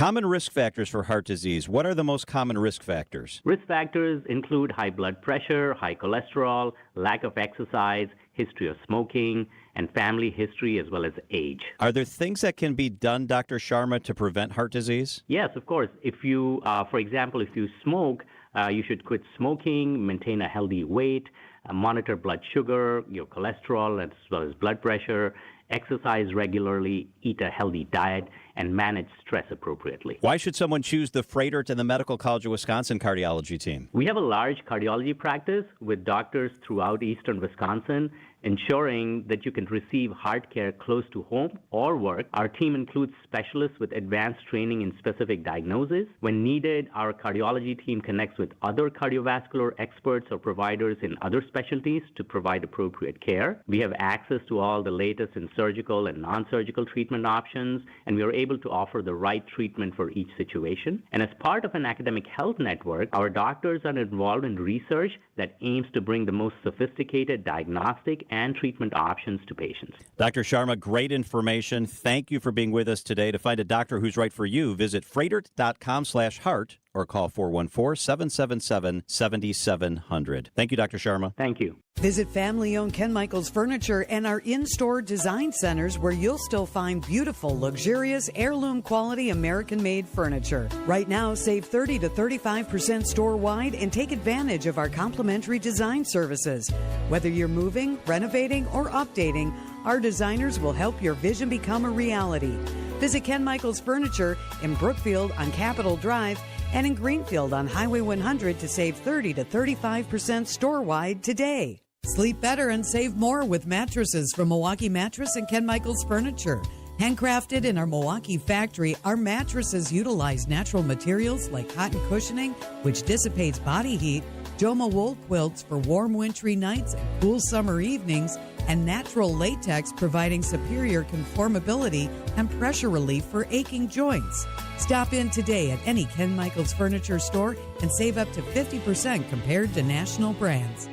Common risk factors for heart disease. What are the most common risk factors? Risk factors include high blood pressure, high cholesterol, lack of exercise, history of smoking, and family history as well as age. Are there things that can be done, Dr. Sharma, to prevent heart disease? Yes, of course. If you, for example, if you smoke, you should quit smoking, maintain a healthy weight, monitor blood sugar, your cholesterol, as well as blood pressure, exercise regularly, eat a healthy diet, and manage stress appropriately. Why should someone choose the Freighter and the Medical College of Wisconsin cardiology team? We have a large cardiology practice with doctors throughout eastern Wisconsin, ensuring that you can receive heart care close to home or work. Our team includes specialists with advanced training in specific diagnoses. When needed, our cardiology team connects with other cardiovascular experts or providers in other specialties to provide appropriate care. We have access to all the latest in surgical and non-surgical treatment options, and we are able to offer the right treatment for each situation. And as part of an academic health network, our doctors are involved in research that aims to bring the most sophisticated diagnostic and treatment options to patients. Dr. Sharma, great information. Thank you for being with us today. To find a doctor who's right for you, visit freighter.com/heart or call 414-777-7700. Thank you, Dr. Sharma. Thank you. Visit family-owned Ken Michaels Furniture and our in-store design centers where you'll still find beautiful, luxurious, heirloom quality American-made furniture. Right now, save 30 to 35% store-wide and take advantage of our complimentary design services. Whether you're moving, renovating, or updating, our designers will help your vision become a reality. Visit Ken Michaels Furniture in Brookfield on Capitol Drive and in Greenfield on Highway 100 to save 30 to 35% store-wide today. Sleep better and save more with mattresses from Milwaukee Mattress and Ken Michaels Furniture. Handcrafted in our Milwaukee factory, our mattresses utilize natural materials like cotton cushioning, which dissipates body heat, Joma wool quilts for warm wintry nights and cool summer evenings, and natural latex providing superior conformability and pressure relief for aching joints. Stop in today at any Ken Michaels Furniture store and save up to 50% compared to national brands.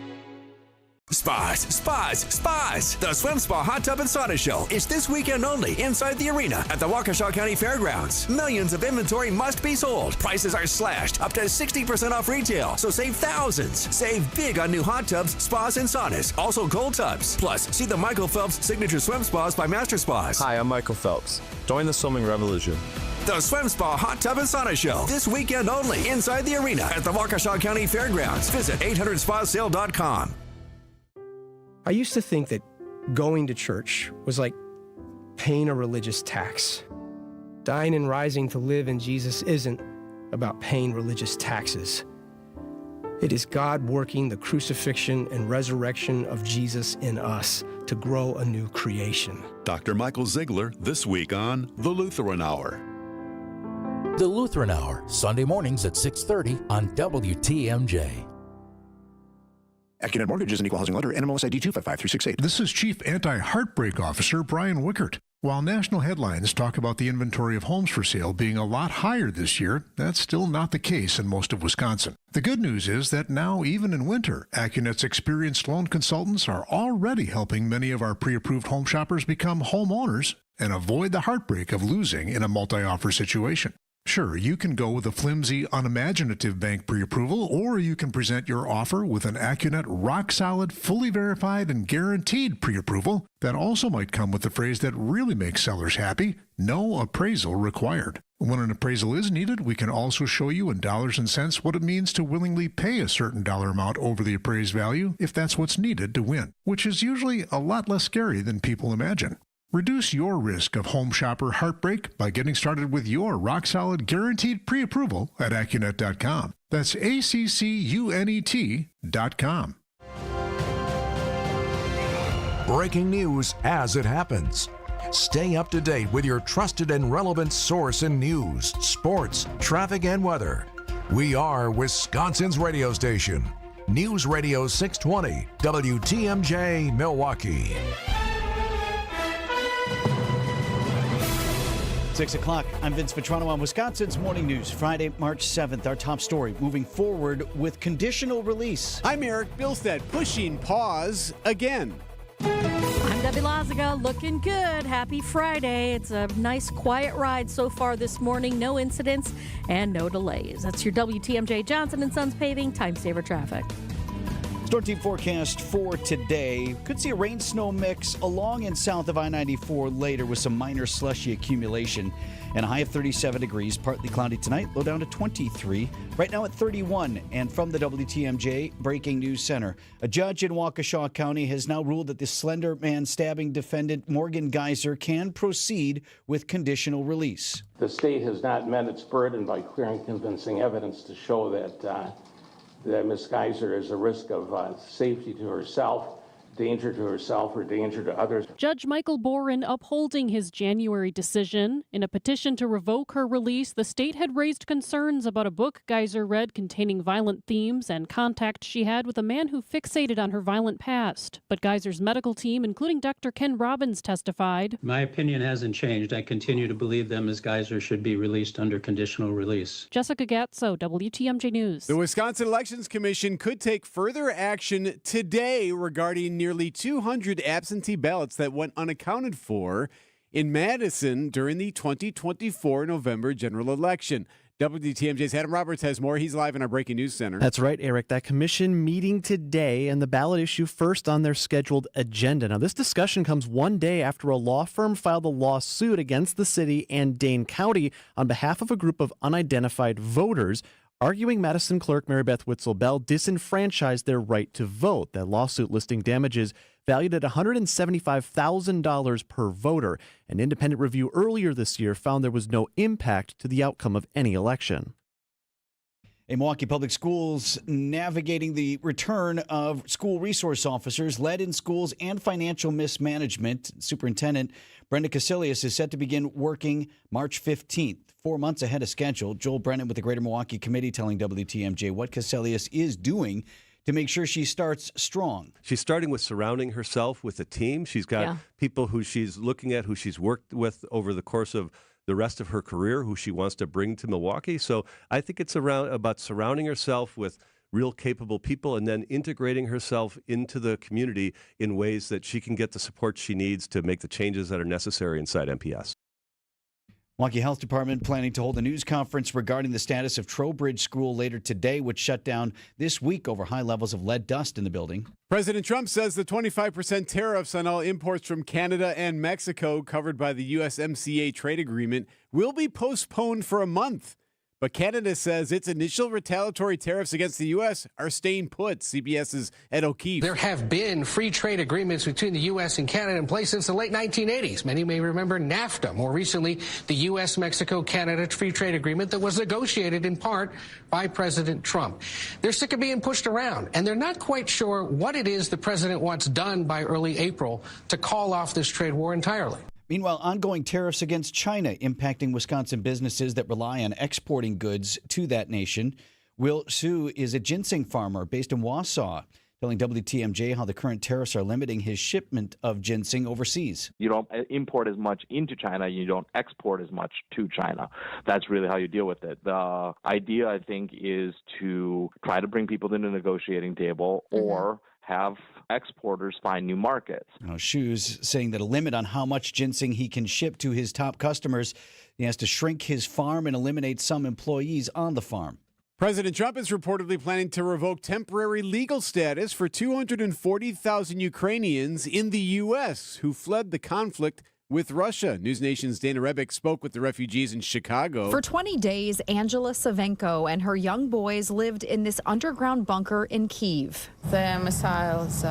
Spas. The Swim Spa Hot Tub and Sauna Show is this weekend only inside the arena at the Waukesha County Fairgrounds. Millions of inventory must be sold. Prices are slashed up to 60% off retail, so save thousands. Save big on new hot tubs, spas, and saunas. Also cold tubs. Plus, see the Michael Phelps Signature Swim Spas by Master Spas. Hi, I'm Michael Phelps. Join the swimming revolution. The Swim Spa Hot Tub and Sauna Show this weekend only inside the arena at the Waukesha County Fairgrounds. Visit 800spasale.com. I used to think that going to church was like paying a religious tax. Dying and rising to live in Jesus isn't about paying religious taxes. It is God working the crucifixion and resurrection of Jesus in us to grow a new creation. Dr. Michael Ziegler this week on The Lutheran Hour. The Lutheran Hour, Sunday mornings at 6:30 on WTMJ. AccuNet Mortgage is an equal housing lender. NMLS ID 255368. This is Chief Anti-Heartbreak Officer Brian Wickert. While national headlines talk about the inventory of homes for sale being a lot higher this year, that's still not the case in most of Wisconsin. The good news is that now, even in winter, AccuNet's experienced loan consultants are already helping many of our pre-approved home shoppers become homeowners and avoid the heartbreak of losing in a multi-offer situation. Sure, you can go with a flimsy, unimaginative bank pre-approval, or you can present your offer with an AccuNet rock-solid, fully verified, and guaranteed pre-approval that also might come with the phrase that really makes sellers happy: no appraisal required. When an appraisal is needed, we can also show you in dollars and cents what it means to willingly pay a certain dollar amount over the appraised value if that's what's needed to win, which is usually a lot less scary than people imagine. Reduce your risk of home shopper heartbreak by getting started with your rock-solid guaranteed pre-approval at AccuNet.com. That's ACCUNET.com. Breaking news as it happens. Stay up to date with your trusted and relevant source in news, sports, traffic, and weather. We are Wisconsin's radio station. News Radio 620, WTMJ, Milwaukee. 6 o'clock. I'm Vince Vitrano on Wisconsin's Morning News, Friday, March 7th. Our top story, moving forward with conditional release. I'm Erik. Bilstad pushing pause again. I'm Debbie Lazaga looking good. Happy Friday. It's a nice, quiet ride so far this morning. No incidents and no delays. That's your WTMJ Johnson & Sons Paving Time Saver Traffic. Storm team forecast for today. Could see a rain-snow mix along and south of I-94 later with some minor slushy accumulation. And a high of 37 degrees, partly cloudy tonight, low down to 23. Right now at 31. And from the WTMJ Breaking News Center, a judge in Waukesha County has now ruled that the Slender Man stabbing defendant Morgan Geyser can proceed with conditional release. The state has not met its burden by clear and convincing evidence to show that Ms. Geyser is a risk of safety to herself, danger to herself, or danger to others. Judge Michael Boren upholding his January decision. In a petition to revoke her release, the state had raised concerns about a book Geyser read containing violent themes and contact she had with a man who fixated on her violent past. But Geyser's medical team, including Dr. Ken Robbins, testified. My opinion hasn't changed. I continue to believe that Ms. Geyser should be released under conditional release. Jessica Gatso, WTMJ News. The Wisconsin Elections Commission could take further action today regarding nearly 200 absentee ballots that went unaccounted for in Madison during the 2024 November general election. WTMJ's Adam Roberts has more. He's live in our Breaking News Center. That's right, Eric. That commission meeting today and the ballot issue first on their scheduled agenda. Now, this discussion comes one day after a law firm filed a lawsuit against the city and Dane County on behalf of a group of unidentified voters, arguing Madison clerk Marybeth Witzel-Bell disenfranchised their right to vote. That lawsuit listing damages valued at $175,000 per voter. An independent review earlier this year found there was no impact to the outcome of any election. Milwaukee Public Schools navigating the return of school resource officers, lead in schools, and financial mismanagement. Superintendent Brenda Casilius is set to begin working March 15th, 4 months ahead of schedule. Joel Brennan with the Greater Milwaukee Committee telling WTMJ what Casilius is doing to make sure she starts strong. She's starting with surrounding herself with a team. She's got people who she's looking at, who she's worked with over the course of the rest of her career, who she wants to bring to Milwaukee. So I think it's about surrounding herself with real capable people and then integrating herself into the community in ways that she can get the support she needs to make the changes that are necessary inside MPS. Milwaukee Health Department planning to hold a news conference regarding the status of Trowbridge School later today, which shut down this week over high levels of lead dust in the building. President Trump says the 25% tariffs on all imports from Canada and Mexico covered by the USMCA trade agreement will be postponed for a month. But Canada says its initial retaliatory tariffs against the U.S. are staying put. CBS's Ed O'Keefe. There have been free trade agreements between the U.S. and Canada in place since the late 1980s. Many may remember NAFTA. More recently, the U.S., Mexico, Canada free trade agreement that was negotiated in part by President Trump. They're sick of being pushed around, and they're not quite sure what it is the president wants done by early April to call off this trade war entirely. Meanwhile, ongoing tariffs against China impacting Wisconsin businesses that rely on exporting goods to that nation. Will Su is a ginseng farmer based in Wausau, telling WTMJ how the current tariffs are limiting his shipment of ginseng overseas. You don't import as much into China. You don't export as much to China. That's really how you deal with it. The idea, I think, is to try to bring people to the negotiating table or have exporters find new markets. Shu's saying that a limit on how much ginseng he can ship to his top customers. He has to shrink his farm and eliminate some employees on the farm. President Trump is reportedly planning to revoke temporary legal status for 240,000 Ukrainians in the U.S. who fled the conflict with Russia. News Nation's Dana Rebick spoke with the refugees in Chicago. For 20 days, Angela Savenko and her young boys lived in this underground bunker in Kyiv. The missiles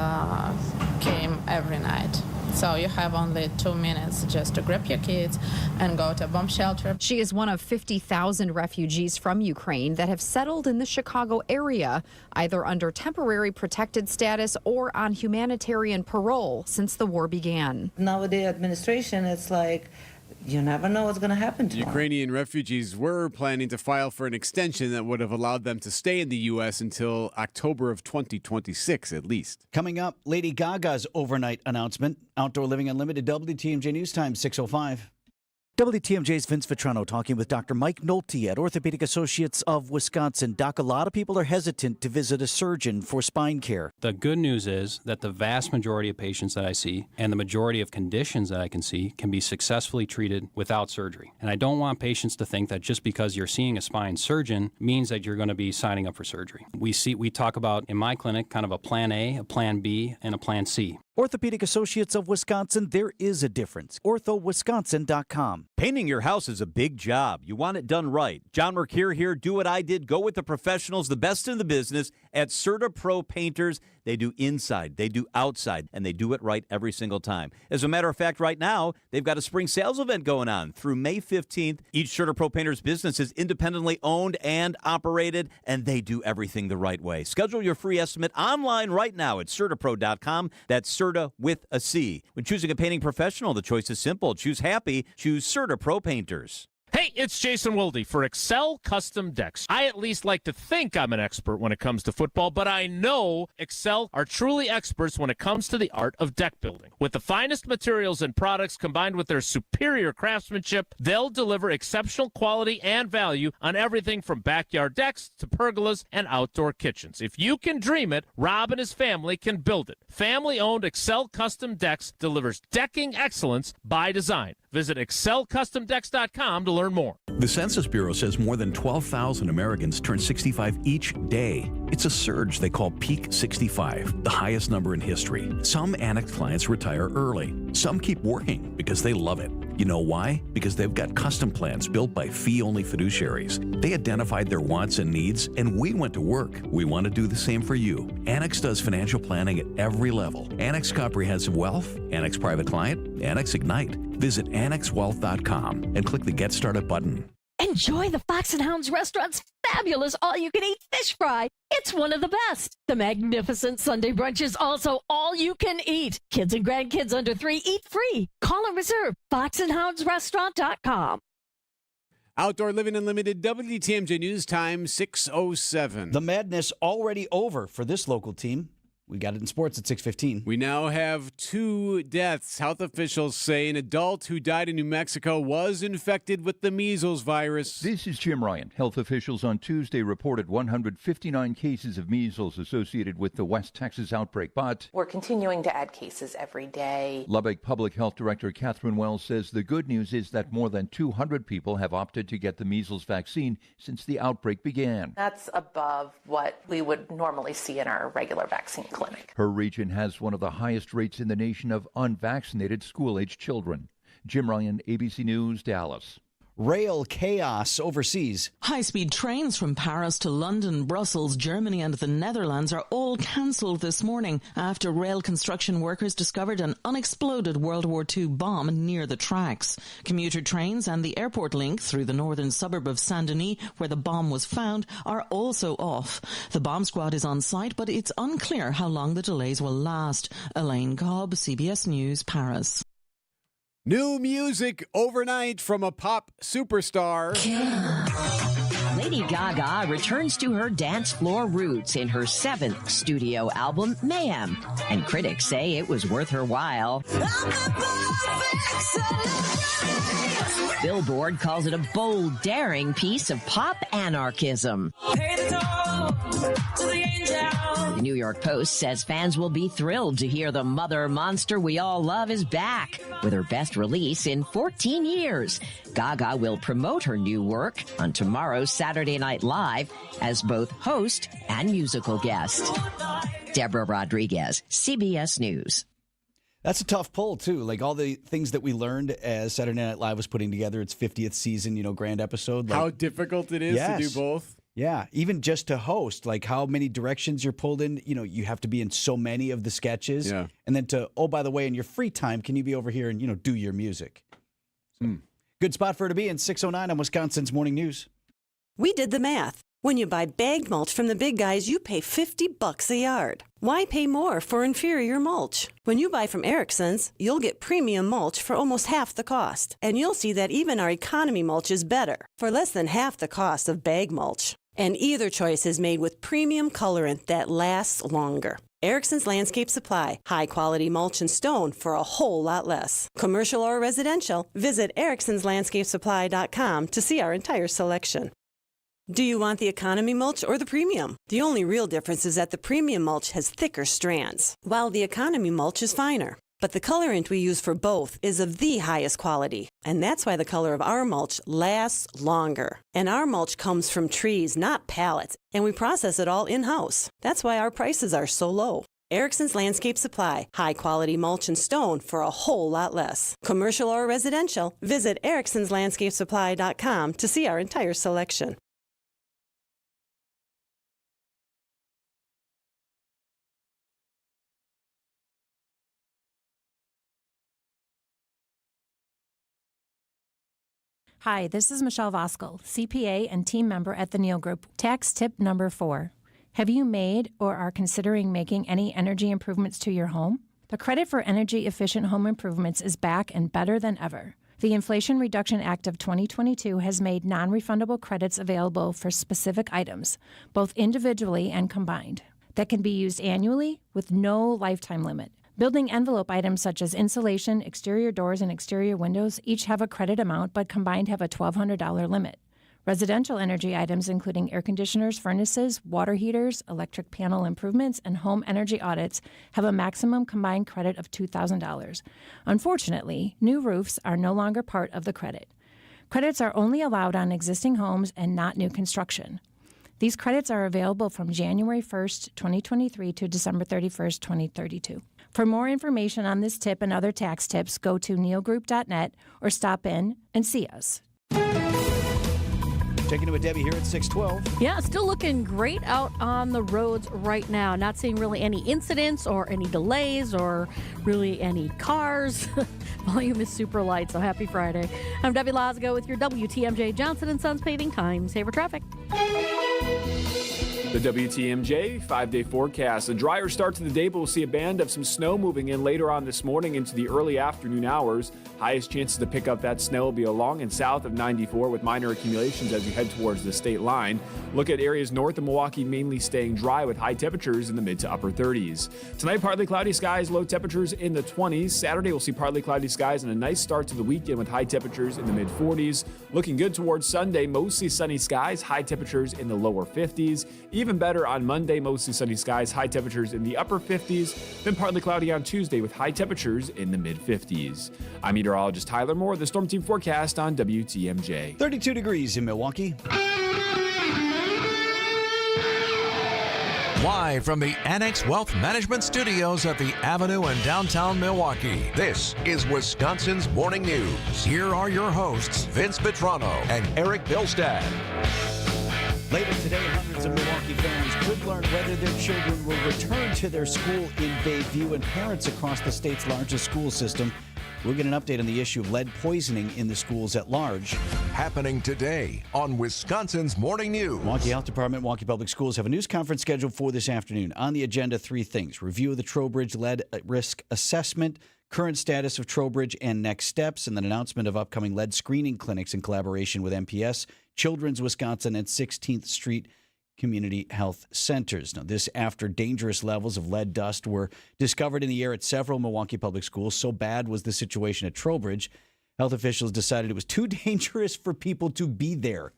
came every night. So you have only 2 minutes just to grab your kids and go to a bomb shelter. She is one of 50,000 refugees from Ukraine that have settled in the Chicago area, either under temporary protected status or on humanitarian parole since the war began. Nowadays, administration, it's like, you never know what's going to happen to them. Ukrainian refugees were planning to file for an extension that would have allowed them to stay in the U.S. until October of 2026 at least. Coming up, Lady Gaga's overnight announcement. Outdoor Living Unlimited, WTMJ News Time, 6:05. WTMJ's Vince Vitrano talking with Dr. Mike Nolte at Orthopedic Associates of Wisconsin. Doc, a lot of people are hesitant to visit a surgeon for spine care. The good news is that the vast majority of patients that I see and the majority of conditions that I can see can be successfully treated without surgery. And I don't want patients to think that just because you're seeing a spine surgeon means that you're going to be signing up for surgery. We talk about in my clinic kind of a plan A, a plan B, and a plan C. Orthopedic Associates of Wisconsin, there is a difference. orthowisconsin.com. Painting your house is a big job. You want it done right. John Mercure here. Do what I did. Go with the professionals, the best in the business at CertaPro Painters. They do inside, they do outside, and they do it right every single time. As a matter of fact, right now, they've got a spring sales event going on through May 15th. Each CertaPro Painters business is independently owned and operated, and they do everything the right way. Schedule your free estimate online right now at CertaPro.com. That's Certa with a C. When choosing a painting professional, the choice is simple. Choose happy. Choose CertaPro Painters. Hey, it's Jason Wilde for Excel Custom Decks. I at least like to think I'm an expert when it comes to football, but I know Excel are truly experts when it comes to the art of deck building. With the finest materials and products combined with their superior craftsmanship, they'll deliver exceptional quality and value on everything from backyard decks to pergolas and outdoor kitchens. If you can dream it, Rob and his family can build it. Family-owned Excel Custom Decks delivers decking excellence by design. Visit excelcustomdecks.com to learn more. The Census Bureau says more than 12,000 Americans turn 65 each day. It's a surge they call Peak 65, the highest number in history. Some Annex clients retire early. Some keep working because they love it. You know why? Because they've got custom plans built by fee-only fiduciaries. They identified their wants and needs, and we went to work. We want to do the same for you. Annex does financial planning at every level. Annex Comprehensive Wealth, Annex Private Client, Annex Ignite. Visit AnnexWealth.com and click the Get Started button. Enjoy the Fox and Hounds restaurant's fabulous all-you-can-eat fish fry. It's one of the best. The magnificent Sunday brunch is also all-you-can-eat. Kids and grandkids under 3 eat free. Call or reserve foxandhoundsrestaurant.com. Outdoor Living Unlimited, WTMJ News Time, 6:07. The madness already over for this local team. We got it in sports at 6:15. We now have 2 deaths. Health officials say an adult who died in New Mexico was infected with the measles virus. This is Jim Ryan. Health officials on Tuesday reported 159 cases of measles associated with the West Texas outbreak, but we're continuing to add cases every day. Lubbock Public Health Director Catherine Wells says the good news is that more than 200 people have opted to get the measles vaccine since the outbreak began. That's above what we would normally see in our regular vaccine clinic. Her region has one of the highest rates in the nation of unvaccinated school-age children. Jim Ryan, ABC News, Dallas. Rail chaos overseas. High-speed trains from Paris to London, Brussels, Germany and the Netherlands are all cancelled this morning after rail construction workers discovered an unexploded World War II bomb near the tracks. Commuter trains and the airport link through the northern suburb of Saint-Denis, where the bomb was found, are also off. The bomb squad is on site, but it's unclear how long the delays will last. Elaine Cobb, CBS News, Paris. New music overnight from a pop superstar. Lady Gaga returns to her dance floor roots in her 7th studio album, Mayhem, and critics say it was worth her while. Billboard calls it a bold, daring piece of pop anarchism. The New York Post says fans will be thrilled to hear the mother monster we all love is back with her best release in 14 years. Gaga will promote her new work on tomorrow's Saturday Night Live as both host and musical guest. Deborah Rodriguez, CBS News. That's a tough pull, too. Like all the things that we learned as Saturday Night Live was putting together its 50th season, grand episode. How difficult it is to do both. Yeah, even just to host, like how many directions you're pulled in. You have to be in so many of the sketches. Yeah. And then by the way, in your free time, can you be over here and, do your music? Good spot for her to be in 6:09 on Wisconsin's Morning News. We did the math. When you buy bagged mulch from the big guys, you pay $50 a yard. Why pay more for inferior mulch? When you buy from Erickson's, you'll get premium mulch for almost half the cost. And you'll see that even our economy mulch is better, for less than half the cost of bag mulch. And either choice is made with premium colorant that lasts longer. Erickson's Landscape Supply. High-quality mulch and stone for a whole lot less. Commercial or residential, visit ericksonslandscapesupply.com to see our entire selection. Do you want the economy mulch or the premium? The only real difference is that the premium mulch has thicker strands, while the economy mulch is finer. But the colorant we use for both is of the highest quality, and that's why the color of our mulch lasts longer. And our mulch comes from trees, not pallets, and we process it all in-house. That's why our prices are so low. Erickson's Landscape Supply. High-quality mulch and stone for a whole lot less. Commercial or residential, visit ericksonslandscapesupply.com to see our entire selection. Hi, this is Michelle Voskel, CPA and team member at the Neal Group. Tax tip number 4. Have you made or are considering making any energy improvements to your home? The credit for energy-efficient home improvements is back and better than ever. The Inflation Reduction Act of 2022 has made non-refundable credits available for specific items, both individually and combined, that can be used annually with no lifetime limit. Building envelope items such as insulation, exterior doors, and exterior windows each have a credit amount, but combined have a $1,200 limit. Residential energy items, including air conditioners, furnaces, water heaters, electric panel improvements, and home energy audits, have a maximum combined credit of $2,000. Unfortunately, new roofs are no longer part of the credit. Credits are only allowed on existing homes and not new construction. These credits are available from January 1st, 2023 to December 31st, 2032. For more information on this tip and other tax tips, go to nealgroup.net or stop in and see us. Checking in with Debbie here at 612. Yeah, still looking great out on the roads right now. Not seeing really any incidents or any delays or really any cars. Volume is super light, so happy Friday. I'm Debbie Lasgo with your WTMJ Johnson & Sons Paving Time Saver Traffic. The WTMJ 5-day forecast. A drier start to the day, but we'll see a band of some snow moving in later on this morning into the early afternoon hours. Highest chances to pick up that snow will be along and south of 94 with minor accumulations as you head towards the state line. Look at areas north of Milwaukee mainly staying dry with high temperatures in the mid to upper 30s. Tonight, partly cloudy skies, low temperatures in the 20s. Saturday, we'll see partly cloudy skies and a nice start to the weekend with high temperatures in the mid 40s. Looking good towards Sunday, mostly sunny skies, high temperatures in the lower 50s. Even better on Monday, mostly sunny skies, high temperatures in the upper 50s, then partly cloudy on Tuesday with high temperatures in the mid-50s. I'm meteorologist Tyler Moore, the Storm Team forecast on WTMJ. 32 degrees in Milwaukee. Live from the Annex Wealth Management Studios at the Avenue in downtown Milwaukee, this is Wisconsin's Morning News. Here are your hosts, Vince Vitrano and Erik Bilstad. Later today, hundreds of Milwaukee families could learn whether their children will return to their school in Bayview, and parents across the state's largest school system will get an update on the issue of lead poisoning in the schools at large. Happening today on Wisconsin's Morning News. Milwaukee Health Department, Milwaukee Public Schools have a news conference scheduled for this afternoon. On the agenda, 3 things: review of the Trowbridge lead risk assessment, current status of Trowbridge and next steps, and an announcement of upcoming lead screening clinics in collaboration with MPS, Children's Wisconsin, and 16th Street Community Health Centers. Now, this after dangerous levels of lead dust were discovered in the air at several Milwaukee public schools. So bad was the situation at Trowbridge, health officials decided it was too dangerous for people to be there.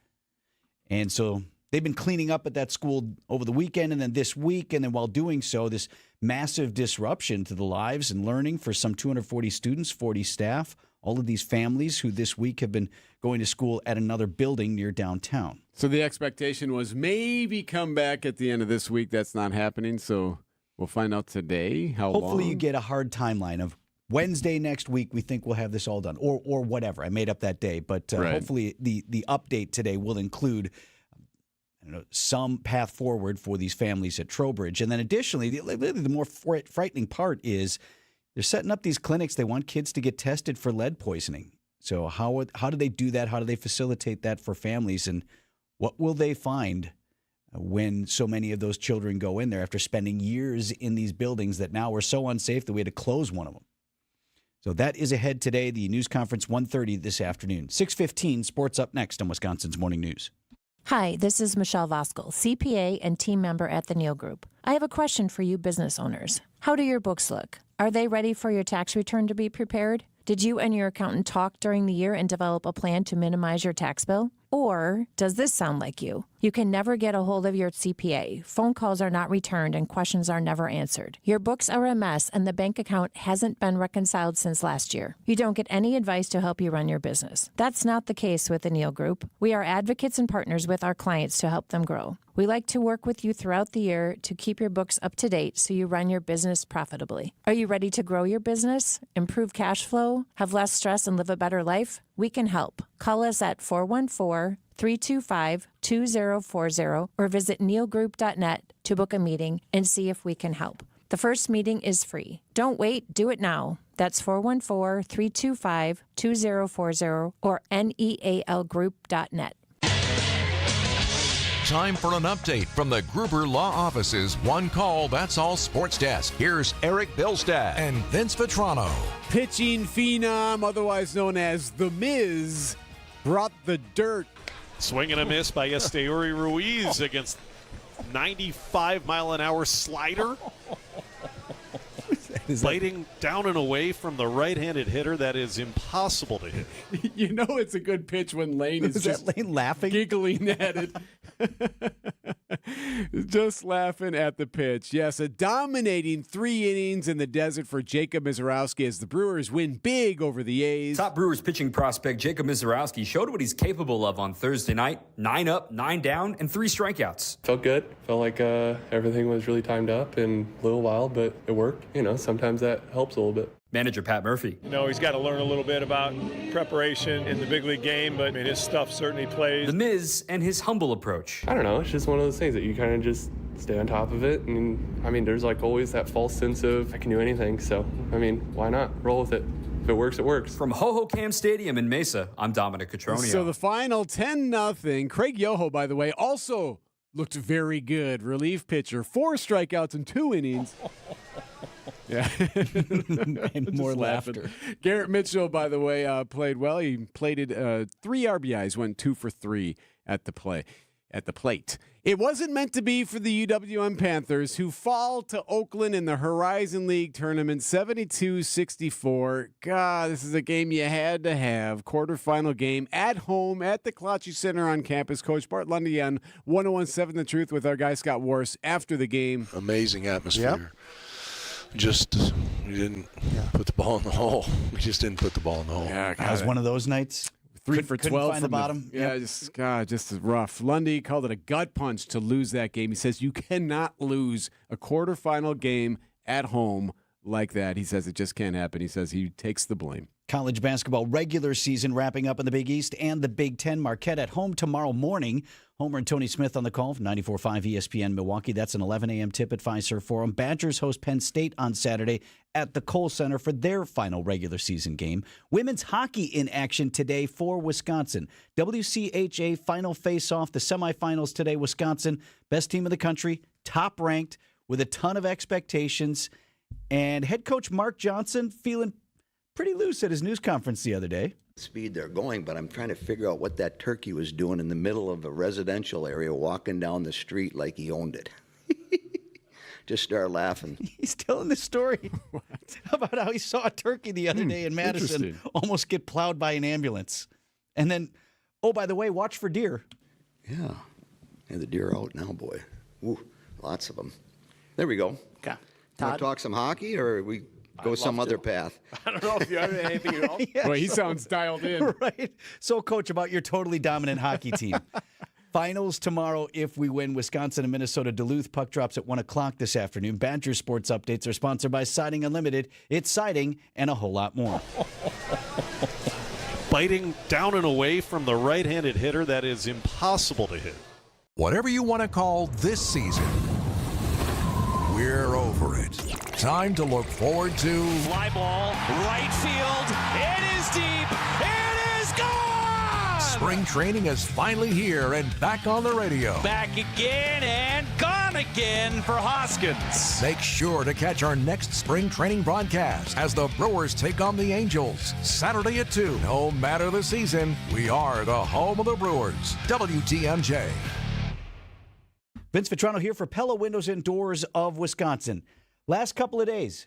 And so they've been cleaning up at that school over the weekend and then this week. And then while doing so, this massive disruption to the lives and learning for some 240 students, 40 staff, all of these families who this week have been going to school at another building near downtown. So the expectation was maybe come back at the end of this week. That's not happening. So we'll find out today how long. Hopefully you get a hard timeline of Wednesday next week. We think we'll have this all done or whatever. I made up that day. But hopefully the update today will include some path forward for these families at Trowbridge. And then additionally, the more frightening part is they're setting up these clinics. They want kids to get tested for lead poisoning. So how do they do that? How do they facilitate that for families? And what will they find when so many of those children go in there after spending years in these buildings that now are so unsafe that we had to close one of them? So that is ahead today. The news conference 1:30 this afternoon. 6:15, sports up next on Wisconsin's Morning News. Hi, this is Michelle Voskel, CPA and team member at the Neal Group. I have a question for you business owners. How do your books look? Are they ready for your tax return to be prepared? Did you and your accountant talk during the year and develop a plan to minimize your tax bill? Or does this sound like you? You can never get a hold of your CPA. Phone calls are not returned and questions are never answered. Your books are a mess and the bank account hasn't been reconciled since last year. You don't get any advice to help you run your business. That's not the case with the Neal Group. We are advocates and partners with our clients to help them grow. We like to work with you throughout the year to keep your books up to date so you run your business profitably. Are you ready to grow your business, improve cash flow, have less stress, and live a better life? We can help. Call us at 414-325-2040 or visit nealgroup.net to book a meeting and see if we can help. The first meeting is free. Don't wait, do it now. That's 414-325-2040 or nealgroup.net. Time for an update from the Gruber Law Office's One Call, That's All Sports Desk. Here's Erik Bilstad and Vince Vitrano. Pitching phenom, otherwise known as The Miz, brought the dirt. Swing and a miss by Esteuri Ruiz against 95-mile-an-hour slider. Biting down and away from the right-handed hitter. That is impossible to hit. You know it's a good pitch when Lane is just Lane laughing? giggling at it. Just laughing at the pitch. Yes, a dominating 3 innings in the desert for Jacob Mizorowski as the Brewers win big over the A's. Top Brewers pitching prospect Jacob Mizorowski showed what he's capable of on Thursday night. 9 up, 9 down, and 3 strikeouts. Felt good. Felt like everything was really timed up in a little while, but it worked. You know, sometimes that helps a little bit. Manager Pat Murphy. You know, he's got to learn a little bit about preparation in the big league game, but I mean, his stuff certainly plays. The Miz and his humble approach. I don't know. It's just one of those things that you kind of just stay on top of it. And I mean, there's like always that false sense of I can do anything. So, I mean, why not? Roll with it. If it works, it works. From Hohokam Stadium in Mesa, I'm Dominic Cotroneo. So the final 10-0. Craig Yoho, by the way, also looked very good. Relief pitcher, 4 strikeouts in 2 innings. Yeah. And more laughter. Garrett Mitchell, by the way, played well. He plated 3 RBIs, went 2 for 3 at the plate. It wasn't meant to be for the UWM Panthers, who fall to Oakland in the Horizon League tournament 72-64. God, this is a game you had to have. Quarterfinal game at home at the Kalachi Center on campus. Coach Bart Lundy on 101.7 The Truth with our guy Scott Warris after the game. Amazing atmosphere. Yep. Just, we didn't put the ball in the hole. We just didn't put the ball in the hole. Yeah, it was one of those nights. 3 for 12 find the bottom. Yeah, just rough. Lundy called it a gut punch to lose that game. He says you cannot lose a quarterfinal game at home like that. He says it just can't happen. He says he takes the blame. College basketball regular season wrapping up in the Big East and the Big Ten. Marquette at home tomorrow morning. Homer and Tony Smith on the call from 94.5 ESPN Milwaukee. That's an 11 a.m. tip at Fiserv Forum. Badgers host Penn State on Saturday at the Kohl Center for their final regular season game. Women's hockey in action today for Wisconsin. WCHA final face-off, the semifinals today. Wisconsin, best team in the country, top ranked with a ton of expectations. And head coach Mark Johnson feeling pretty loose at his news conference the other day. Speed they're going, but I'm trying to figure out what that turkey was doing in the middle of a residential area, walking down the street like he owned it. Just start laughing. He's telling the story about how he saw a turkey the other day in Madison almost get plowed by an ambulance. And then, oh, by the way, watch for deer. Yeah, the deer out now, boy. Ooh, lots of them. There we go. Okay. Want to talk some hockey, or we go some other path? I don't know if you have anything else. Yeah, Boy, he sounds dialed in. Right. So, Coach, about your totally dominant hockey team. Finals tomorrow if we win. Wisconsin and Minnesota Duluth. Puck drops at 1 o'clock this afternoon. Badger Sports Updates are sponsored by Siding Unlimited. It's siding and a whole lot more. Biting down and away from the right-handed hitter. That is impossible to hit. Whatever you want to call this season, we're over it. Time to look forward to Fly ball, right field. It is deep. It is gone. spring training is finally here and back on the radio. Back again and gone. and again for Hoskins. Make sure to catch our next spring training broadcast as the Brewers take on the Angels. Saturday at 2. No matter the season, we are the home of the Brewers. WTMJ. Vince Vitrano here for Pella Windows and Doors of Wisconsin. Last couple of days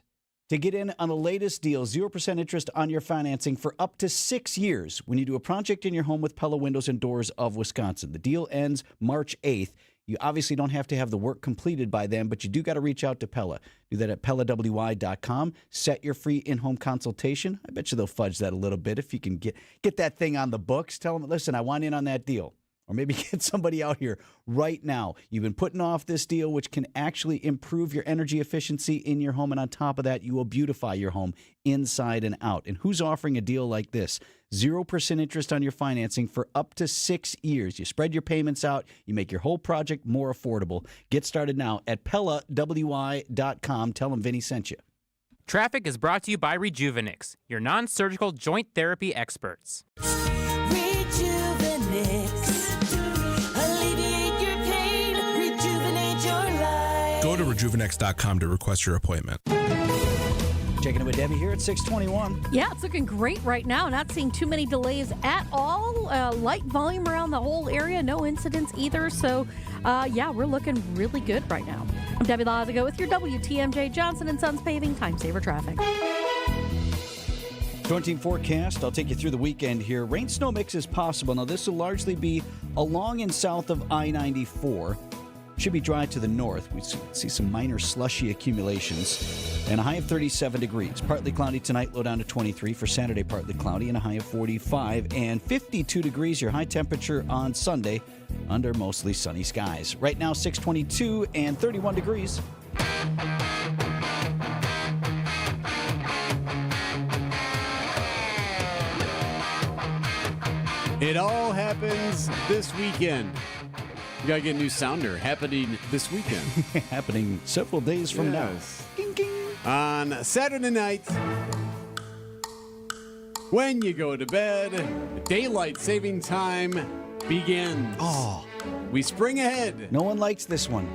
to get in on the latest deal, 0% interest on your financing for up to 6 years when you do a project in your home with Pella Windows and Doors of Wisconsin. The deal ends March 8th. You obviously don't have to have the work completed by then, but you do got to reach out to Pella. Do that at PellaWI.com. Set your free in-home consultation. I bet you they'll fudge that a little bit if you can get that thing on the books. Tell them, listen, I want in on that deal. Or maybe get somebody out here right now. You've been putting off this deal, which can actually improve your energy efficiency in your home. And on top of that, you will beautify your home inside and out. And who's offering a deal like this? 0% interest on your financing for up to 6 years. You spread your payments out. You make your whole project more affordable. Get started now at PellaWI.com. Tell them Vinny sent you. Traffic is brought to you by Rejuvenix, your non-surgical joint therapy experts. Go to rejuvenex.com to request your appointment. Checking in with Debbie here at 621. Yeah, it's looking great right now. Not seeing too many delays at all. Light volume around the whole area. No incidents either. So, yeah, we're looking really good right now. I'm Debbie Lazago with your WTMJ Johnson & Sons Paving Time Saver Traffic. Storm team forecast. I'll take you through the weekend here. Rain snow mix is possible. Now, this will largely be along and south of I-94. Should be dry to the north. We see some minor slushy accumulations and a high of 37 degrees. Partly cloudy tonight, low down to 23. For Saturday, partly cloudy and a high of 45 and 52 degrees. Your high temperature on Sunday under mostly sunny skies. Right now, 622 and 31 degrees. It all happens this weekend. You got to get a new sounder happening this weekend. Happening several days from now. Ding, ding. On Saturday night, when you go to bed, the daylight saving time begins. Oh. We spring ahead. No one likes this one.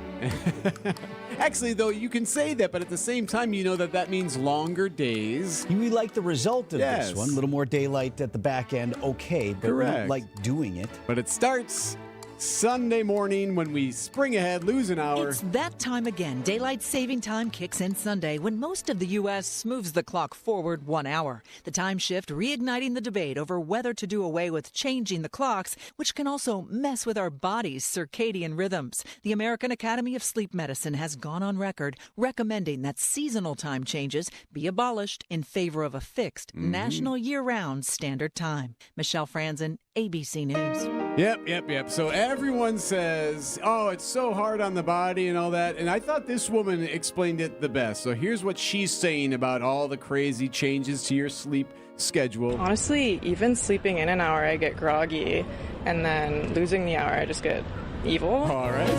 Actually, though, you can say that, but at the same time, you know that means longer days. We like the result of this one. A little more daylight at the back end, okay, but we don't like doing it. But it starts Sunday morning when we spring ahead, lose an hour. It's that time again. Daylight saving time kicks in Sunday when most of the U.S. moves the clock forward 1 hour. The time shift reigniting the debate over whether to do away with changing the clocks, which can also mess with our body's circadian rhythms. The American Academy of Sleep Medicine has gone on record recommending that seasonal time changes be abolished in favor of a fixed national year-round standard time. Michelle Franzen, ABC News. Yep. So everyone says, oh, it's so hard on the body and all that. And I thought this woman explained it the best. So here's what she's saying about all the crazy changes to your sleep schedule. Honestly, even sleeping in an hour, I get groggy. And then losing the hour, I just get evil. All right.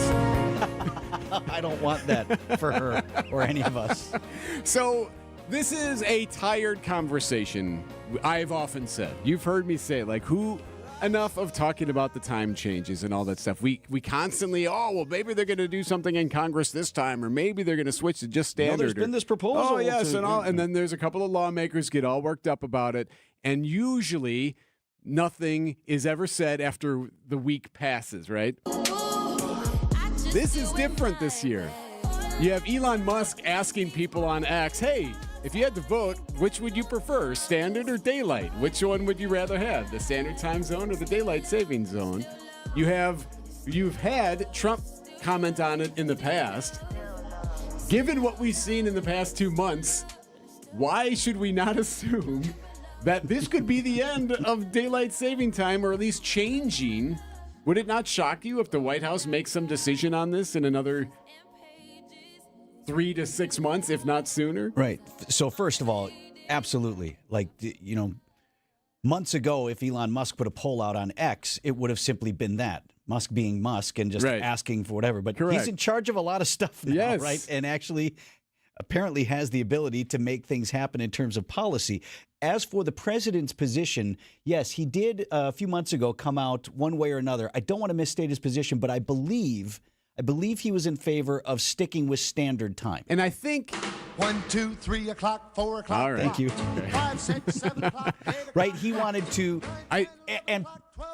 I don't want that for her or any of us. So this is a tired conversation. I've often said, you've heard me say, like, enough of talking about the time changes and all that stuff. We constantly, maybe they're going to do something in Congress this time, or maybe they're going to switch to just standard. There's been this proposal. Oh, yes, and then there's a couple of lawmakers get all worked up about it, and usually nothing is ever said after the week passes, right? This is different this year. You have Elon Musk asking people on X, hey, if you had to vote, which would you prefer, standard or daylight? Which one would you rather have, the standard time zone or the daylight saving zone? You've had Trump comment on it in the past. Given what we've seen in the past 2 months, why should we not assume that this could be the end of daylight saving time, or at least changing? Would it not shock you if the White House makes some decision on this in another 3 to 6 months, if not sooner? Right. So first of all, absolutely. Like, months ago, if Elon Musk put a poll out on X, it would have simply been that. Musk being Musk and just asking for whatever. But he's in charge of a lot of stuff now, right? And actually apparently has the ability to make things happen in terms of policy. As for the president's position, yes, he did a few months ago come out one way or another. I don't want to misstate his position, but I believe I believe he was in favor of sticking with standard time. And I think 1, 2, 3 o'clock, 4 o'clock. All right. Thank you. 5, 6, 7 o'clock. 8 o'clock. Right, he wanted to. And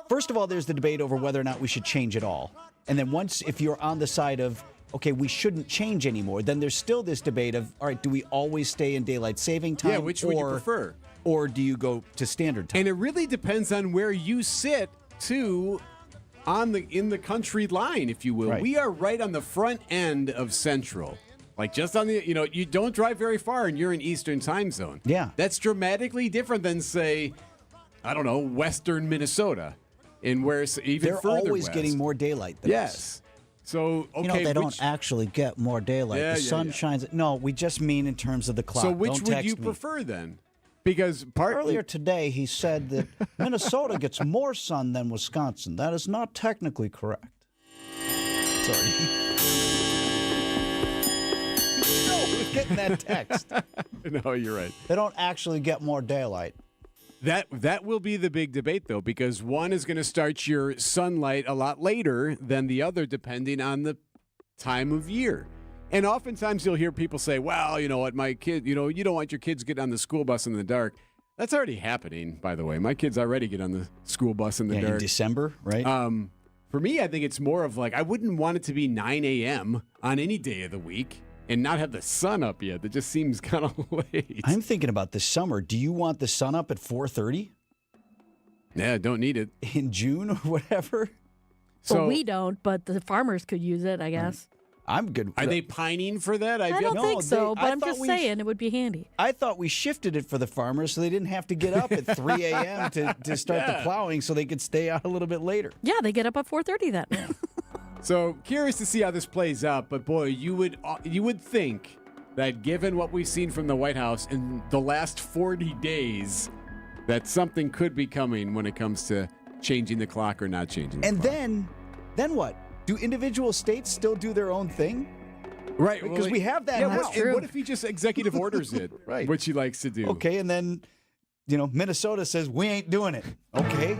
first of all, there's the debate over whether or not we should change it all. And then once, if you're on the side of, okay, we shouldn't change anymore, then there's still this debate of, all right, do we always stay in daylight saving time? Yeah, which would you prefer? Or do you go to standard time? And it really depends on where you sit, too, in the country line, if you will. Right. We are right on the front end of Central. Like just on the, you don't drive very far and you're in Eastern time zone. Yeah. That's dramatically different than, say, I don't know, Western Minnesota, in where it's even They're further always west. getting more daylight than us. Yes. So, okay. they don't actually get more daylight. The sun shines. No, we just mean in terms of the clock. So which Don't would text you me. prefer then? Because Earlier today, he said that Minnesota gets more sun than Wisconsin. That is not technically correct. Sorry. No, we're getting that text. No, you're right. They don't actually get more daylight. That will be the big debate, though, because one is going to start your sunlight a lot later than the other, depending on the time of year. And oftentimes you'll hear people say, well, you know what, my kid, you don't want your kids getting on the school bus in the dark. That's already happening, by the way. My kids already get on the school bus in the dark. In December, right? For me, I think it's more of like, I wouldn't want it to be 9 a.m. on any day of the week and not have the sun up yet. That just seems kind of late. I'm thinking about this summer. Do you want the sun up at 4:30? Yeah, don't need it. In June or whatever? Well, we don't, but the farmers could use it, I guess. I'm good. Are they pining for that? I don't think so, but I'm just saying it would be handy. I thought we shifted it for the farmers so they didn't have to get up at 3 a.m. to start the plowing so they could stay out a little bit later. Yeah, they get up at 4:30 that night. So curious to see how this plays out, but boy, you would think that given what we've seen from the White House in the last 40 days, that something could be coming when it comes to changing the clock or not changing the And clock. then what? Do individual states still do their own thing? Right, Because we have that now. What if he just executive orders it, Right. which he likes to do? Okay, and then, Minnesota says, we ain't doing it. Okay.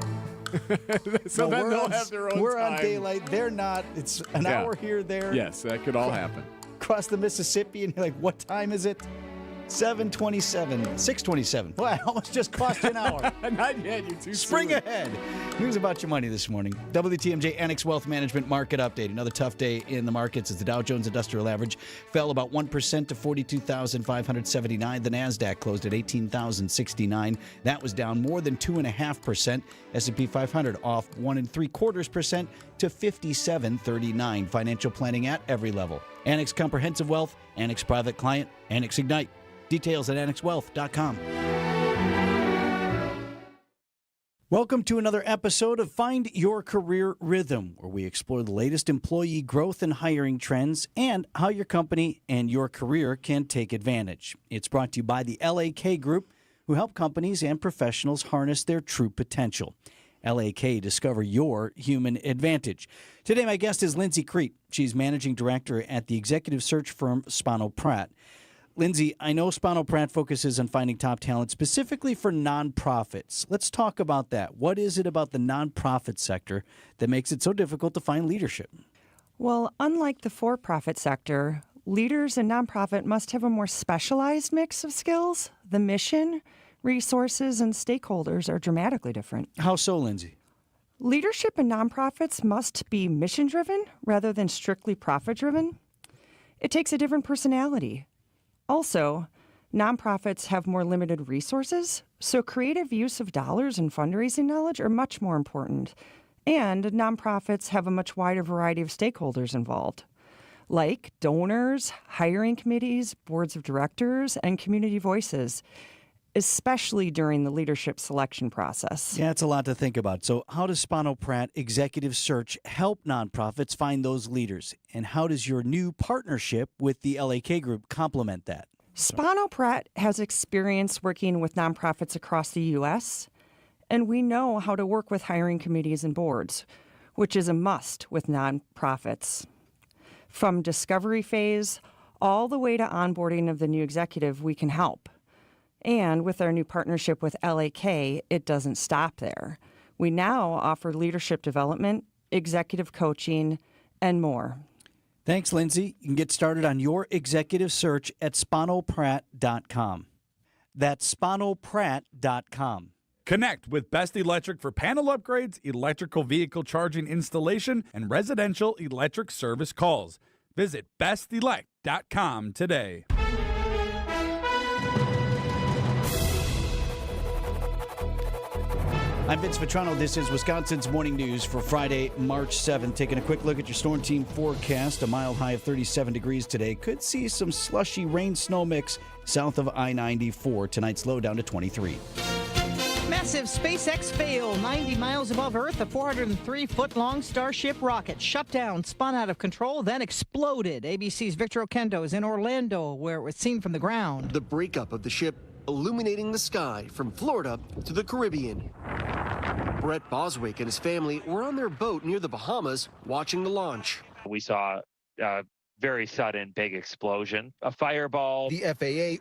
So then they'll have their own We're time. on daylight. They're not. It's an hour here, there. Yes, that could all happen. Across the Mississippi, and you're like, what time is it? 7:27, 6:27. Well, I almost just cost you an hour. Not yet, you're too Spring soon. ahead. News about your money this morning. WTMJ Annex Wealth Management Market Update. Another tough day in the markets as the Dow Jones Industrial Average fell about 1% to 42,579. The NASDAQ closed at 18,069. That was down more than 2.5%. S&P 500 off 1.75% to 5739. Financial planning at every level. Annex Comprehensive Wealth, Annex Private Client, Annex Ignite. Details at annexwealth.com. Welcome to another episode of Find Your Career Rhythm, where we explore the latest employee growth and hiring trends and how your company and your career can take advantage. It's brought to you by the LAK Group, who help companies and professionals harness their true potential. LAK, discover your human advantage. Today, my guest is Lindsay Crete. She's managing director at the executive search firm Spano Pratt. Lindsay, I know Spano Pratt focuses on finding top talent specifically for nonprofits. Let's talk about that. What is it about the nonprofit sector that makes it so difficult to find leadership? Well, unlike the for-profit sector, leaders in nonprofit must have a more specialized mix of skills. The mission, resources, and stakeholders are dramatically different. How so, Lindsay? Leadership in nonprofits must be mission-driven rather than strictly profit-driven. It takes a different personality. Also, nonprofits have more limited resources, so creative use of dollars and fundraising knowledge are much more important. And nonprofits have a much wider variety of stakeholders involved, like donors, hiring committees, boards of directors, and community voices, especially during the leadership selection process. Yeah, it's a lot to think about. So how does Spano Pratt Executive Search help nonprofits find those leaders? And how does your new partnership with the LAK Group complement that? Spano Pratt has experience working with nonprofits across the U.S., and we know how to work with hiring committees and boards, which is a must with nonprofits. From discovery phase all the way to onboarding of the new executive, we can help. And with our new partnership with LAK, it doesn't stop there. We now offer leadership development, executive coaching, and more. Thanks, Lindsay. You can get started on your executive search at SpanoPratt.com. That's SpanoPratt.com. Connect with Best Electric for panel upgrades, electrical vehicle charging installation, and residential electric service calls. Visit bestelect.com today. I'm Vince Vitrano. This is Wisconsin's Morning News for Friday, March 7th. Taking a quick look at your storm team forecast. A mild high of 37 degrees today. Could see some slushy rain-snow mix south of I-94. Tonight's low down to 23. Massive SpaceX fail. 90 miles above Earth, a 403-foot-long Starship rocket shut down, spun out of control, then exploded. ABC's Victor Okendo is in Orlando, where it was seen from the ground. The breakup of the ship illuminating the sky from Florida to the Caribbean. Brett Boswick and his family were on their boat near the Bahamas watching the launch. We saw a very sudden big explosion, a fireball. The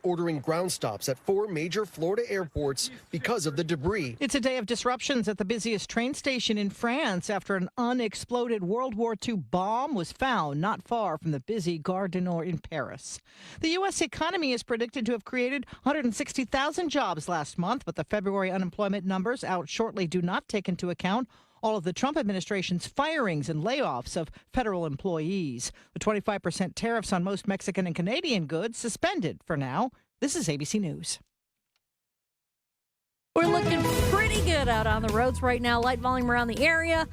FAA ordering ground stops at 4 major Florida airports because of the debris. It's a day of disruptions at the busiest train station in France after an unexploded World War II bomb was found not far from the busy Gare du Nord in Paris. The U.S. economy is predicted to have created 160,000 jobs last month, but the February unemployment numbers out shortly do not take into account all of the Trump administration's firings and layoffs of federal employees. The 25% tariffs on most Mexican and Canadian goods suspended for now. This is ABC News. We're looking pretty good out on the roads right now. Light volume around the area.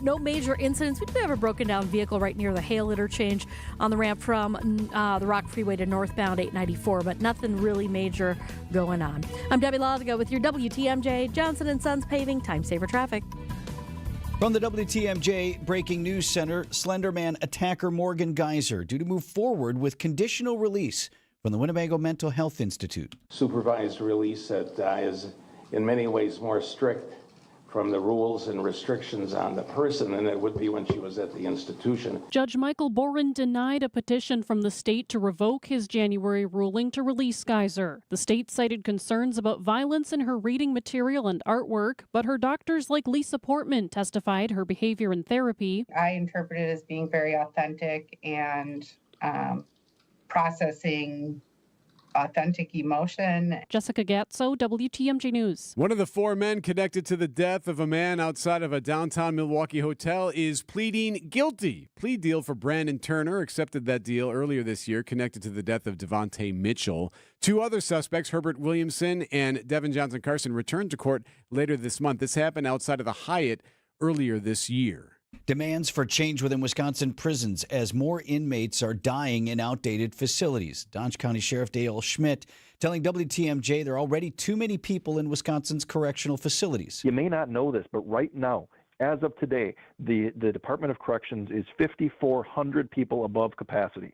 No major incidents. We do have a broken down vehicle right near the Hale interchange on the ramp from the Rock Freeway to northbound 894, but nothing really major going on. I'm Debbie Lazago with your WTMJ Johnson & Sons Paving Time Saver Traffic. From the WTMJ Breaking News Center, Slenderman attacker Morgan Geyser due to move forward with conditional release from the Winnebago Mental Health Institute. Supervised release that is in many ways more strict from the rules and restrictions on the person than it would be when she was at the institution. Judge Michael Boren denied a petition from the state to revoke his January ruling to release Geyser. The state cited concerns about violence in her reading material and artwork, but her doctors like Lisa Portman testified her behavior in therapy. I interpret it as being very authentic and processing authentic emotion. Jessica Gatso, WTMJ News. One of the 4 men connected to the death of a man outside of a downtown Milwaukee hotel is pleading guilty. Plea deal for Brandon Turner accepted that deal earlier this year, connected to the death of Devontae Mitchell. 2 other suspects, Herbert Williamson and Devin Johnson Carson, returned to court later this month. This happened outside of the Hyatt earlier this year. Demands for change within Wisconsin prisons as more inmates are dying in outdated facilities. Donch County Sheriff Dale Schmidt telling WTMJ there are already too many people in Wisconsin's correctional facilities. You may not know this, but right now, as of today, the Department of Corrections is 5,400 people above capacity.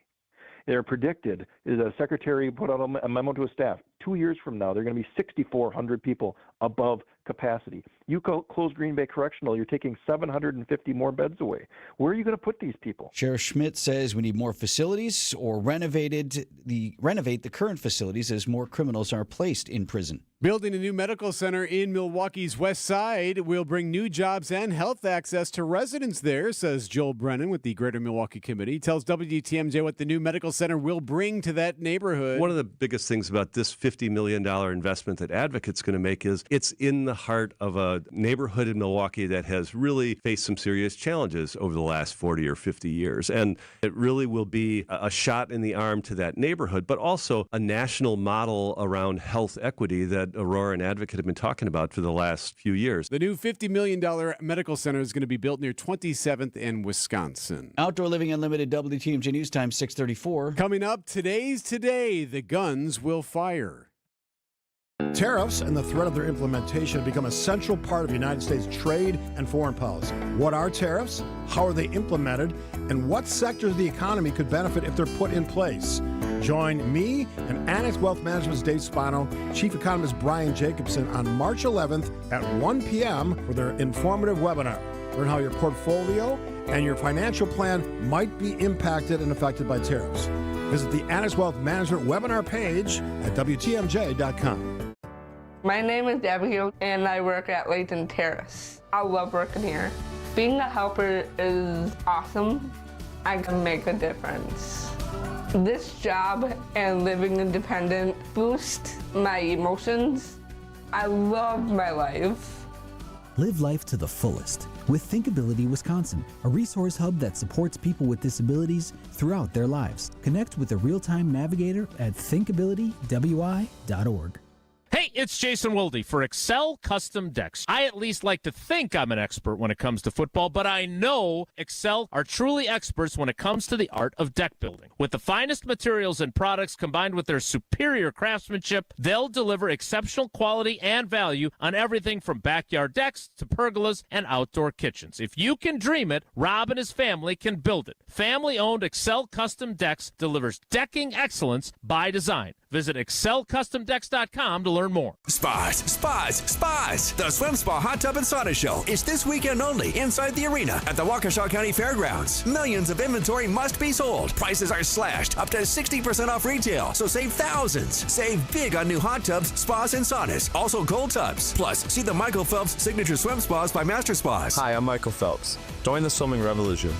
They're predicted, the secretary put out a memo to his staff, 2 years from now, there are going to be 6,400 people above capacity. You close Green Bay Correctional, you're taking 750 more beds away. Where are you going to put these people? Sheriff Schmidt says we need more facilities or renovate the current facilities as more criminals are placed in prison. Building a new medical center in Milwaukee's west side will bring new jobs and health access to residents there, says Joel Brennan with the Greater Milwaukee Committee. He tells WTMJ what the new medical center will bring to that neighborhood. One of the biggest things about this $50 million investment that Advocate's going to make is it's in the heart of a neighborhood in Milwaukee that has really faced some serious challenges over the last 40 or 50 years. And it really will be a shot in the arm to that neighborhood, but also a national model around health equity that Aurora and Advocate have been talking about for the last few years. The new $50 million medical center is going to be built near 27th and Wisconsin. Outdoor Living Unlimited, WTMJ News Time, 6:34. Coming up, today's Today, the guns will fire. Tariffs and the threat of their implementation have become a central part of United States trade and foreign policy. What are tariffs? How are they implemented? And what sectors of the economy could benefit if they're put in place? Join me and Annex Wealth Management's Dave Spano, Chief Economist Brian Jacobson on March 11th at 1 p.m. for their informative webinar. Learn how your portfolio and your financial plan might be impacted and affected by tariffs. Visit the Annex Wealth Management webinar page at WTMJ.com. My name is Abigail, and I work at Layton Terrace. I love working here. Being a helper is awesome. I can make a difference. This job and living independent boost my emotions. I love my life. Live life to the fullest with Thinkability Wisconsin, a resource hub that supports people with disabilities throughout their lives. Connect with a real-time navigator at thinkabilitywi.org. Hey, it's Jason Wilde for Excel Custom Decks. I at least like to think I'm an expert when it comes to football, but I know Excel are truly experts when it comes to the art of deck building. With the finest materials and products combined with their superior craftsmanship, they'll deliver exceptional quality and value on everything from backyard decks to pergolas and outdoor kitchens. If you can dream it, Rob and his family can build it. Family-owned Excel Custom Decks delivers decking excellence by design. Visit excelcustomdecks.com to learn more. Spas. The Swim Spa Hot Tub and Sauna Show is this weekend only inside the arena at the Waukesha County Fairgrounds. Millions of inventory must be sold. Prices are slashed up to 60% off retail, so save thousands. Save big on new hot tubs, spas, and saunas. Also cold tubs. Plus, see the Michael Phelps Signature Swim Spas by Master Spas. Hi, I'm Michael Phelps. Join the swimming revolution.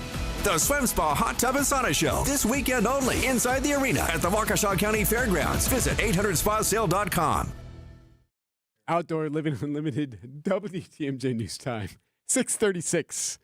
The Swim Spa Hot Tub and Sauna Show, this weekend only inside the arena at the Waukesha County Fairgrounds. Visit 800spasale.com. Outdoor Living Unlimited, WTMJ News Time, 6:36.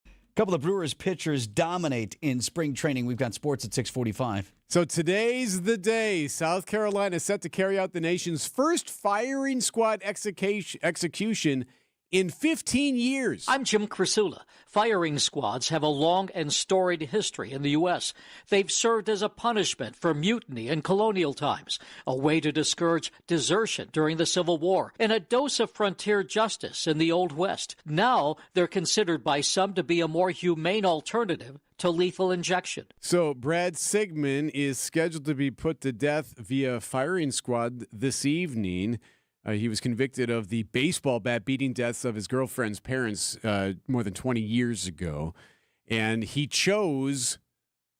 A couple of Brewers pitchers dominate in spring training. We've got sports at 6:45. So today's the day. South Carolina is set to carry out the nation's first firing squad execution in 15 years. I'm Jim Crisula. Firing squads have a long and storied history in the U.S. They've served as a punishment for mutiny in colonial times, a way to discourage desertion during the Civil War, and a dose of frontier justice in the Old West. Now they're considered by some to be a more humane alternative to lethal injection. So Brad Sigmund is scheduled to be put to death via firing squad this evening. He was convicted of the baseball bat beating deaths of his girlfriend's parents more than 20 years ago. And he chose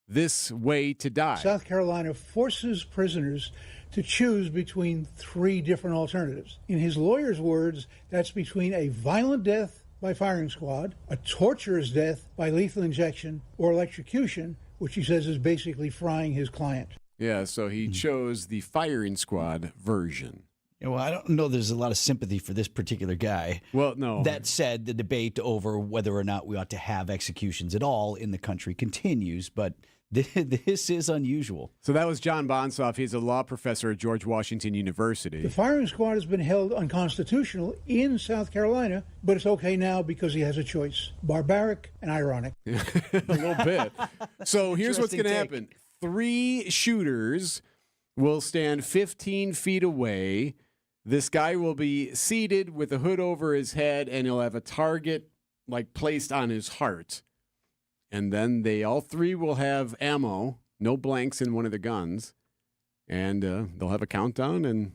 this way to die. South Carolina forces prisoners to choose between three different alternatives. In his lawyer's words, that's between a violent death by firing squad, a torturous death by lethal injection, or electrocution, which he says is basically frying his client. Yeah, so he chose the firing squad version. Well, I don't know there's a lot of sympathy for this particular guy. Well, no. That said, the debate over whether or not we ought to have executions at all in the country continues, but this is unusual. So that was John Bonsoff. He's a law professor at George Washington University. The firing squad has been held unconstitutional in South Carolina, but it's okay now because he has a choice. Barbaric and ironic. A little bit. So here's what's going to happen. 3 shooters will stand 15 feet away. This guy will be seated with a hood over his head, and he'll have a target placed on his heart. And then all 3 will have ammo, no blanks in one of the guns, and they'll have a countdown, and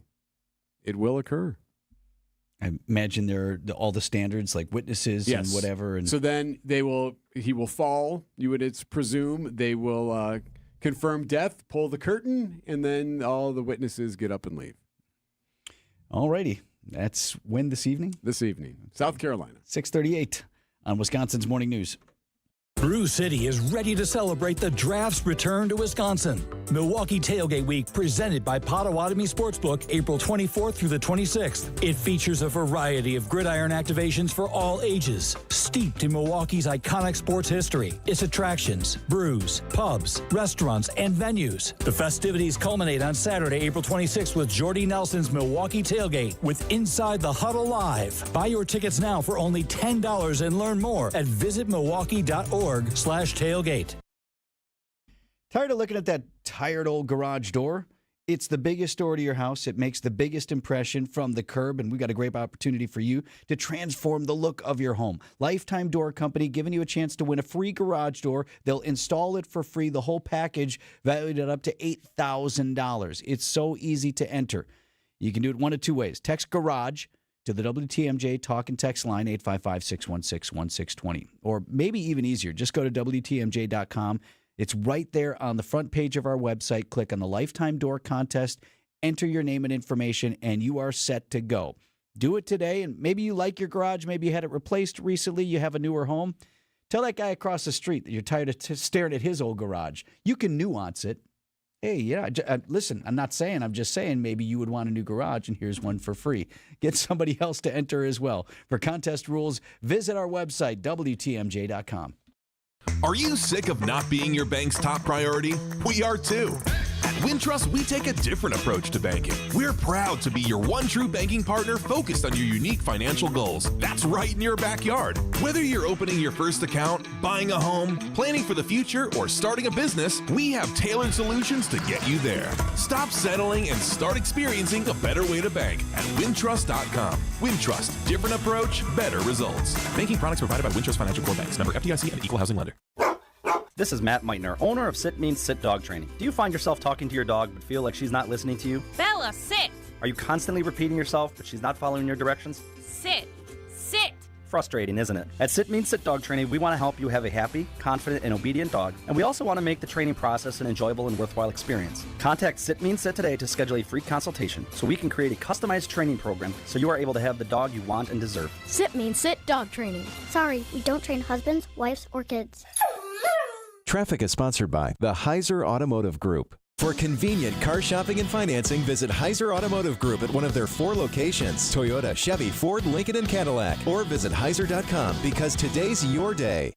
it will occur. I imagine there are all the standards like witnesses and whatever. And so then he will fall. You would presume they will confirm death, pull the curtain, and then all the witnesses get up and leave. All righty. That's when this evening? This evening. South Carolina. 6:38 on Wisconsin's Morning News. Brew City is ready to celebrate the draft's return to Wisconsin. Milwaukee Tailgate Week, presented by Potawatomi Sportsbook, April 24th through the 26th. It features a variety of gridiron activations for all ages, steeped in Milwaukee's iconic sports history, its attractions, brews, pubs, restaurants, and venues. The festivities culminate on Saturday, April 26th with Jordy Nelson's Milwaukee Tailgate with Inside the Huddle Live. Buy your tickets now for only $10 and learn more at visitmilwaukee.org/tailgate. Tired of looking at that tired old garage door? It's the biggest door to your house. It makes the biggest impression from the curb, and we got a great opportunity for you to transform the look of your home. Lifetime Door Company giving you a chance to win a free garage door. They'll install it for free, the whole package valued at up to $8,000. It's so easy to enter. You can do it one of 2 ways. Text GARAGE to the WTMJ talk and text line 855-616-1620. Or maybe even easier, just go to WTMJ.com. It's right there on the front page of our website. Click on the Lifetime Door Contest, enter your name and information, and you are set to go. Do it today, and maybe you like your garage. Maybe you had it replaced recently. You have a newer home. Tell that guy across the street that you're tired of staring at his old garage. You can nuance it. Hey, yeah, listen, I'm not saying, I'm just saying maybe you would want a new garage, and here's one for free. Get somebody else to enter as well. For contest rules, visit our website, WTMJ.com. Are you sick of not being your bank's top priority? We are too. At Wintrust, we take a different approach to banking. We're proud to be your one true banking partner focused on your unique financial goals. That's right in your backyard. Whether you're opening your first account, buying a home, planning for the future, or starting a business, we have tailored solutions to get you there. Stop settling and start experiencing a better way to bank at Wintrust.com. Wintrust, different approach, better results. Banking products provided by Wintrust Financial Corp Banks. Member FDIC and Equal Housing Lender. This is Matt Meitner, owner of Sit Means Sit Dog Training. Do you find yourself talking to your dog but feel like she's not listening to you? Bella, sit! Are you constantly repeating yourself but she's not following your directions? Sit! Sit! Frustrating, isn't it? At Sit Means Sit Dog Training, we want to help you have a happy, confident, and obedient dog, and we also want to make the training process an enjoyable and worthwhile experience. Contact Sit Means Sit today to schedule a free consultation so we can create a customized training program so you are able to have the dog you want and deserve. Sit Means Sit Dog Training. Sorry, we don't train husbands, wives, or kids. Traffic is sponsored by the Heiser Automotive Group. For convenient car shopping and financing, visit Heiser Automotive Group at one of their 4 locations: Toyota, Chevy, Ford, Lincoln, and Cadillac. Or visit Heiser.com, because today's your day.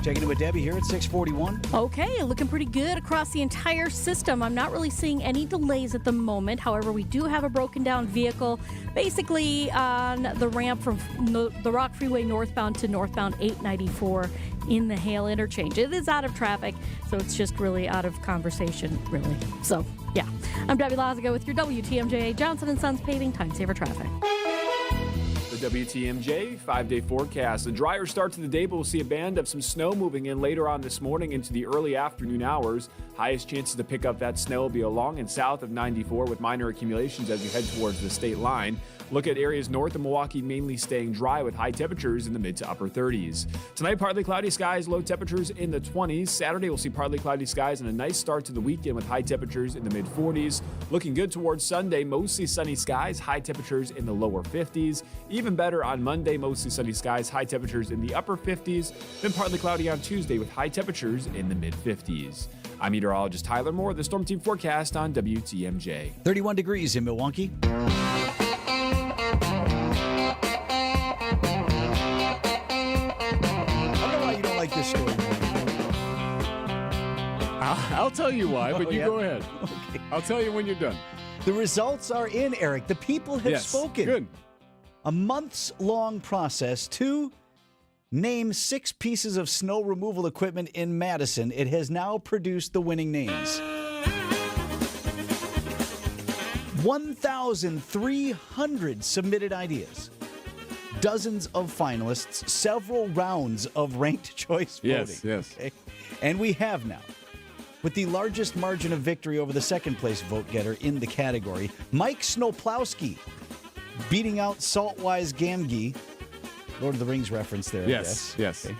Checking in with Debbie here at 641. Okay, looking pretty good across the entire system. I'm not really seeing any delays at the moment. However, we do have a broken down vehicle basically on the ramp from the Rock Freeway northbound to northbound 894 in the Hale interchange. It is out of traffic, so it's just really out of conversation, really. So, yeah. I'm Debbie Lazago with your WTMJ Johnson & Sons Paving Time Saver Traffic. The WTMJ 5-day forecast. A drier start to the day, but we'll see a band of some snow moving in later on this morning into the early afternoon hours. Highest chances to pick up that snow will be along and south of 94 with minor accumulations as you head towards the state line. Look at areas north of Milwaukee mainly staying dry with high temperatures in the mid to upper 30s. Tonight, partly cloudy skies, low temperatures in the 20s. Saturday, we'll see partly cloudy skies and a nice start to the weekend with high temperatures in the mid 40s. Looking good towards Sunday, mostly sunny skies, high temperatures in the lower 50s. Even better on Monday, mostly sunny skies, high temperatures in the upper 50s. Then partly cloudy on Tuesday with high temperatures in the mid 50s. I'm meteorologist Tyler Moore, the Storm Team forecast on WTMJ. 31 degrees in Milwaukee. Like this story. I'll tell you why, but you yeah? go ahead. Okay. I'll tell you when you're done. The results are in, Eric. The people have spoken. Good. A months-long process to name 6 pieces of snow removal equipment in Madison. It has now produced the winning names. 1,300 submitted ideas. Dozens of finalists, several rounds of ranked choice voting. Yes. Okay? And we have now, with the largest margin of victory over the second place vote getter in the category, Mike Snoplowski beating out Saltwise Gamgee. Lord of the Rings reference there, Yes. Okay.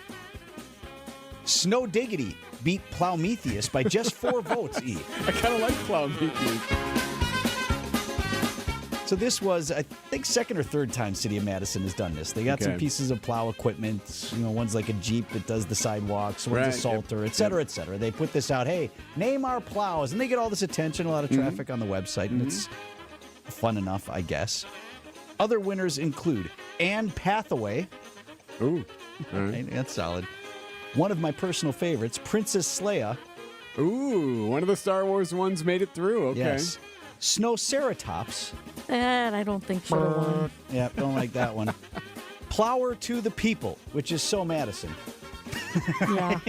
Snow Diggity beat Plowmetheus by just 4 votes, E. I kind of like Plowmetheus. So this was, I think, second or third time City of Madison has done this. They got some pieces of plow equipment. One's like a Jeep that does the sidewalks, one's a Salter, et cetera, et cetera. They put this out, hey, name our plows. And they get all this attention, a lot of traffic on the website, and it's fun enough, I guess. Other winners include Anne Pathaway. Ooh. All right, that's solid. One of my personal favorites, Princess Leia. Ooh, one of the Star Wars ones made it through. Okay. Yes. Snowceratops. And I don't think should have won. Yeah, don't like that one. Plower to the People, which is so Madison. Yeah.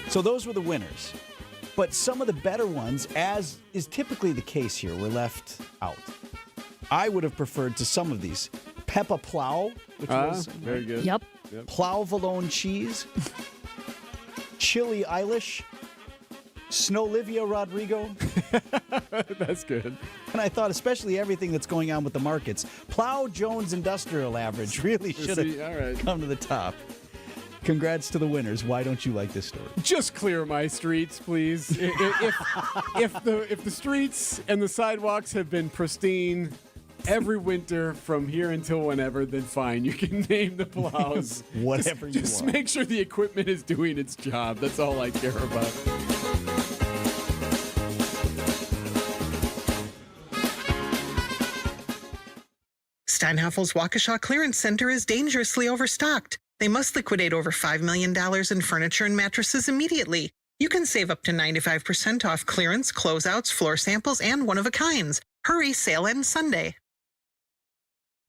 So those were the winners. But some of the better ones, as is typically the case here, were left out. I would have preferred to some of these. Peppa Plow, which was very good. Yep. Plowvalone Cheese. Chili Eilish. Snowlivia Rodrigo. That's good. And I thought, especially everything that's going on with the markets, Plow Jones Industrial Average really should have come to the top. Congrats to the winners. Why don't you like this story? Just clear my streets, please. if the streets and the sidewalks have been pristine every winter from here until whenever, then fine. You can name the plows. Whatever you just want. make sure the equipment is doing its job. That's all I care about. Steinhaffel's Waukesha Clearance Center is dangerously overstocked. They must liquidate over $5 million in furniture and mattresses immediately. You can save up to 95% off clearance, closeouts, floor samples, and one-of-a-kinds. Hurry, sale ends Sunday.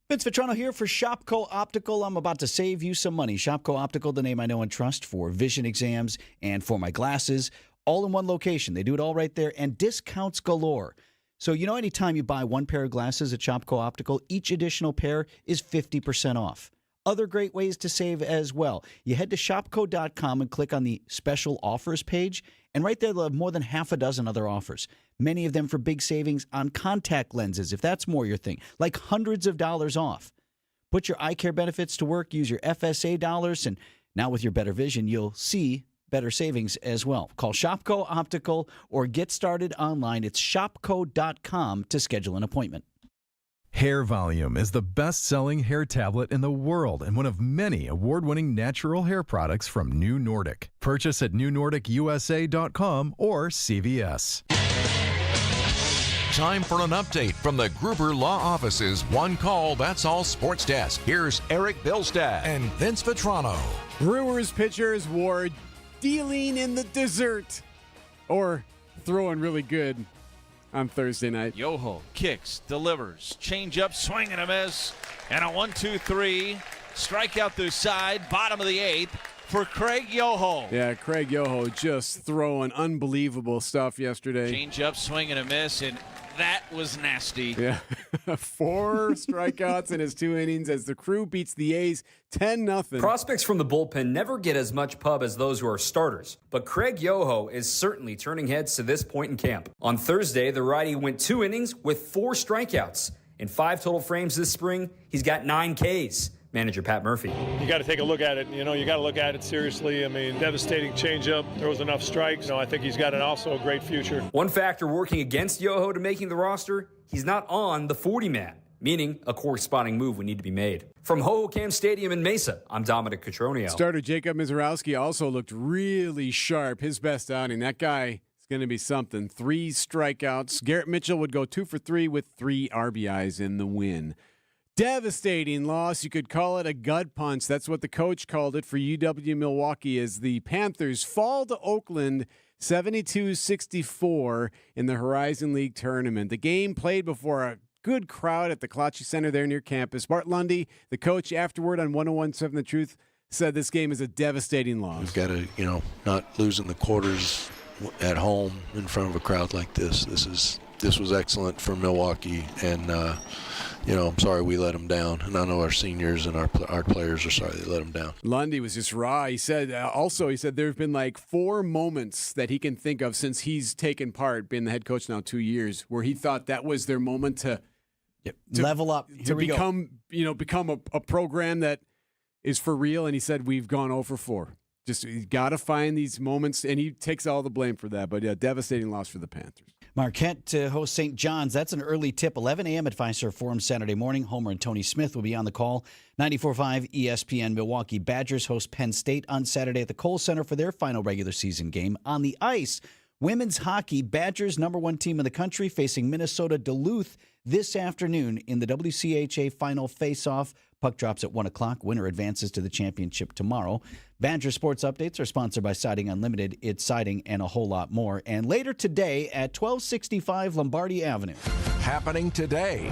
Vince Vitrano here for Shopco Optical. I'm about to save you some money. Shopco Optical, the name I know and trust for vision exams and for my glasses, all in one location. They do it all right there, and discounts galore. So, anytime you buy one pair of glasses at Shopco Optical, each additional pair is 50% off. Other great ways to save as well. You head to shopco.com and click on the special offers page, and right there they'll have more than half a dozen other offers. Many of them for big savings on contact lenses, if that's more your thing, like hundreds of dollars off. Put your eye care benefits to work, use your FSA dollars, and now with your better vision, you'll see better savings as well. Call Shopco Optical or get started online. It's shopco.com to schedule an appointment. Hair Volume is the best-selling hair tablet in the world and one of many award-winning natural hair products from New Nordic. Purchase at newnordicusa.com or CVS. Time for an update from the Gruber Law Office's One Call, That's All Sports Desk. Here's Erik Bilstad and Vince Vitrano. Brewers pitchers were dealing in the dessert or throwing really good on Thursday night. Yoho kicks, delivers, change up, swing and a miss, and a 1-2-3 strikeout through side, bottom of the eighth for Craig Yoho. Yeah, Craig Yoho just throwing unbelievable stuff yesterday. Change up, swing and a miss, and that was nasty. Yeah, 4 strikeouts in his 2 innings as the Crew beats the A's 10-0. Prospects from the bullpen never get as much pub as those who are starters, but Craig Yoho is certainly turning heads to this point in camp. On Thursday, the righty went 2 innings with 4 strikeouts. In 5 total frames this spring, he's got 9 Ks. Manager Pat Murphy. You got to take a look at it. You got to look at it seriously. I mean, devastating changeup. Throws enough strikes. I think he's got also a great future. One factor working against Yoho to making the roster, he's not on the 40-man, meaning a corresponding move would need to be made. From Hohokam Stadium in Mesa, I'm Dominic Cotroneo. Starter Jacob Mizorowski also looked really sharp. His best outing. That guy is going to be something. 3 strikeouts. Garrett Mitchell would go 2 for 3 with 3 RBIs in the win. Devastating loss. You could call it a gut punch. That's what the coach called it for UW Milwaukee as the Panthers fall to Oakland 72-64 in the Horizon League tournament. The game played before a good crowd at the Kalachi Center there near campus. Bart Lundy, the coach, afterward on 101.7 The Truth, said this game is a devastating loss. We've got to, not lose in the quarters at home in front of a crowd like this. This was excellent for Milwaukee, and I'm sorry we let them down. And I know our seniors and our players are sorry they let them down. Lundy was just raw. He said there have been like 4 moments that he can think of since he's taken part, been the head coach now 2 years, where he thought that was their moment to level up, to become a program that is for real. And he said we've gone 0 for 4. Just you got to find these moments, and he takes all the blame for that. But yeah, devastating loss for the Panthers. Marquette hosts St. John's. That's an early tip, 11 a.m. at Fiserv Forum Saturday morning. Homer and Tony Smith will be on the call. 94.5 ESPN. Milwaukee Badgers host Penn State on Saturday at the Kohl Center for their final regular season game. On the ice, women's hockey, Badgers, #1 team in the country, facing Minnesota Duluth this afternoon in the WCHA final face-off. Puck drops at 1 o'clock. Winner advances to the championship tomorrow. Badger Sports Updates are sponsored by Siding Unlimited. It's siding and a whole lot more. And later today at 1265 Lombardi Avenue. Happening today.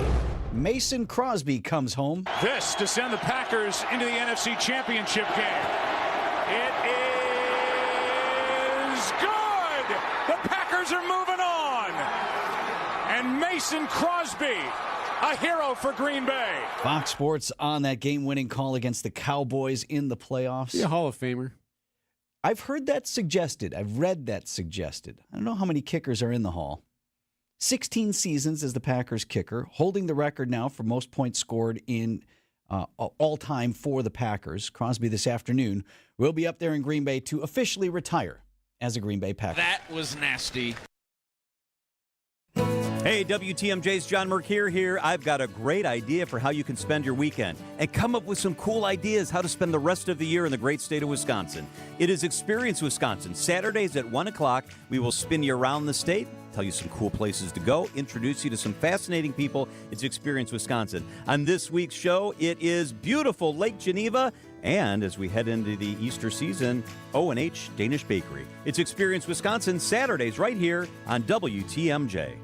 Mason Crosby comes home. This to send the Packers into the NFC Championship game. It is good! The Packers are moving on! And Mason Crosby, a hero for Green Bay. Fox Sports on that game-winning call against the Cowboys in the playoffs. Yeah, Hall of Famer. I've heard that suggested. I've read that suggested. I don't know how many kickers are in the Hall. 16 seasons as the Packers kicker, holding the record now for most points scored in all time for the Packers. Crosby this afternoon will be up there in Green Bay to officially retire as a Green Bay Packer. That was nasty. Hey, WTMJ's John Mercure here. I've got a great idea for how you can spend your weekend and come up with some cool ideas how to spend the rest of the year in the great state of Wisconsin. It is Experience Wisconsin. Saturdays at 1 o'clock, we will spin you around the state, tell you some cool places to go, introduce you to some fascinating people. It's Experience Wisconsin. On this week's show, it is beautiful Lake Geneva, and as we head into the Easter season, O&H Danish Bakery. It's Experience Wisconsin, Saturdays right here on WTMJ.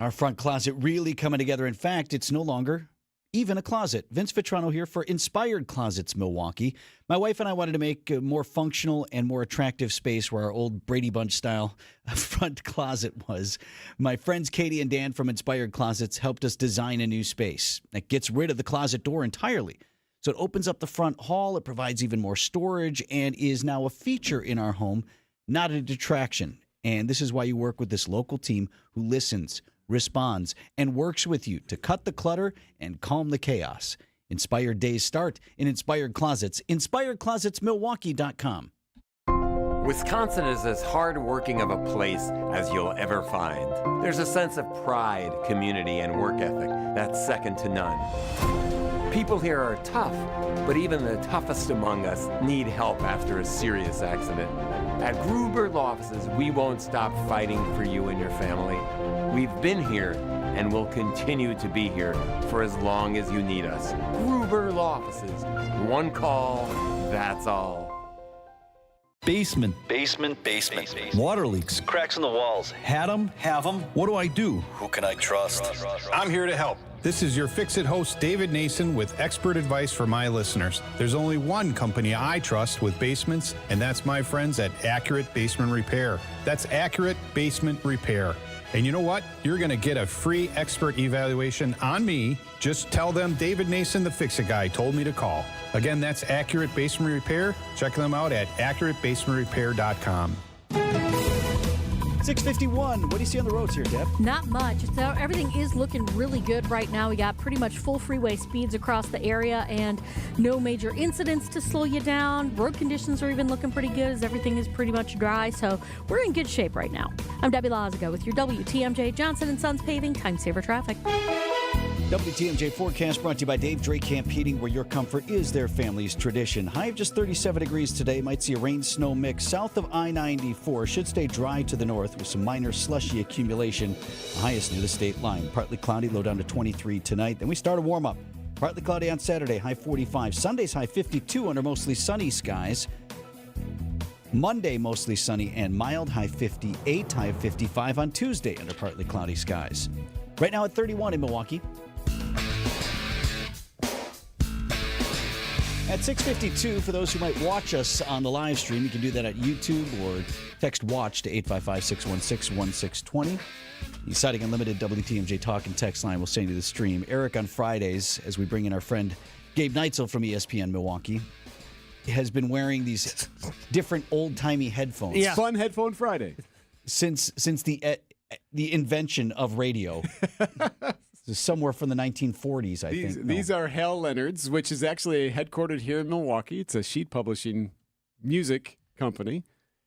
Our front closet really coming together. In fact, it's no longer even a closet. Vince Vitrano here for Inspired Closets Milwaukee. My wife and I wanted to make a more functional and more attractive space where our old Brady Bunch style front closet was. My friends Katie and Dan from Inspired Closets helped us design a new space that gets rid of the closet door entirely. So it opens up the front hall, it provides even more storage, and is now a feature in our home, not a detraction. And this is why you work with this local team who listens, responds, and works with you to cut the clutter and calm the chaos. Inspired days start in Inspired Closets. InspiredClosetsMilwaukee.com. Wisconsin is as hard-working of a place as you'll ever find. There's a sense of pride, community, and work ethic that's second to none. People here are tough, but even the toughest among us need help after a serious accident. At Gruber Law Offices, we won't stop fighting for you and your family. We've been here and will continue to be here for as long as you need us. Gruber Law Offices. One call, that's all. Basement. Water leaks. Cracks in the walls. Had them, have them. What do I do? Who can I trust? I'm here to help. This is your Fix-It host, David Nason, with expert advice for my listeners. There's only one company I trust with basements, and that's my friends at Accurate Basement Repair. That's Accurate Basement Repair. And you know what? You're going to get a free expert evaluation on me. Just tell them David Nason, the Fix-It guy, told me to call. Again, that's Accurate Basement Repair. Check them out at accuratebasementrepair.com. 6:51. What do you see on the roads here, Deb? Not much. So everything is looking really good right now. We got pretty much full freeway speeds across the area and no major incidents to slow you down. Road conditions are even looking pretty good as everything is pretty much dry. So we're in good shape right now. I'm Debbie Lazago with your WTMJ Johnson & Sons Paving Time Saver Traffic. WTMJ forecast brought to you by Dave Drake Camp Heating, where your comfort is their family's tradition. High of just 37 degrees today. Might see a rain-snow mix south of I-94. Should stay dry to the north with some minor slushy accumulation. The highest near the state line. Partly cloudy, low down to 23 tonight. Then we start a warm-up. Partly cloudy on Saturday, high 45. Sunday's high 52 under mostly sunny skies. Monday, mostly sunny and mild, high 58. High of 55 on Tuesday under partly cloudy skies. Right now at 31 in Milwaukee. At 6:52, for those who might watch us on the live stream, you can do that at YouTube or text WATCH to 855-616-1620. The Exciting Unlimited WTMJ Talk and Text line will send you the stream. Erik on Fridays, as we bring in our friend Gabe Neitzel from ESPN Milwaukee, has been wearing these different old-timey headphones. Yeah. Fun Headphone Friday. Since the invention of radio. Somewhere from the 1940s, I think. No. These are Hal Leonard's, which is actually headquartered here in Milwaukee. It's a sheet publishing music company.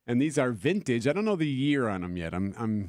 And these are vintage. I don't know the year on them yet.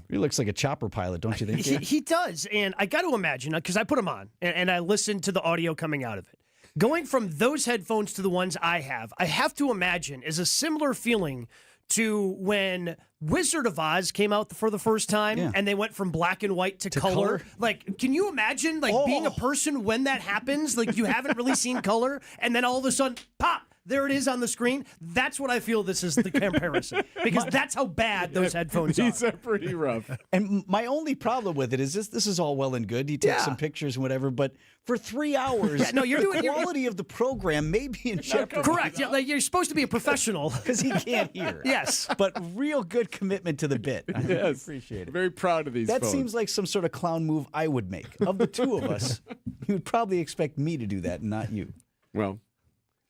He looks like a chopper pilot, don't you think? He does. And I got to imagine, because I put them on, and I listened to the audio coming out of it. Going from those headphones to the ones I have to imagine is a similar feeling to when Wizard of Oz came out for the first time, and they went from black and white to color. Like, can you imagine being a person when that happens? Like, you haven't really seen color, and then all of a sudden, pop, there it is on the screen. That's what I feel this is the comparison, because that's how bad those headphones are. These are pretty rough. And my only problem with it is this is all well and good. You take some pictures and whatever, but for 3 hours, the quality of the program may be in jeopardy. Correct. Yeah, you're supposed to be a professional. Because he can't hear. Yes. But real good commitment to the bit. I appreciate it. Very proud of these That phones. seems like some sort of clown move I would make. Of the two of us, you would probably expect me to do that and not you. Well,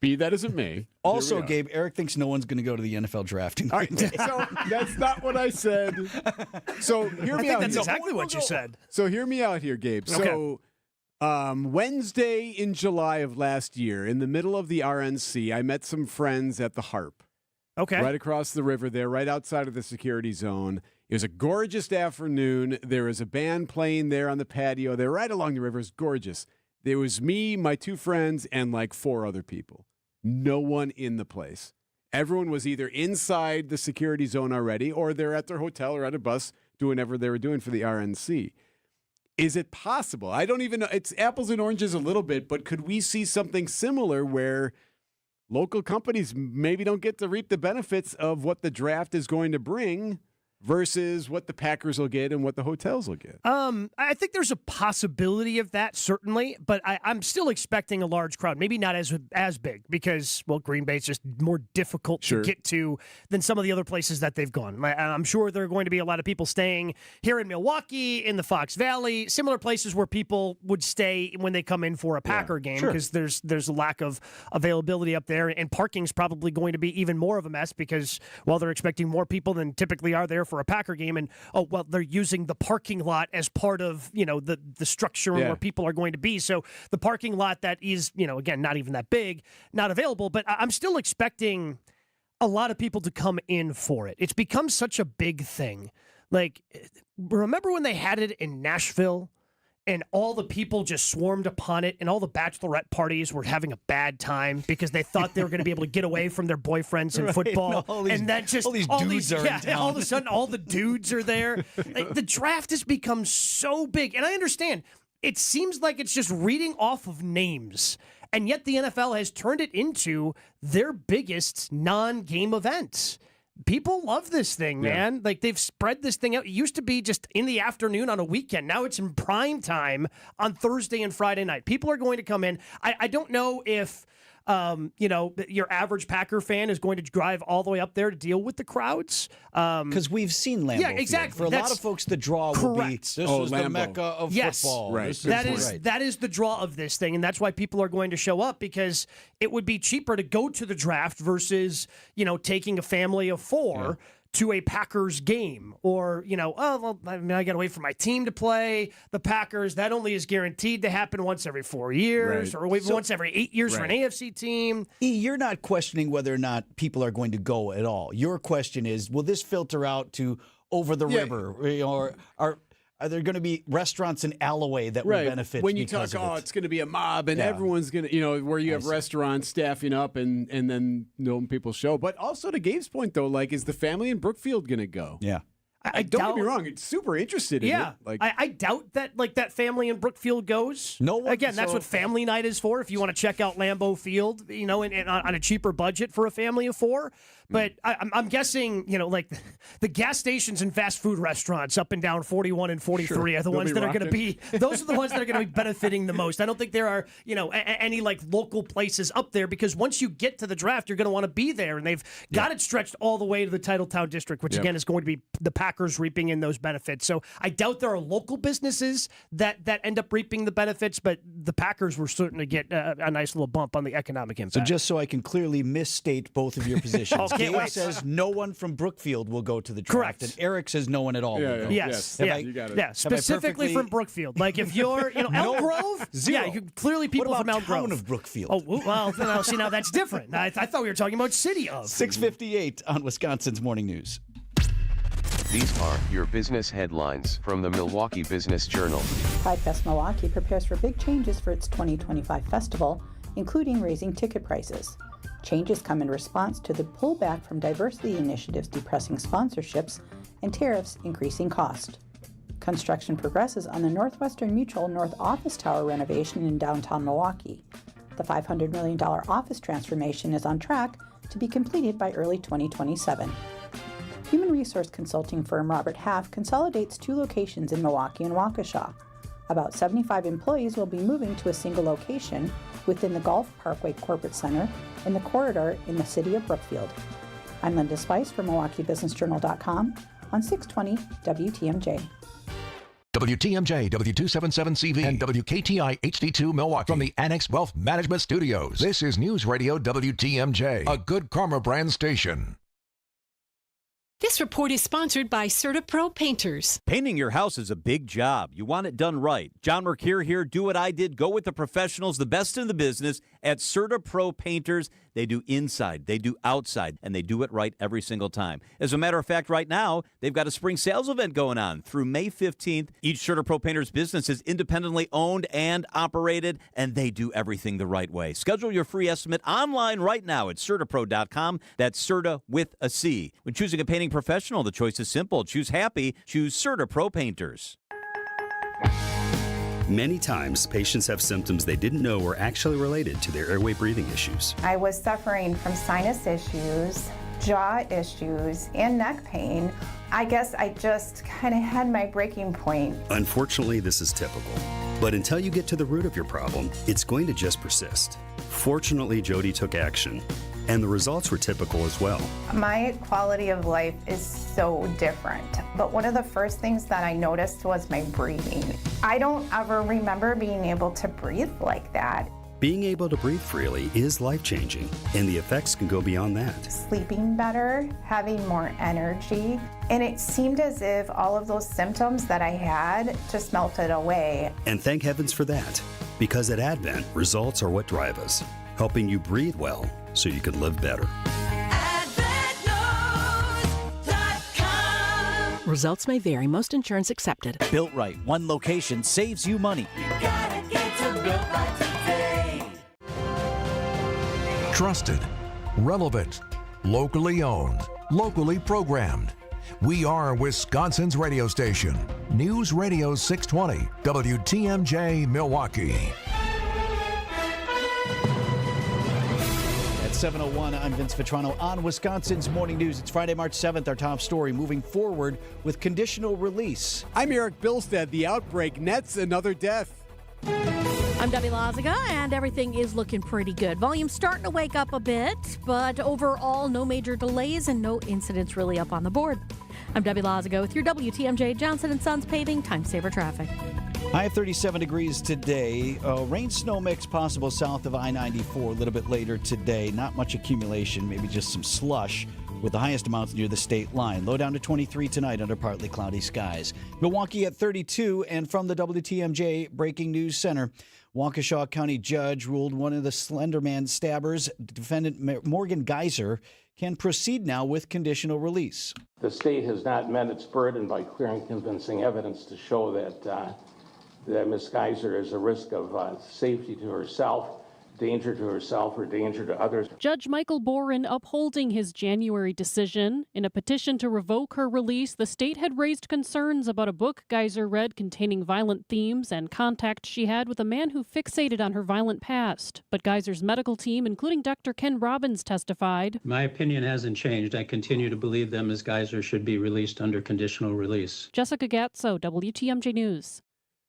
be that as it may. Also, Gabe, Erik thinks no one's going to go to the NFL drafting. All right, so that's not what I said. So hear me out. That's exactly what you said. So hear me out here, Gabe. So Wednesday in July of last year, in the middle of the RNC, I met some friends at the Harp. Okay. Right across the river there, right outside of the security zone. It was a gorgeous afternoon. There was a band playing there on the patio. They're right along the river. It was gorgeous. There was me, my 2 friends, and like 4 other people. No one in the place. Everyone was either inside the security zone already, or they're at their hotel or at a bus doing whatever they were doing for the RNC. Is it possible? I don't even know. It's apples and oranges a little bit, but could we see something similar where local companies maybe don't get to reap the benefits of what the draft is going to bring versus what the Packers will get and what the hotels will get? I think there's a possibility of that, certainly, but I'm still expecting a large crowd. Maybe not as big because, well, Green Bay's just more difficult to get to than some of the other places that they've gone. I'm sure there are going to be a lot of people staying here in Milwaukee, in the Fox Valley, similar places where people would stay when they come in for a Packer game because there's a lack of availability up there, and parking's probably going to be even more of a mess because, well, they're expecting more people than typically are there for a Packer game, and they're using the parking lot as part of the structure where people are going to be. So the parking lot that is again not even that big, not available. But I'm still expecting a lot of people to come in for it. It's become such a big thing. Like, remember when they had it in Nashville? And all the people just swarmed upon it, and all the bachelorette parties were having a bad time because they thought they were going to be able to get away from their boyfriends in football. And that just all these dudes are in town. All of a sudden, all the dudes are there. Like, the draft has become so big, and I understand. It seems like it's just reading off of names, and yet the NFL has turned it into their biggest non-game event. People love this thing, man. Yeah. Like, they've spread this thing out. It used to be just in the afternoon on a weekend. Now it's in prime time on Thursday and Friday night. People are going to come in. I don't know if, your average Packer fan is going to drive all the way up there to deal with the crowds. Because we've seen Lambeau Yeah, exactly. Field. For a lot of folks, the draw will be, this was Lambeau. the mecca of football. Right. That is the draw of this thing, and that's why people are going to show up, because it would be cheaper to go to the draft versus, taking a family of 4 to a Packers game, or, I got to wait for my team to play the Packers. That only is guaranteed to happen once every 4 years, or once every 8 years for an AFC team. You're not questioning whether or not people are going to go at all. Your question is, will this filter out to over the river, or are there going to be restaurants in Alloway that will benefit? When you talk, it's going to be a mob, and everyone's going to, where you have restaurants staffing up, and then people show. But also to Gabe's point, though, like, is the family in Brookfield going to go? Yeah. I don't doubt, get me wrong; it's super interested in it. Like, I doubt that that family in Brookfield goes. No one. Again, that's what family night is for. If you want to check out Lambeau Field, and on a cheaper budget for a family of 4. But I'm guessing, like the gas stations and fast food restaurants up and down 41 and 43 are the ones that are going to be. Those are the ones that are going to be benefiting the most. I don't think there are, any like local places up there, because once you get to the draft, you're going to want to be there, and they've got it stretched all the way to the Titletown district, which again is going to be the Packers reaping in those benefits. So I doubt there are local businesses that end up reaping the benefits, but the Packers will certainly get a nice little bump on the economic impact. So just so I can clearly misstate both of your positions. Gabe says no one from Brookfield will go to the draft. Correct. And Eric says no one at all will go. Yes. You got it. Specifically from Brookfield. Like, if you're, Elk Grove, zero. Clearly people what about from Elk Grove. town of Brookfield? Oh, well, now that's different. I thought we were talking about city of. 6:58 on Wisconsin's Morning News. These are your business headlines from the Milwaukee Business Journal. Pride Fest Milwaukee prepares for big changes for its 2025 festival, including raising ticket prices. Changes come in response to the pullback from diversity initiatives depressing sponsorships and tariffs increasing cost. Construction progresses on the Northwestern Mutual North Office Tower renovation in downtown Milwaukee. The $500 million office transformation is on track to be completed by early 2027. Human resource consulting firm Robert Half consolidates 2 locations in Milwaukee and Waukesha. About 75 employees will be moving to a single location within the Golf Parkway Corporate Center in the corridor in the city of Brookfield. I'm Linda Spice from MilwaukeeBusinessJournal.com on 620 WTMJ. WTMJ, W277CV, and WKTI HD2 Milwaukee from the Annex Wealth Management Studios. This is News Radio WTMJ, a Good Karma brand station. This report is sponsored by CertaPro Painters. Painting your house is a big job. You want it done right. John Mercure here. Do what I did. Go with the professionals, the best in the business at CertaPro Painters. they do inside, they do outside, and they do it right every single time. As a matter of fact, right now, they've got a spring sales event going on through May 15th. Each CertaPro Painters business is independently owned and operated, and they do everything the right way. Schedule your free estimate online right now at CertaPro.com. That's Certa with a C. When choosing a painting professional, the choice is simple. Choose happy. Choose CertaPro Painters. Many times, patients have symptoms they didn't know were actually related to their airway breathing issues. I was suffering from sinus issues, jaw issues, and neck pain. I guess I just kind of had my breaking point. Unfortunately, this is typical. But until you get to the root of your problem, it's going to just persist. Fortunately, Jody took action, and the results were typical as well. My quality of life is so different, but one of the first things that I noticed was my breathing. I don't ever remember being able to breathe like that. Being able to breathe freely is life-changing, and the effects can go beyond that. Sleeping better, having more energy, and it seemed as if all of those symptoms that I had just melted away. And thank heavens for that, because at Advent, results are what drive us, helping you breathe well so you can live better. Results may vary. Most insurance accepted. Built Right. One location saves you money. You gotta get to Built Right today. Trusted, relevant, locally owned, locally programmed. We are Wisconsin's radio station. News Radio 620, WTMJ Milwaukee. At 7:01, I'm Vince Vitrano on Wisconsin's Morning News. It's Friday, March 7th. Our top story moving forward with conditional release. I'm Erik Bilstad. The outbreak nets another death. I'm Debbie Lazaga, and everything is looking pretty good. Volume's starting to wake up a bit, but overall, no major delays and no incidents really up on the board. I'm Debbie Lazaga with your WTMJ Johnson & Sons Paving Time Saver Traffic. High of 37 degrees today. Rain snow mix possible south of I-94 a little bit later today. Not much accumulation, maybe just some slush, with the highest amounts near the state line. Low down to 23 tonight under partly cloudy skies. Milwaukee at 32, and from the WTMJ Breaking News Center, Waukesha County judge ruled one of the Slenderman stabbers, defendant Morgan Geyser, can proceed now with conditional release. The state has not met its burden by clear and convincing evidence to show that Ms. Geyser is a risk of safety to herself, danger to herself, or danger to others. Judge Michael Boren upholding his January decision. In a petition to revoke her release, the state had raised concerns about a book Geyser read containing violent themes and contact she had with a man who fixated on her violent past. But Geyser's medical team, including Dr. Ken Robbins, testified. My opinion hasn't changed. I continue to believe that Ms. Geyser should be released under conditional release. Jessica Gatso, WTMJ News.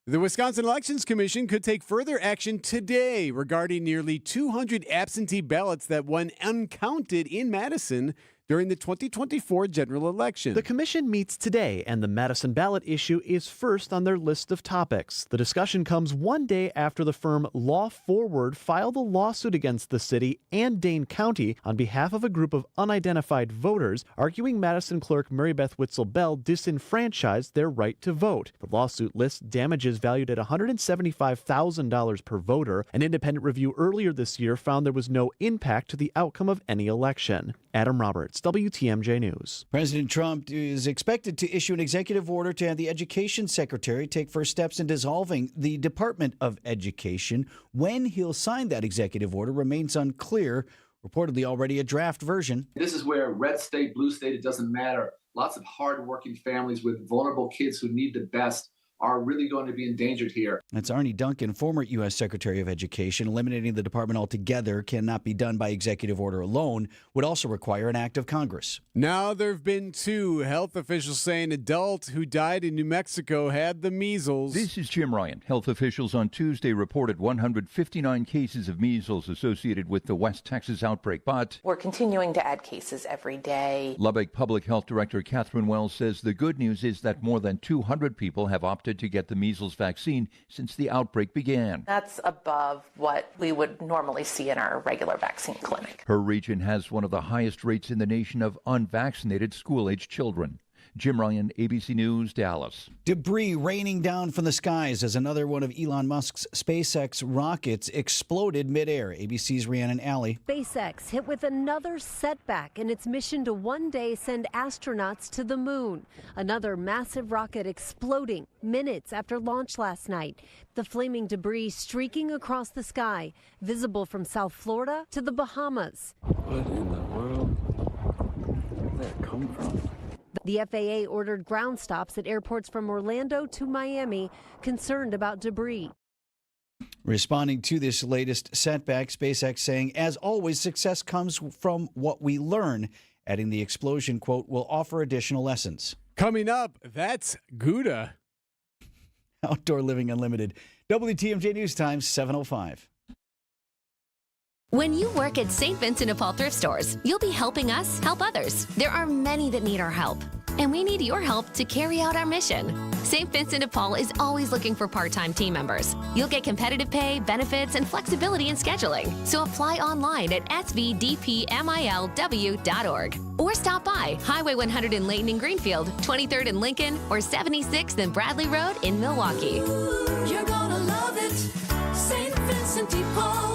The Wisconsin Elections Commission could take further action today regarding nearly 200 absentee ballots that went uncounted in Madison during the 2024 general election. The commission meets today, and the Madison ballot issue is first on their list of topics. The discussion comes one day after the firm Law Forward filed a lawsuit against the city and Dane County on behalf of a group of unidentified voters, arguing Madison clerk Mary Beth Witzel Bell disenfranchised their right to vote. The lawsuit lists damages valued at $175,000 per voter. An independent review earlier this year found there was no impact to the outcome of any election. Adam Roberts, WTMJ News. President Trump is expected to issue an executive order to have the Education Secretary take first steps in dissolving the Department of Education. When he'll sign that executive order remains unclear. Reportedly already a draft version. This is where red state, blue state, it doesn't matter. Lots of hardworking families with vulnerable kids who need the best are really going to be endangered here. That's Arnie Duncan, former U.S. Secretary of Education. Eliminating the department altogether cannot be done by executive order alone, would also require an act of Congress. Now there have been 2 health officials saying an adult who died in New Mexico had the measles. This is Jim Ryan. Health officials on Tuesday reported 159 cases of measles associated with the West Texas outbreak, but we're continuing to add cases every day. Lubbock Public Health Director Catherine Wells says the good news is that more than 200 people have opted to get the measles vaccine since the outbreak began. That's above what we would normally see in our regular vaccine clinic. Her region has one of the highest rates in the nation of unvaccinated school-age children. Jim Ryan, ABC News, Dallas. Debris raining down from the skies as another one of Elon Musk's SpaceX rockets exploded midair. ABC's Rhiannon Alley. SpaceX hit with another setback in its mission to one day send astronauts to the moon. Another massive rocket exploding minutes after launch last night. The flaming debris streaking across the sky, visible from South Florida to the Bahamas. What in the world did that come from? The FAA ordered ground stops at airports from Orlando to Miami, concerned about debris. Responding to this latest setback, SpaceX saying, as always, success comes from what we learn, adding the explosion, quote, will offer additional lessons. Coming up, that's Gouda. Outdoor Living Unlimited. WTMJ News Time, 7:05. When you work at St. Vincent de Paul thrift stores, you'll be helping us help others. There are many that need our help, and we need your help to carry out our mission. St. Vincent de Paul is always looking for part-time team members. You'll get competitive pay, benefits, and flexibility in scheduling. So apply online at svdpmilw.org or stop by Highway 100 in Layton and Greenfield, 23rd in Lincoln, or 76th and Bradley Road in Milwaukee. You're gonna love it, St. Vincent de Paul.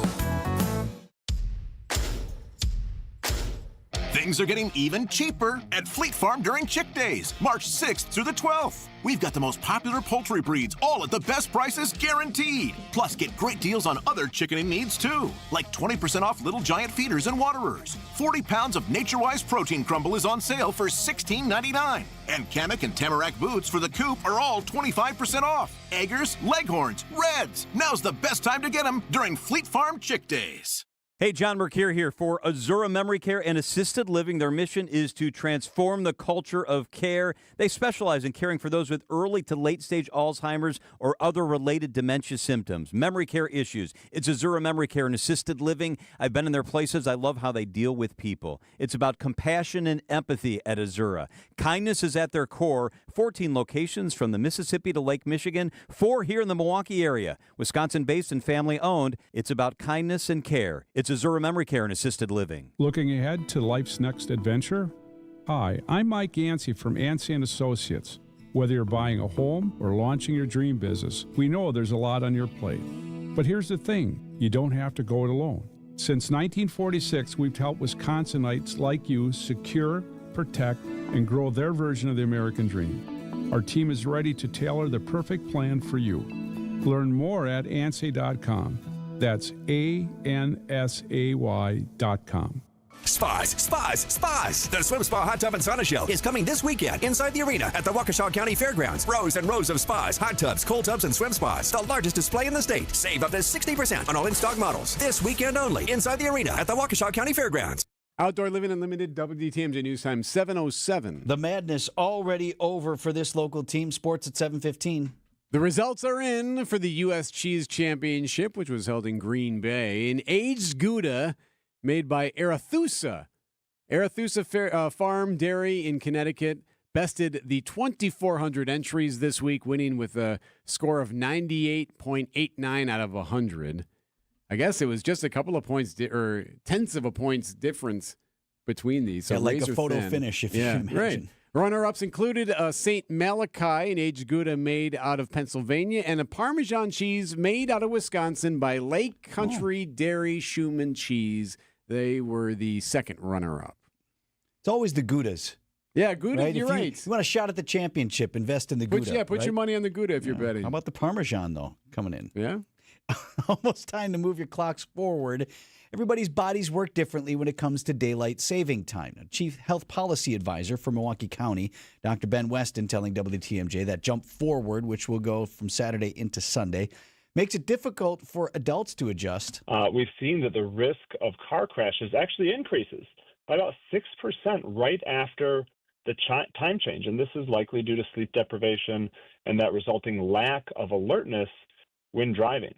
Things are getting even cheaper at Fleet Farm during Chick Days, March 6th through the 12th. We've got the most popular poultry breeds, all at the best prices guaranteed. Plus, get great deals on other chickening needs, too, like 20% off Little Giant feeders and waterers. 40 pounds of Nature-Wise protein crumble is on sale for $16.99. And Kamek and Tamarack boots for the coop are all 25% off. Eggers, Leghorns, Reds. Now's the best time to get them during Fleet Farm Chick Days. Hey, John Mercure here for Azura Memory Care and Assisted Living. Their mission is to transform the culture of care. They specialize in caring for those with early to late-stage Alzheimer's or other related dementia symptoms, memory care issues. It's Azura Memory Care and Assisted Living. I've been in their places. I love how they deal with people. It's about compassion and empathy at Azura. Kindness is at their core. 14 locations from the Mississippi to Lake Michigan, 4 here in the Milwaukee area. Wisconsin-based and family-owned. It's about kindness and care. It's Azura Memory Care and Assisted Living. Looking ahead to life's next adventure? Hi, I'm Mike Yancey from Yancey & Associates. Whether you're buying a home or launching your dream business, we know there's a lot on your plate. But here's the thing, you don't have to go it alone. Since 1946, we've helped Wisconsinites like you secure, protect, and grow their version of the American dream. Our team is ready to tailor the perfect plan for you. Learn more at ansay.com. That's ANSAY.com. Spas. The Swim Spa Hot Tub and Sauna Show is coming this weekend inside the arena at the Waukesha County Fairgrounds. Rows and rows of spas, hot tubs, cold tubs, and swim spas. The largest display in the state. Save up to 60% on all in-stock models. This weekend only inside the arena at the Waukesha County Fairgrounds. Outdoor Living Unlimited, WTMJ News Time, 7:07. The madness already over for this local team. Sports at 7:15. The results are in for the U.S. Cheese Championship, which was held in Green Bay. An aged Gouda made by Arethusa Farm Dairy in Connecticut bested the 2,400 entries this week, winning with a score of 98.89 out of 100. I guess it was just a couple of points or tenths of a point's difference between these. So like a photo thin. finish, if you imagine. Right. Runner-ups included a St. Malachi, an aged Gouda made out of Pennsylvania, and a Parmesan cheese made out of Wisconsin by Lake Country Dairy Schumann Cheese. They were the second runner-up. It's always the Goudas. Yeah, Gouda, right? You're right. If you want a shot at the championship, invest in the Gouda. Put your money on the Gouda if you're betting. How about the Parmesan, though, coming in? Yeah. Almost time to move your clocks forward. Everybody's bodies work differently when it comes to daylight saving time. Chief Health Policy Advisor for Milwaukee County, Dr. Ben Weston, telling WTMJ that jump forward, which will go from Saturday into Sunday, makes it difficult for adults to adjust. We've seen that the risk of car crashes actually increases by about 6% right after the time change. And this is likely due to sleep deprivation and that resulting lack of alertness when driving.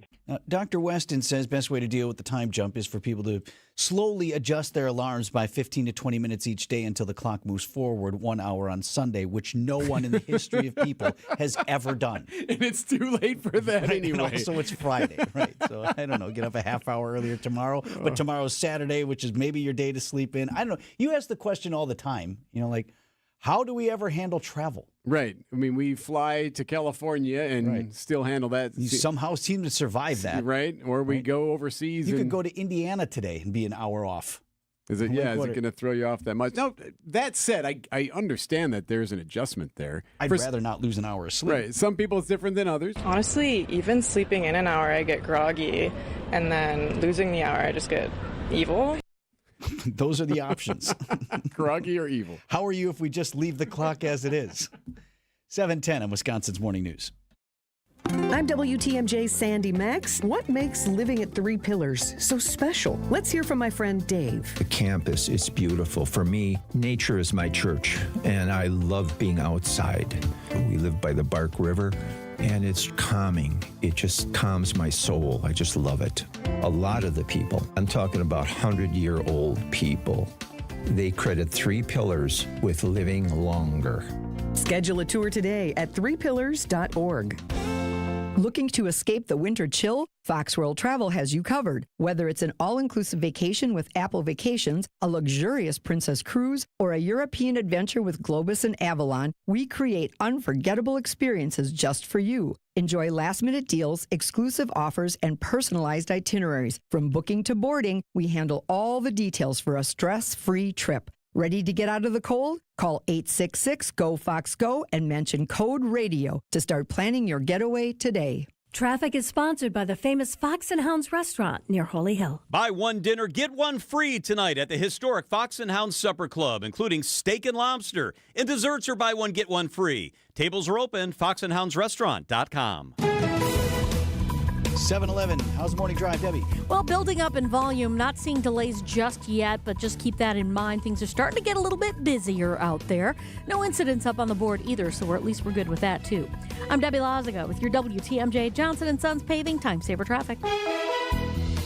Dr. Weston says best way to deal with the time jump is for people to slowly adjust their alarms by 15 to 20 minutes each day until the clock moves forward 1 hour on Sunday, which no one in the history of people has ever done. And it's too late for that right? anyway. And also it's Friday, right? So I don't know, get up a half hour earlier tomorrow, but tomorrow's Saturday, which is maybe your day to sleep in. I don't know. You ask the question all the time, like, How do we ever handle travel? Right. I mean, we fly to California and still handle that. You somehow seem to survive that. Right. Or we go overseas. You could go to Indiana today and be an hour off. Is it going to throw you off that much? No, that said, I understand that there's an adjustment there. I'd rather not lose an hour of sleep. Right. Some people it's different than others. Honestly, even sleeping in an hour, I get groggy. And then losing the hour, I just get evil. Those are the options. Groggy or evil. How are you if we just leave the clock as it is? 7:10 on Wisconsin's Morning News. I'm WTMJ's Sandy Max. What makes living at Three Pillars so special? Let's hear from my friend Dave. The campus is beautiful. For me, nature is my church, and I love being outside. We live by the Bark River, and it's calming. It just calms my soul. I just love it. A lot of the people, I'm talking about 100-year-old people, they credit Three Pillars with living longer. Schedule a tour today at threepillars.org. Looking to escape the winter chill? Fox World Travel has you covered. Whether it's an all-inclusive vacation with Apple Vacations, a luxurious Princess Cruise, or a European adventure with Globus and Avalon, we create unforgettable experiences just for you. Enjoy last-minute deals, exclusive offers, and personalized itineraries. From booking to boarding, we handle all the details for a stress-free trip. Ready to get out of the cold? Call 866-GO-FOX-GO and mention code RADIO to start planning your getaway today. Traffic is sponsored by the famous Fox and Hounds restaurant near Holy Hill. Buy one dinner, get one free tonight at the historic Fox and Hounds Supper Club, including steak and lobster. And desserts are buy one, get one free. Tables are open, foxandhoundsrestaurant.com. 7-Eleven. How's the morning drive, Debbie? Well, building up in volume, not seeing delays just yet, but just keep that in mind. Things are starting to get a little bit busier out there. No incidents up on the board either, so we're good with that, too. I'm Debbie Lazaga with your WTMJ Johnson & Sons Paving Time Saver Traffic.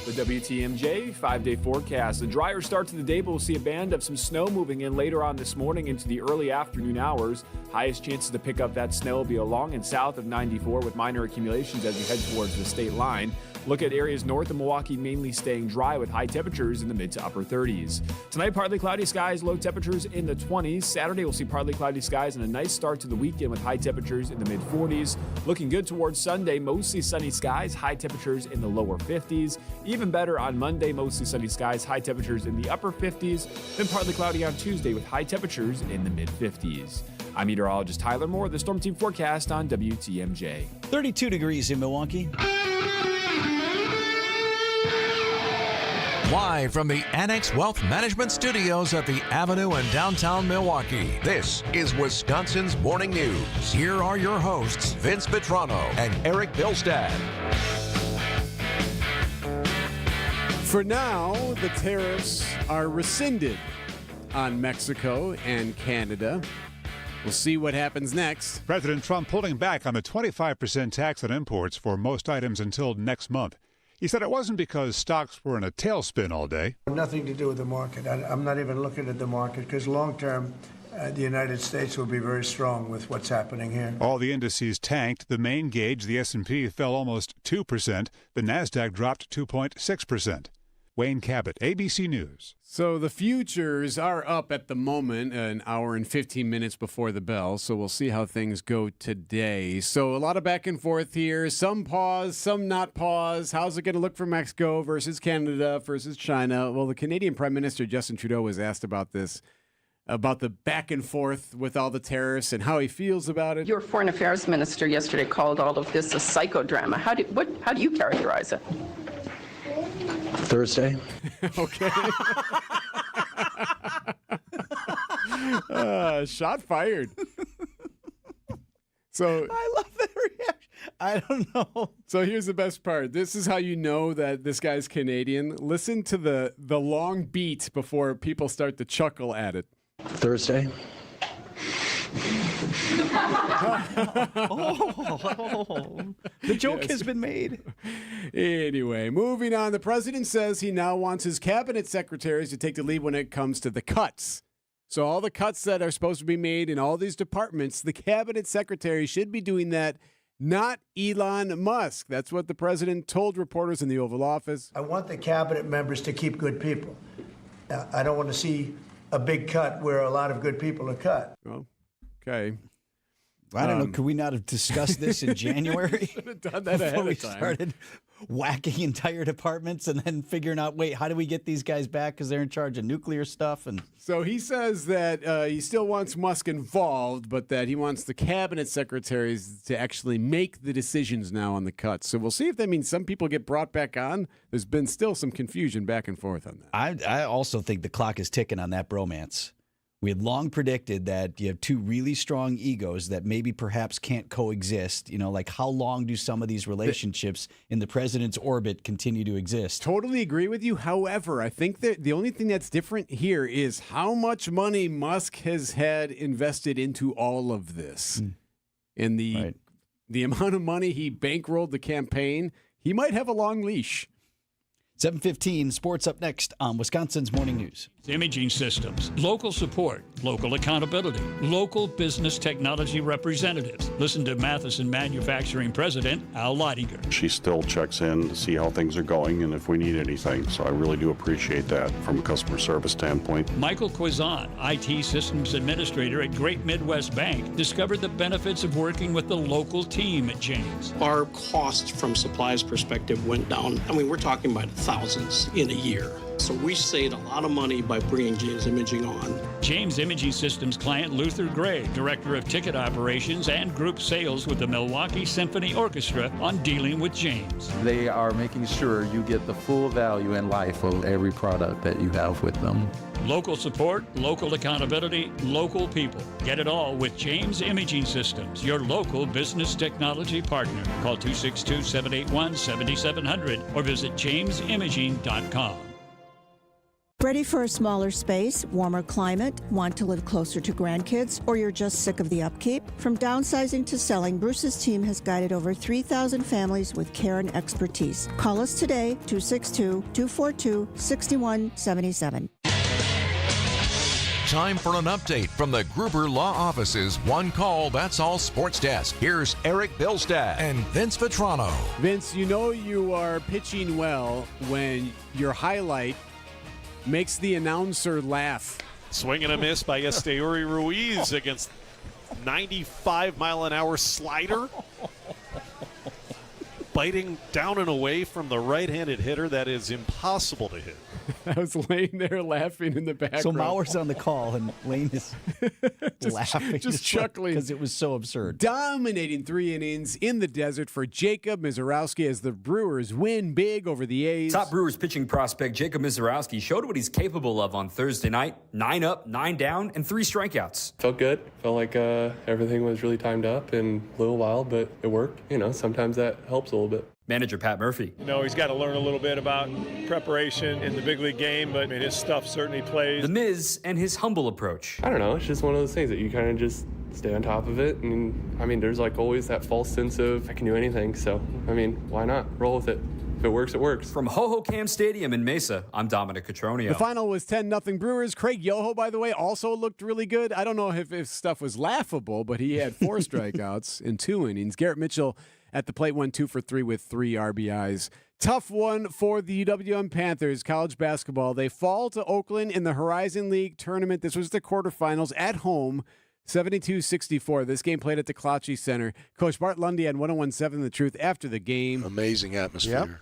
The WTMJ 5-day forecast. A drier start to the day, but we'll see a band of some snow moving in later on this morning into the early afternoon hours. Highest chances to pick up that snow will be along and south of 94 with minor accumulations as you head towards the state line. Look at areas north of Milwaukee mainly staying dry with high temperatures in the mid to upper 30s. Tonight, partly cloudy skies, low temperatures in the 20s. Saturday, we'll see partly cloudy skies and a nice start to the weekend with high temperatures in the mid 40s. Looking good towards Sunday, mostly sunny skies, high temperatures in the lower 50s. Even better on Monday, mostly sunny skies, high temperatures in the upper 50s. Then partly cloudy on Tuesday with high temperatures in the mid 50s. I'm meteorologist Tyler Moore, the Storm Team forecast on WTMJ. 32 degrees in Milwaukee. Live from the Annex Wealth Management Studios at the Avenue in downtown Milwaukee, this is Wisconsin's Morning News. Here are your hosts, Vince Vitrano and Erik Bilstad. For now, the tariffs are rescinded on Mexico and Canada. We'll see what happens next. President Trump pulling back on the 25% tax on imports for most items until next month. He said it wasn't because stocks were in a tailspin all day. Nothing to do with the market. I'm not even looking at the market because long term, the United States will be very strong with what's happening here. All the indices tanked. The main gauge, the S&P, fell almost 2%. The Nasdaq dropped 2.6%. Wayne Cabot, ABC News. So the futures are up at the moment, an hour and 15 minutes before the bell. So we'll see how things go today. So a lot of back and forth here. Some pause, some not pause. How's it going to look for Mexico versus Canada versus China? Well, the Canadian Prime Minister Justin Trudeau was asked about this, about the back and forth with all the tariffs and how he feels about it. Your Foreign Affairs Minister yesterday called all of this a psychodrama. How do you characterize it? Thursday. Okay. Shot fired. So I love that reaction. I don't know. So here's the best part. This is how you know that this guy's Canadian. Listen to the long beat before people start to chuckle at it. Thursday. The joke has been made. Anyway, moving on. The president says he now wants his cabinet secretaries to take the lead when it comes to the cuts. So all the cuts that are supposed to be made in all these departments, the cabinet secretary should be doing that, not Elon Musk. That's what the president told reporters in the Oval Office. I want the cabinet members to keep good people. I don't want to see a big cut where a lot of good people are cut. Well, okay. I don't know. Could we not have discussed this in January? Should have done that ahead before we of time. started whacking entire departments and then figuring out, wait, how do we get these guys back because they're in charge of nuclear stuff? And so he says that he still wants Musk involved, but that he wants the cabinet secretaries to actually make the decisions now on the cuts. So we'll see if that means some people get brought back on. There's been still some confusion back and forth on that. I also think the clock is ticking on that bromance. We had long predicted that you have two really strong egos that maybe perhaps can't coexist. You know, like how long do some of these relationships in the president's orbit continue to exist? Totally agree with you. However, I think that the only thing that's different here is how much money Musk has had invested into all of this. And the amount of money he bankrolled the campaign, he might have a long leash. 7:15, sports up next on Wisconsin's Morning News. Imaging systems, local support, local accountability, local business technology representatives. Listen to Matheson Manufacturing President Al Leidinger. She still checks in to see how things are going and if we need anything. So I really do appreciate that from a customer service standpoint. Michael Quizan, IT Systems Administrator at Great Midwest Bank, discovered the benefits of working with the local team at James. Our cost from supplies perspective went down. I mean, we're talking about thousands in a year. So we saved a lot of money by bringing James Imaging on. James Imaging Systems client Luther Gray, Director of Ticket Operations and Group Sales with the Milwaukee Symphony Orchestra, on dealing with James. They are making sure you get the full value and life of every product that you have with them. Local support, local accountability, local people. Get it all with James Imaging Systems, your local business technology partner. Call 262-781-7700 or visit jamesimaging.com. Ready for a smaller space, warmer climate, want to live closer to grandkids, or you're just sick of the upkeep? From downsizing to selling, Bruce's team has guided over 3,000 families with care and expertise. Call us today, 262-242-6177. Time for an update from the Gruber Law Office's One Call, That's All Sports Desk. Here's Erik Bilstad and Vince Vitrano. Vince, you know you are pitching well when your highlight makes the announcer laugh. Swing and a miss by Esteuri Ruiz against 95-mile-an-hour slider. Biting down and away from the right-handed hitter that is impossible to hit. I was laying there laughing in the background. So Mauer's on the call, and Lane is laughing. Just chuckling. Because it was so absurd. Dominating 3 innings in the desert for Jacob Mizorowski as the Brewers win big over the A's. Top Brewers pitching prospect Jacob Mizorowski showed what he's capable of on Thursday night. 9 up, 9 down, and 3 strikeouts. Felt good. Felt like everything was really timed up in a little while, but it worked. You know, sometimes that helps a little bit. Manager Pat Murphy. You know, he's got to learn a little bit about preparation in the big league game, but I mean, his stuff certainly plays. The Miz and his humble approach. I don't know. It's just one of those things that you kind of just stay on top of it. And I mean, there's like always that false sense of I can do anything. So, I mean, why not? Roll with it. If it works, it works. From Ho-Ho-Cam Stadium in Mesa, I'm Dominic Cotroneo. The final was 10-0 Brewers. Craig Yoho, by the way, also looked really good. I don't know if stuff was laughable, but he had 4 strikeouts in 2 innings. Garrett Mitchell at the plate went 2 for 3 with 3 RBIs. Tough one for the UWM Panthers, college basketball. They fall to Oakland in the Horizon League tournament. This was the quarterfinals at home, 72-64. This game played at the Cloutchy Center. Coach Bart Lundy had 101.7 The Truth after the game. Amazing atmosphere.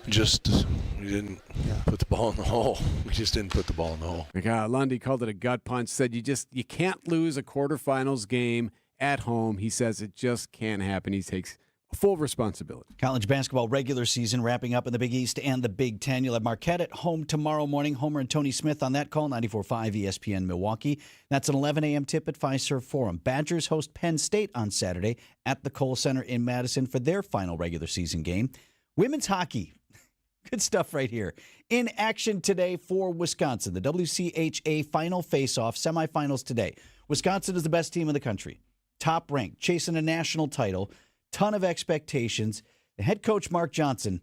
Just, we didn't put the ball in the hole. We just didn't put the ball in the hole. Lundy called it a gut punch, said you can't lose a quarterfinals game at home. He says it just can't happen. He takes full responsibility. College basketball regular season wrapping up in the Big East and the Big Ten. You'll have Marquette at home tomorrow morning. Homer and Tony Smith on that call, 94.5 ESPN Milwaukee. That's an 11 a.m. tip at Fiserv Forum. Badgers host Penn State on Saturday at the Kohl Center in Madison for their final regular season game. Women's hockey. Good stuff right here. In action today for Wisconsin. The WCHA final face-off, semifinals today. Wisconsin is the best team in the country. Top ranked, chasing a national title, ton of expectations. The head coach, Mark Johnson,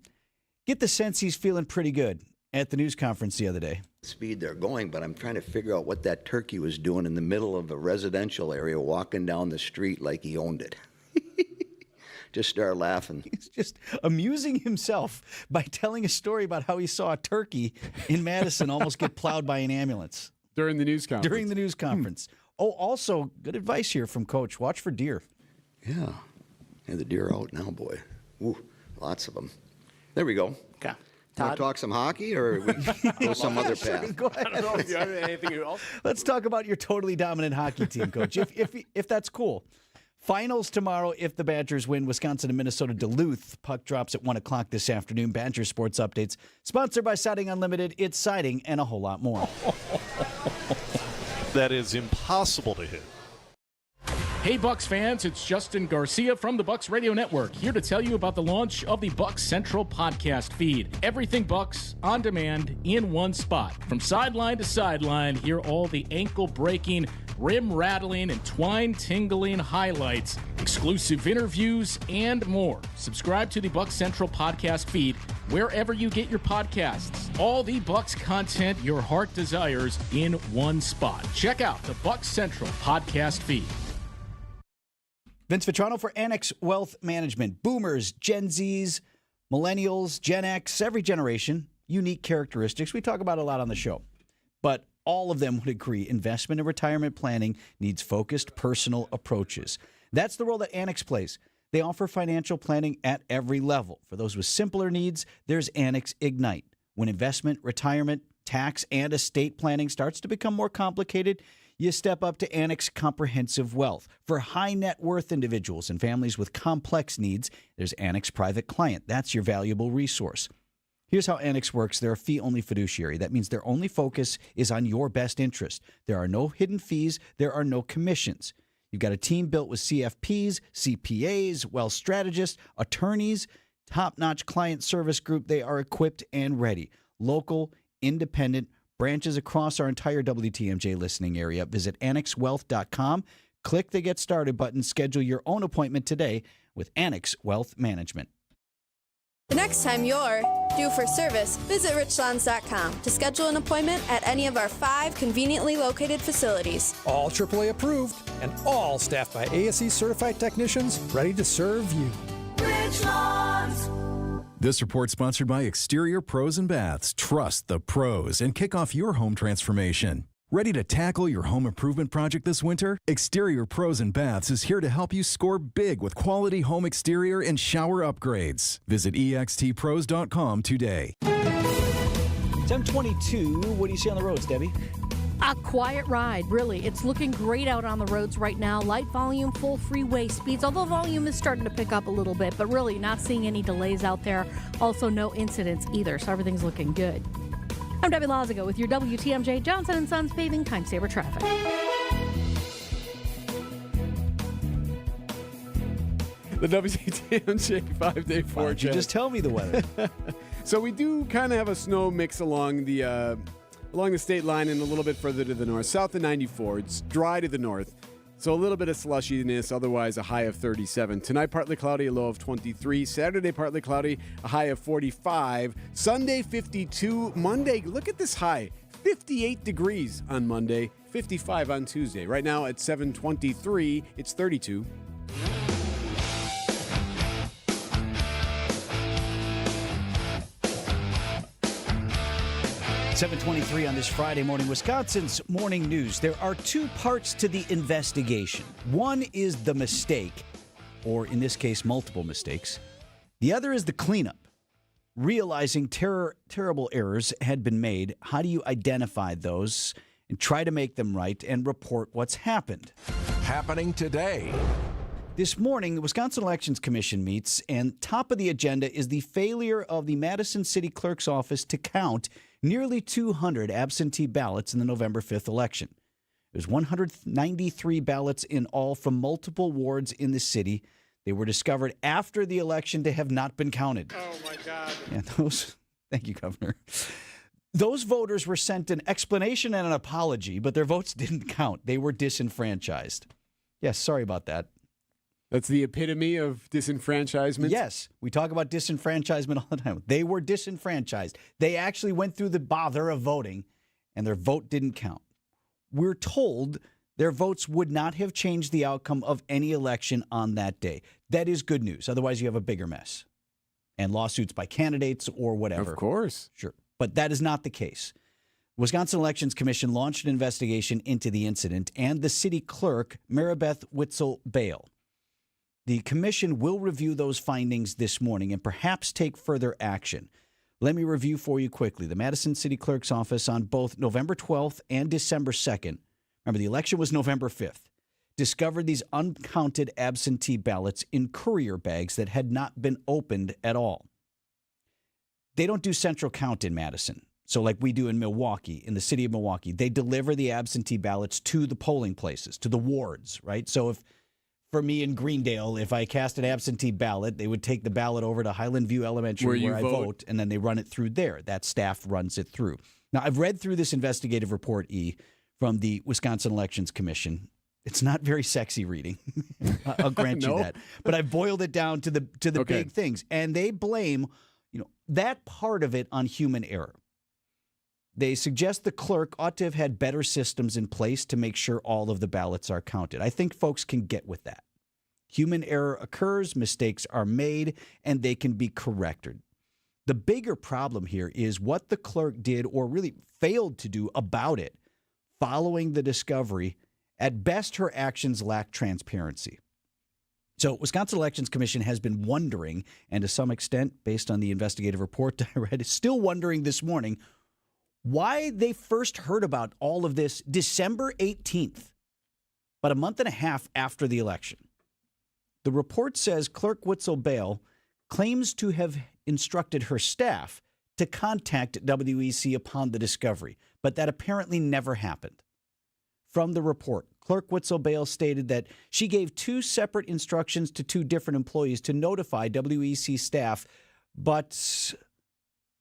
get the sense he's feeling pretty good at the news conference the other day. Speed they're going, but I'm trying to figure out what that turkey was doing in the middle of a residential area, walking down the street like he owned it. Just start laughing. He's just amusing himself by telling a story about how he saw a turkey in Madison almost get plowed by an ambulance. During the news conference. During the news conference. Oh, also, good advice here from Coach. Watch for deer. Yeah. And the deer out now, boy. Ooh, lots of them. There we go. Okay. Want to talk some hockey or we go some other path? Go ahead. I don't know if you have anything else. Let's talk about your totally dominant hockey team, Coach, if that's cool. Finals tomorrow if the Badgers win. Wisconsin and Minnesota Duluth. Puck drops at 1 o'clock this afternoon. Badger Sports Updates. Sponsored by Siding Unlimited. It's siding and a whole lot more. That is impossible to hit. Hey Bucks fans, it's Justin Garcia from the Bucks Radio Network, here to tell you about the launch of the Bucks Central podcast feed. Everything Bucks, on demand, in one spot. From sideline to sideline, hear all the ankle-breaking, rim-rattling, and twine-tingling highlights, exclusive interviews, and more. Subscribe to the Bucks Central podcast feed wherever you get your podcasts. All the Bucks content your heart desires in one spot. Check out the Bucks Central podcast feed. Vince Vitrano for Annex Wealth Management. Boomers, Gen Zs, Millennials, Gen X, every generation, unique characteristics. We talk about a lot on the show. But all of them would agree investment and retirement planning needs focused, personal approaches. That's the role that Annex plays. They offer financial planning at every level. For those with simpler needs, there's Annex Ignite. When investment, retirement, tax, and estate planning starts to become more complicated, you step up to Annex Comprehensive Wealth. For high net worth individuals and families with complex needs, there's Annex Private Client. That's your valuable resource. Here's how Annex works. They're a fee-only fiduciary. That means their only focus is on your best interest. There are no hidden fees. There are no commissions. You've got a team built with CFPs, CPAs, wealth strategists, attorneys, top-notch client service group. They are equipped and ready. Local, independent, branches across our entire WTMJ listening area. Visit annexwealth.com. Click the Get Started button. Schedule your own appointment today with Annex Wealth Management. The next time you're due for service, visit richlands.com to schedule an appointment at any of our 5 conveniently located facilities. All AAA approved and all staffed by ASE certified technicians ready to serve you. Richlands. This report sponsored by Exterior Pros and Baths. Trust the pros and kick off your home transformation. Ready to tackle your home improvement project this winter? Exterior Pros and Baths is here to help you score big with quality home exterior and shower upgrades. Visit extpros.com today. 10:22. What do you see on the roads, Debbie? A quiet ride, really. It's looking great out on the roads right now. Light volume, full freeway speeds, although volume is starting to pick up a little bit, but really not seeing any delays out there. Also, no incidents either, so everything's looking good. I'm Debbie Lazago with your WTMJ Johnson & Sons Paving Time Saver Traffic. The WTMJ 5-day forecast. Why don't you just tell me the weather? So we do kind of have a snow mix along the state line and a little bit further to the north. South of 94, it's dry to the north. So a little bit of slushiness, otherwise a high of 37. Tonight, partly cloudy, a low of 23. Saturday, partly cloudy, a high of 45. Sunday, 52. Monday, look at this high, 58 degrees on Monday, 55 on Tuesday. Right now at 7:23, it's 32. 7:23 on this Friday morning. Wisconsin's morning news. There are 2 parts to the investigation. One is the mistake, or in this case, multiple mistakes. The other is the cleanup. Realizing terrible errors had been made, how do you identify those and try to make them right and report what's happened? Happening today. This morning, the Wisconsin Elections Commission meets, and top of the agenda is the failure of the Madison City Clerk's office to count nearly 200 absentee ballots in the November 5th election. There's 193 ballots in all from multiple wards in the city. They were discovered after the election to have not been counted. Oh, my God. Yeah, thank you, Governor. Those voters were sent an explanation and an apology, but their votes didn't count. They were disenfranchised. Yes, sorry about that. That's the epitome of disenfranchisement? Yes. We talk about disenfranchisement all the time. They were disenfranchised. They actually went through the bother of voting, and their vote didn't count. We're told their votes would not have changed the outcome of any election on that day. That is good news. Otherwise, you have a bigger mess. And lawsuits by candidates or whatever. Of course. Sure. But that is not the case. Wisconsin Elections Commission launched an investigation into the incident and the city clerk, Maribeth Witzel-Bale. The commission will review those findings this morning and perhaps take further action. Let me review for you quickly. The Madison City Clerk's office on both November 12th and December 2nd, remember the election was November 5th, discovered these uncounted absentee ballots in courier bags that had not been opened at all. They don't do central count in Madison. So like we do in Milwaukee, in the city of Milwaukee, they deliver the absentee ballots to the polling places, to the wards, right? So if for me in Greendale, if I cast an absentee ballot, they would take the ballot over to Highland View Elementary where I vote, and then they run it through there. That staff runs it through. Now, I've read through this investigative report, from the Wisconsin Elections Commission. It's not very sexy reading. I'll grant you that. But I've boiled it down to the big things. And they blame, that part of it on human error. They suggest the clerk ought to have had better systems in place to make sure all of the ballots are counted. I think folks can get with that. Human error occurs, mistakes are made, and they can be corrected. The bigger problem here is what the clerk did or really failed to do about it following the discovery. At best, her actions lack transparency. So Wisconsin Elections Commission has been wondering, and to some extent, based on the investigative report I read, is still wondering this morning, why they first heard about all of this December 18th, about a month and a half after the election. The report says Clerk Witzel-Bale claims to have instructed her staff to contact WEC upon the discovery, but that apparently never happened. From the report, Clerk Witzel-Bale stated that she gave 2 separate instructions to 2 different employees to notify WEC staff, but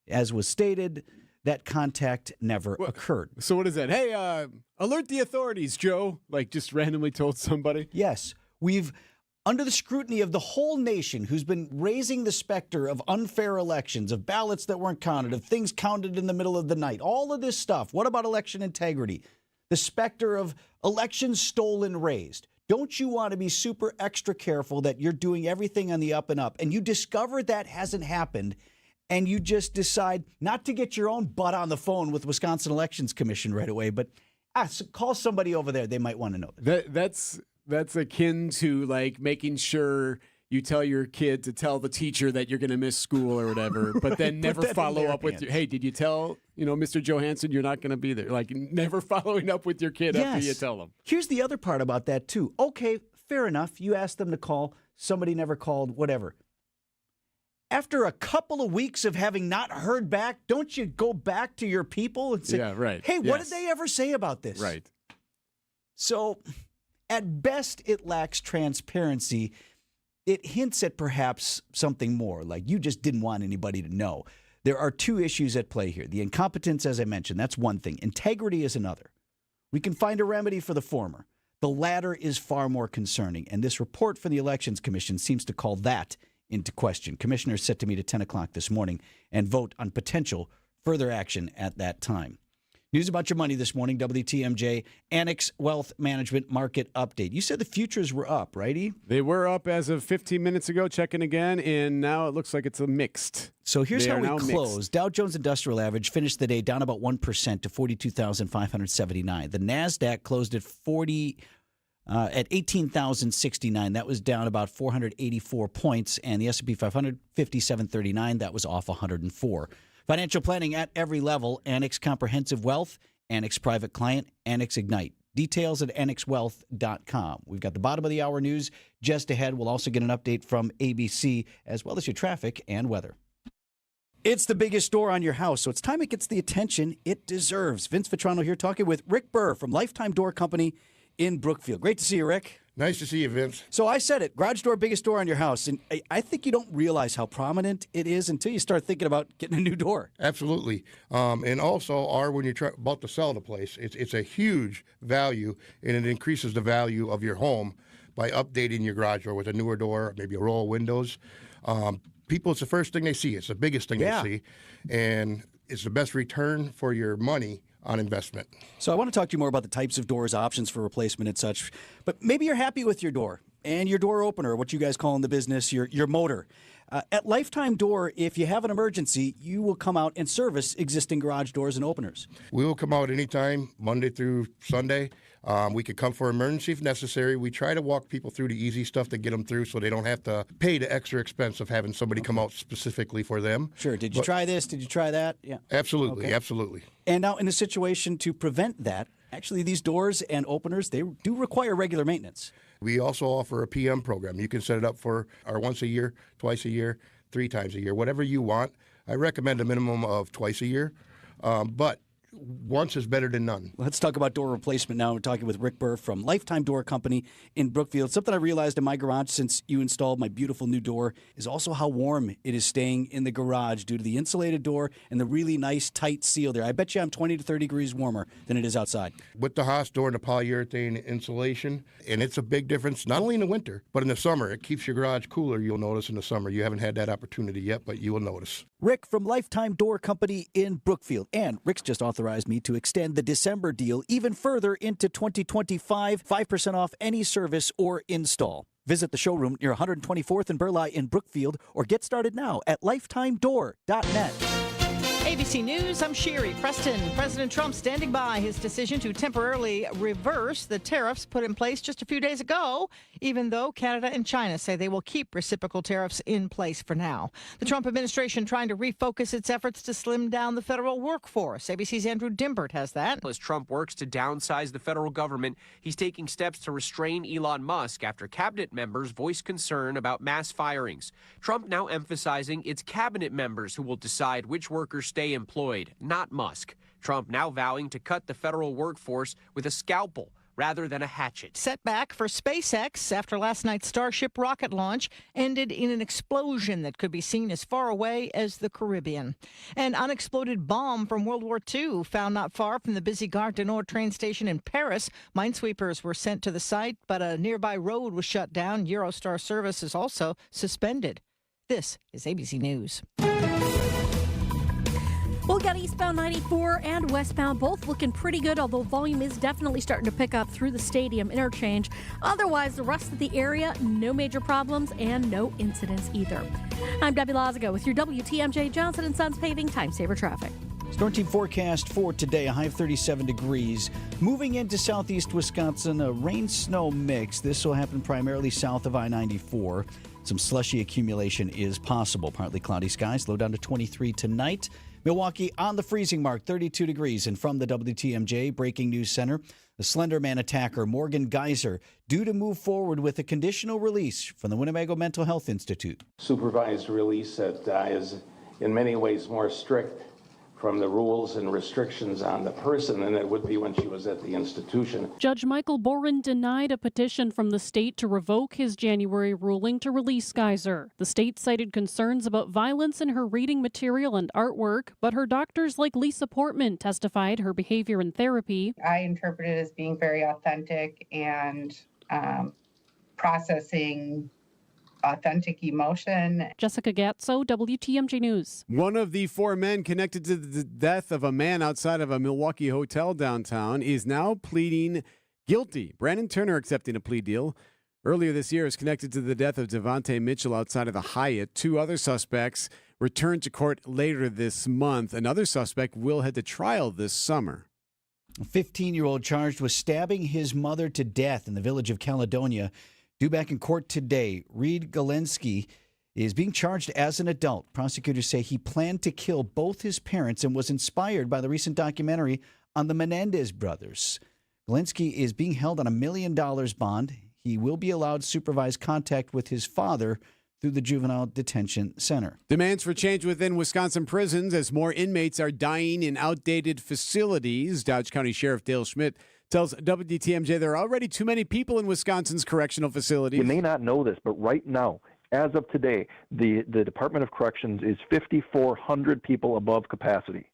as was stated, that contact never occurred. So what is that? Hey, alert the authorities, Joe. Like just randomly told somebody? Yes. We've, under the scrutiny of the whole nation who's been raising the specter of unfair elections, of ballots that weren't counted, of things counted in the middle of the night, all of this stuff. What about election integrity? The specter of elections stolen raised. Don't you want to be super extra careful that you're doing everything on the up and up, and you discover that hasn't happened, and you just decide not to get your own butt on the phone with Wisconsin Elections Commission right away, but call somebody over there. They might want to know this. That's akin to like making sure you tell your kid to tell the teacher that you're going to miss school or whatever, but then never follow up with hey, did you tell, Mr. Johansson you're not going to be there? Like never following up with your kid after you tell them. Here's the other part about that too. Okay, fair enough. You asked them to call. Somebody never called, whatever. After a couple of weeks of having not heard back, don't you go back to your people and say, hey, what did they ever say about this? Right. So at best, it lacks transparency. It hints at perhaps something more, like you just didn't want anybody to know. There are 2 issues at play here. The incompetence, as I mentioned, that's one thing. Integrity is another. We can find a remedy for the former. The latter is far more concerning, and this report from the Elections Commission seems to call that into question. Commissioners set to meet at 10 o'clock this morning and vote on potential further action at that time. News about your money this morning, WTMJ, Annex Wealth Management Market Update. You said the futures were up, right, E? They were up as of 15 minutes ago, checking again, and now it looks like it's a mixed. So here's how we closed. Dow Jones Industrial Average finished the day down about 1% to 42,579. The NASDAQ closed at 18,069. That was down about 484 points, and the S&P 500, 5739. That was off 104. Financial planning at every level. Annex Comprehensive Wealth, Annex Private Client, Annex Ignite. Details at annexwealth.com. We've got the bottom of the hour news just ahead. We'll also get an update from ABC, as well as your traffic and weather. It's the biggest door on your house, so it's time it gets the attention it deserves. Vince Vitrano here talking with Rick Burr from Lifetime Door Company in Brookfield. Great to see you, Rick. Nice to see you, Vince. So I said it, garage door, biggest door on your house. And I think you don't realize how prominent it is until you start thinking about getting a new door. Absolutely. And also, when you're about to sell the place, it's a huge value, and it increases the value of your home by updating your garage door with a newer door, maybe a row of windows. People, it's the first thing they see. It's the biggest thing they see. And it's the best return for your money on investment. So I want to talk to you more about the types of doors, options for replacement and such. But maybe you're happy with your door and your door opener, what you guys call in the business, your motor. At Lifetime Door, if you have an emergency, you will come out and service existing garage doors and openers. We will come out anytime, Monday through Sunday. We could come for emergency if necessary. We try to walk people through the easy stuff to get them through so they don't have to pay the extra expense of having somebody come out specifically for them. Sure. Did you try this? Did you try that? Yeah. Absolutely. Okay. Absolutely. And now in a situation to prevent that, actually these doors and openers, they do require regular maintenance. We also offer a PM program. You can set it up for our once a year, twice a year, 3 times a year, whatever you want. I recommend a minimum of twice a year, but once is better than none. Let's talk about door replacement now. We're talking with Rick Burr from Lifetime Door Company in Brookfield. Something I realized in my garage since you installed my beautiful new door is also how warm it is staying in the garage due to the insulated door and the really nice tight seal there. I bet you I'm 20 to 30 degrees warmer than it is outside. With the Haas door and the polyurethane insulation, and it's a big difference, not only in the winter, but in the summer. It keeps your garage cooler, you'll notice in the summer. You haven't had that opportunity yet, but you will notice. Rick from Lifetime Door Company in Brookfield. And Rick's just authorized me to extend the December deal even further into 2025, 5% off any service or install. Visit the showroom near 124th and Burleigh in Brookfield or get started now at lifetimedoor.net. ABC News, I'm Sherry Preston. President Trump standing by his decision to temporarily reverse the tariffs put in place just a few days ago, even though Canada and China say they will keep reciprocal tariffs in place for now. The Trump administration trying to refocus its efforts to slim down the federal workforce. ABC's Andrew Dimbert has that. As Trump works to downsize the federal government, he's taking steps to restrain Elon Musk after cabinet members voiced concern about mass firings. Trump now emphasizing it's cabinet members who will decide which workers stay employed, not Musk. Trump now vowing to cut the federal workforce with a scalpel rather than a hatchet. Setback for SpaceX after last night's Starship rocket launch ended in an explosion that could be seen as far away as the Caribbean. An unexploded bomb from World War II found not far from the busy Gare du Nord train station in Paris. Minesweepers were sent to the site, but a nearby road was shut down. Eurostar service is also suspended. This is ABC News. We'll get eastbound 94 and westbound, both looking pretty good, although volume is definitely starting to pick up through the stadium interchange. Otherwise, the rest of the area, no major problems and no incidents either. I'm Debbie Lazago with your WTMJ Johnson & Sons Paving Time Saver Traffic. Storm team forecast for today, a high of 37 degrees. Moving into southeast Wisconsin, a rain-snow mix. This will happen primarily south of I-94. Some slushy accumulation is possible. Partly cloudy skies, low down to 23 tonight. Milwaukee on the freezing mark, 32 degrees. And from the WTMJ Breaking News Center, the Slender Man attacker Morgan Geyser due to move forward with a conditional release from the Winnebago Mental Health Institute. Supervised release that is in many ways more strict from the rules and restrictions on the person than it would be when she was at the institution. Judge Michael Boren denied a petition from the state to revoke his January ruling to release Geyser. The state cited concerns about violence in her reading material and artwork, but her doctors like Lisa Portman testified her behavior in therapy. I interpret it as being very authentic and processing authentic emotion. Jessica Gatso, WTMJ News. One of the 4 men connected to the death of a man outside of a Milwaukee hotel downtown is now pleading guilty. Brandon Turner accepting a plea deal. Earlier this year is connected to the death of Devontae Mitchell outside of the Hyatt. 2 other suspects returned to court later this month. Another suspect will head to trial this summer. A 15-year-old charged with stabbing his mother to death in the village of Caledonia. Due back in court today, Reed Galensky is being charged as an adult. Prosecutors say he planned to kill both his parents and was inspired by the recent documentary on the Menendez brothers. Galensky is being held on $1 million bond. He will be allowed supervised contact with his father through the Juvenile Detention Center. Demands for change within Wisconsin prisons as more inmates are dying in outdated facilities. Dodge County Sheriff Dale Schmidt tells WTMJ there are already too many people in Wisconsin's correctional facilities. You may not know this, but right now, as of today, the Department of Corrections is 5,400 people above capacity.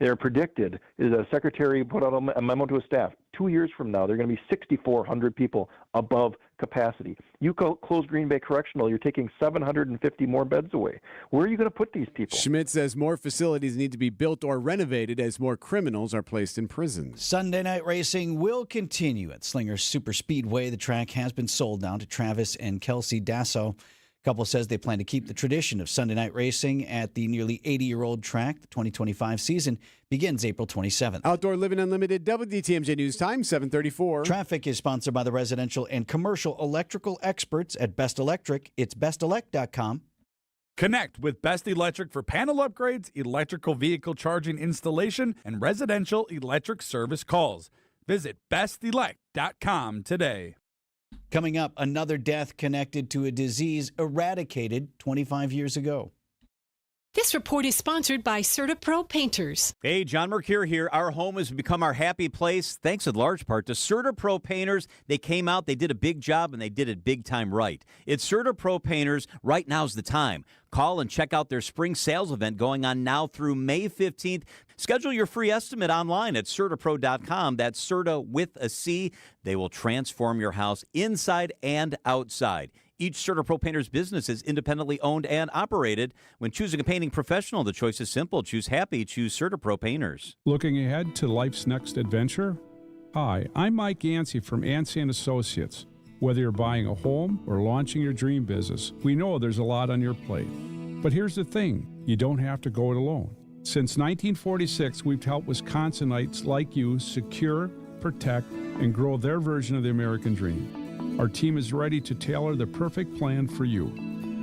They're predicted, the secretary put out a memo to his staff, 2 years from now, they're going to be 6,400 people above capacity. You close Green Bay Correctional, you're taking 750 more beds away. Where are you going to put these people? Schmidt says more facilities need to be built or renovated as more criminals are placed in prison. Sunday night racing will continue at Slinger Super Speedway. The track has been sold now to Travis and Kelsey Dasso. Couple says they plan to keep the tradition of Sunday night racing at the nearly 80-year-old track. The 2025 season begins April 27th. Outdoor Living Unlimited, WTMJ News Time, 7:34. Traffic is sponsored by the residential and commercial electrical experts at Best Electric. It's bestelect.com. Connect with Best Electric for panel upgrades, electrical vehicle charging installation, and residential electric service calls. Visit bestelect.com today. Coming up, another death connected to a disease eradicated 25 years ago. This report is sponsored by CertaPro Painters. Hey, John Mercure here. Our home has become our happy place, thanks in large part to CertaPro Painters. They came out, they did a big job, and they did it big time right. It's CertaPro Painters. Right now's the time. Call and check out their spring sales event going on now through May 15th. Schedule your free estimate online at CertaPro.com. That's Certa with a C. They will transform your house inside and outside. Each CertaPro Painter's business is independently owned and operated. When choosing a painting professional, the choice is simple. Choose happy. Choose CertaPro Painters. Looking ahead to life's next adventure? Hi, I'm Mike Yancey from Yancey & Associates. Whether you're buying a home or launching your dream business, we know there's a lot on your plate. But here's the thing, you don't have to go it alone. Since 1946, we've helped Wisconsinites like you secure, protect, and grow their version of the American dream. Our team is ready to tailor the perfect plan for you.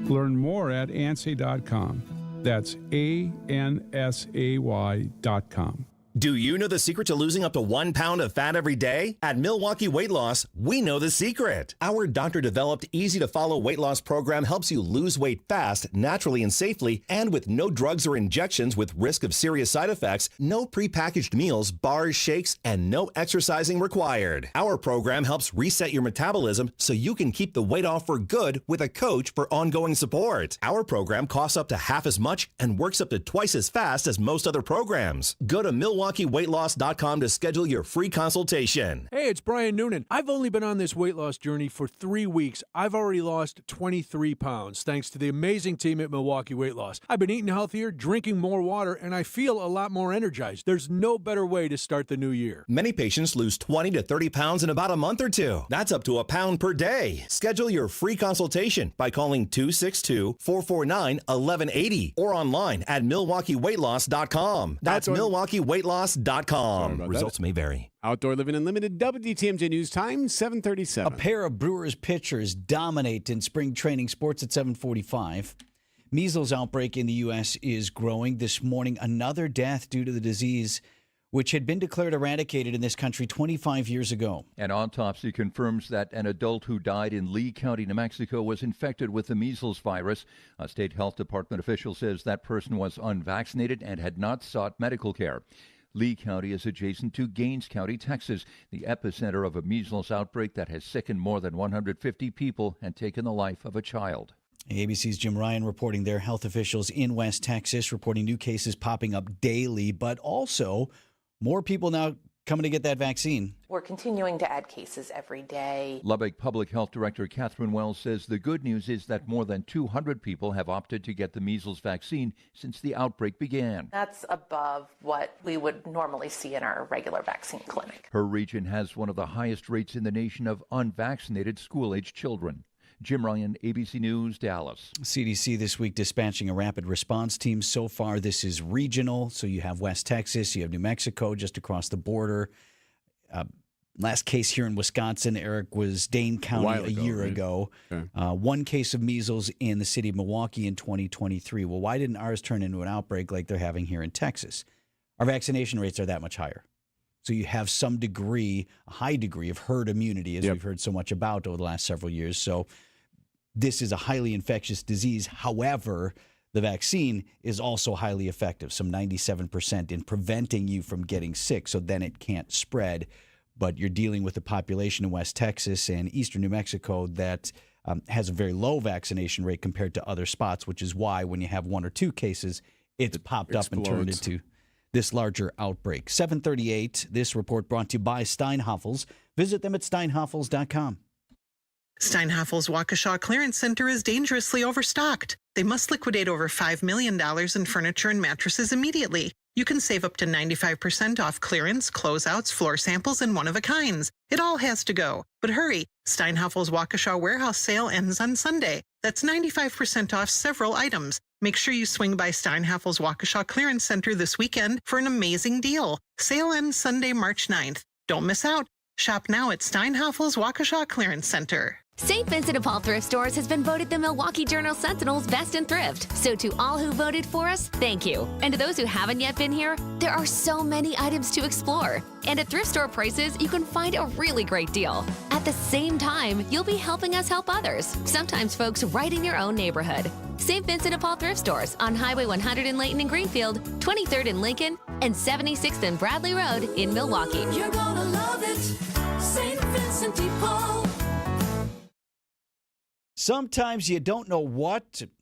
Learn more at ANSAY.com. That's ANSAY.com. Do you know the secret to losing up to 1 pound of fat every day? At Milwaukee Weight Loss, we know the secret. Our doctor-developed, easy-to-follow weight loss program helps you lose weight fast, naturally and safely, and with no drugs or injections with risk of serious side effects, no prepackaged meals, bars, shakes, and no exercising required. Our program helps reset your metabolism so you can keep the weight off for good with a coach for ongoing support. Our program costs up to half as much and works up to twice as fast as most other programs. Go to MilwaukeeWeightLoss.com to schedule your free consultation. Hey, it's Brian Noonan. I've only been on this weight loss journey for 3 weeks. I've already lost 23 pounds thanks to the amazing team at Milwaukee Weight Loss. I've been eating healthier, drinking more water, and I feel a lot more energized. There's no better way to start the new year. Many patients lose 20 to 30 pounds in about a month or two. That's up to a pound per day. Schedule your free consultation by calling 262-449-1180 or online at MilwaukeeWeightLoss.com. That's MilwaukeeWeightLoss.com. Results may vary. Outdoor Living Unlimited, WTMJ News Time, 7:37. A pair of Brewers pitchers dominate in spring training sports at 7:45. Measles outbreak in the U.S. is growing. This morning, another death due to the disease, which had been declared eradicated in this country 25 years ago. An autopsy confirms that an adult who died in Lee County, New Mexico, was infected with the measles virus. A state health department official says that person was unvaccinated and had not sought medical care. Lee County is adjacent to Gaines County, Texas, the epicenter of a measles outbreak that has sickened more than 150 people and taken the life of a child. ABC's Jim Ryan reporting there. Health officials in West Texas reporting new cases popping up daily, but also more people now coming to get that vaccine. We're continuing to add cases every day. Lubbock Public Health Director Catherine Wells says the good news is that more than 200 people have opted to get the measles vaccine since the outbreak began. That's above what we would normally see in our regular vaccine clinic. Her region has one of the highest rates in the nation of unvaccinated school-age children. Jim Ryan, ABC News, Dallas. CDC this week dispatching a rapid response team. So far, this is regional. So you have West Texas, you have New Mexico just across the border. Last case here in Wisconsin, Erik, was Dane County a year ago. Okay. One case of measles in the city of Milwaukee in 2023. Well, why didn't ours turn into an outbreak like they're having here in Texas? Our vaccination rates are that much higher. So you have some degree, a high degree of herd immunity, as we've heard so much about over the last several years. So this is a highly infectious disease. However, the vaccine is also highly effective, some 97% in preventing you from getting sick, so then it can't spread. But you're dealing with a population in West Texas and eastern New Mexico that has a very low vaccination rate compared to other spots, which is why when you have 1 or 2 cases, it's popped up and turned into this larger outbreak. 7:38, this report brought to you by Steinhoffels. Visit them at steinhoffels.com. Steinhoffels Waukesha Clearance Center is dangerously overstocked. They must liquidate over $5 million in furniture and mattresses immediately. You can save up to 95% off clearance, closeouts, floor samples, and one-of-a-kinds. It all has to go. But hurry, Steinhoffels Waukesha warehouse sale ends on Sunday. That's 95% off several items. Make sure you swing by Steinhaffel's Waukesha Clearance Center this weekend for an amazing deal. Sale ends Sunday, March 9th. Don't miss out. Shop now at Steinhaffel's Waukesha Clearance Center. St. Vincent de Paul Thrift Stores has been voted the Milwaukee Journal Sentinel's Best in Thrift. So to all who voted for us, thank you. And to those who haven't yet been here, there are so many items to explore. And at thrift store prices, you can find a really great deal. At the same time, you'll be helping us help others, sometimes folks right in your own neighborhood. St. Vincent de Paul Thrift Stores on Highway 100 in Layton and Greenfield, 23rd in Lincoln, and 76th and Bradley Road in Milwaukee. You're gonna love it, St. Vincent de Paul. Sometimes you don't know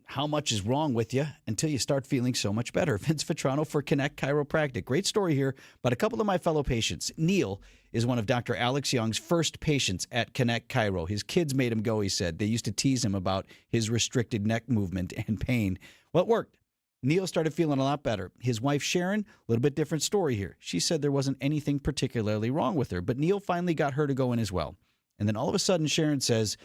how much is wrong with you until you start feeling so much better. Vince Vitrano for Connect Chiropractic. Great story here, but a couple of my fellow patients. Neil is one of Dr. Alex Young's first patients at Connect Chiro. His kids made him go, he said. They used to tease him about his restricted neck movement and pain. Well, it worked. Neil started feeling a lot better. His wife, Sharon, a little bit different story here. She said there wasn't anything particularly wrong with her, but Neil finally got her to go in as well. And then all of a sudden, Sharon says,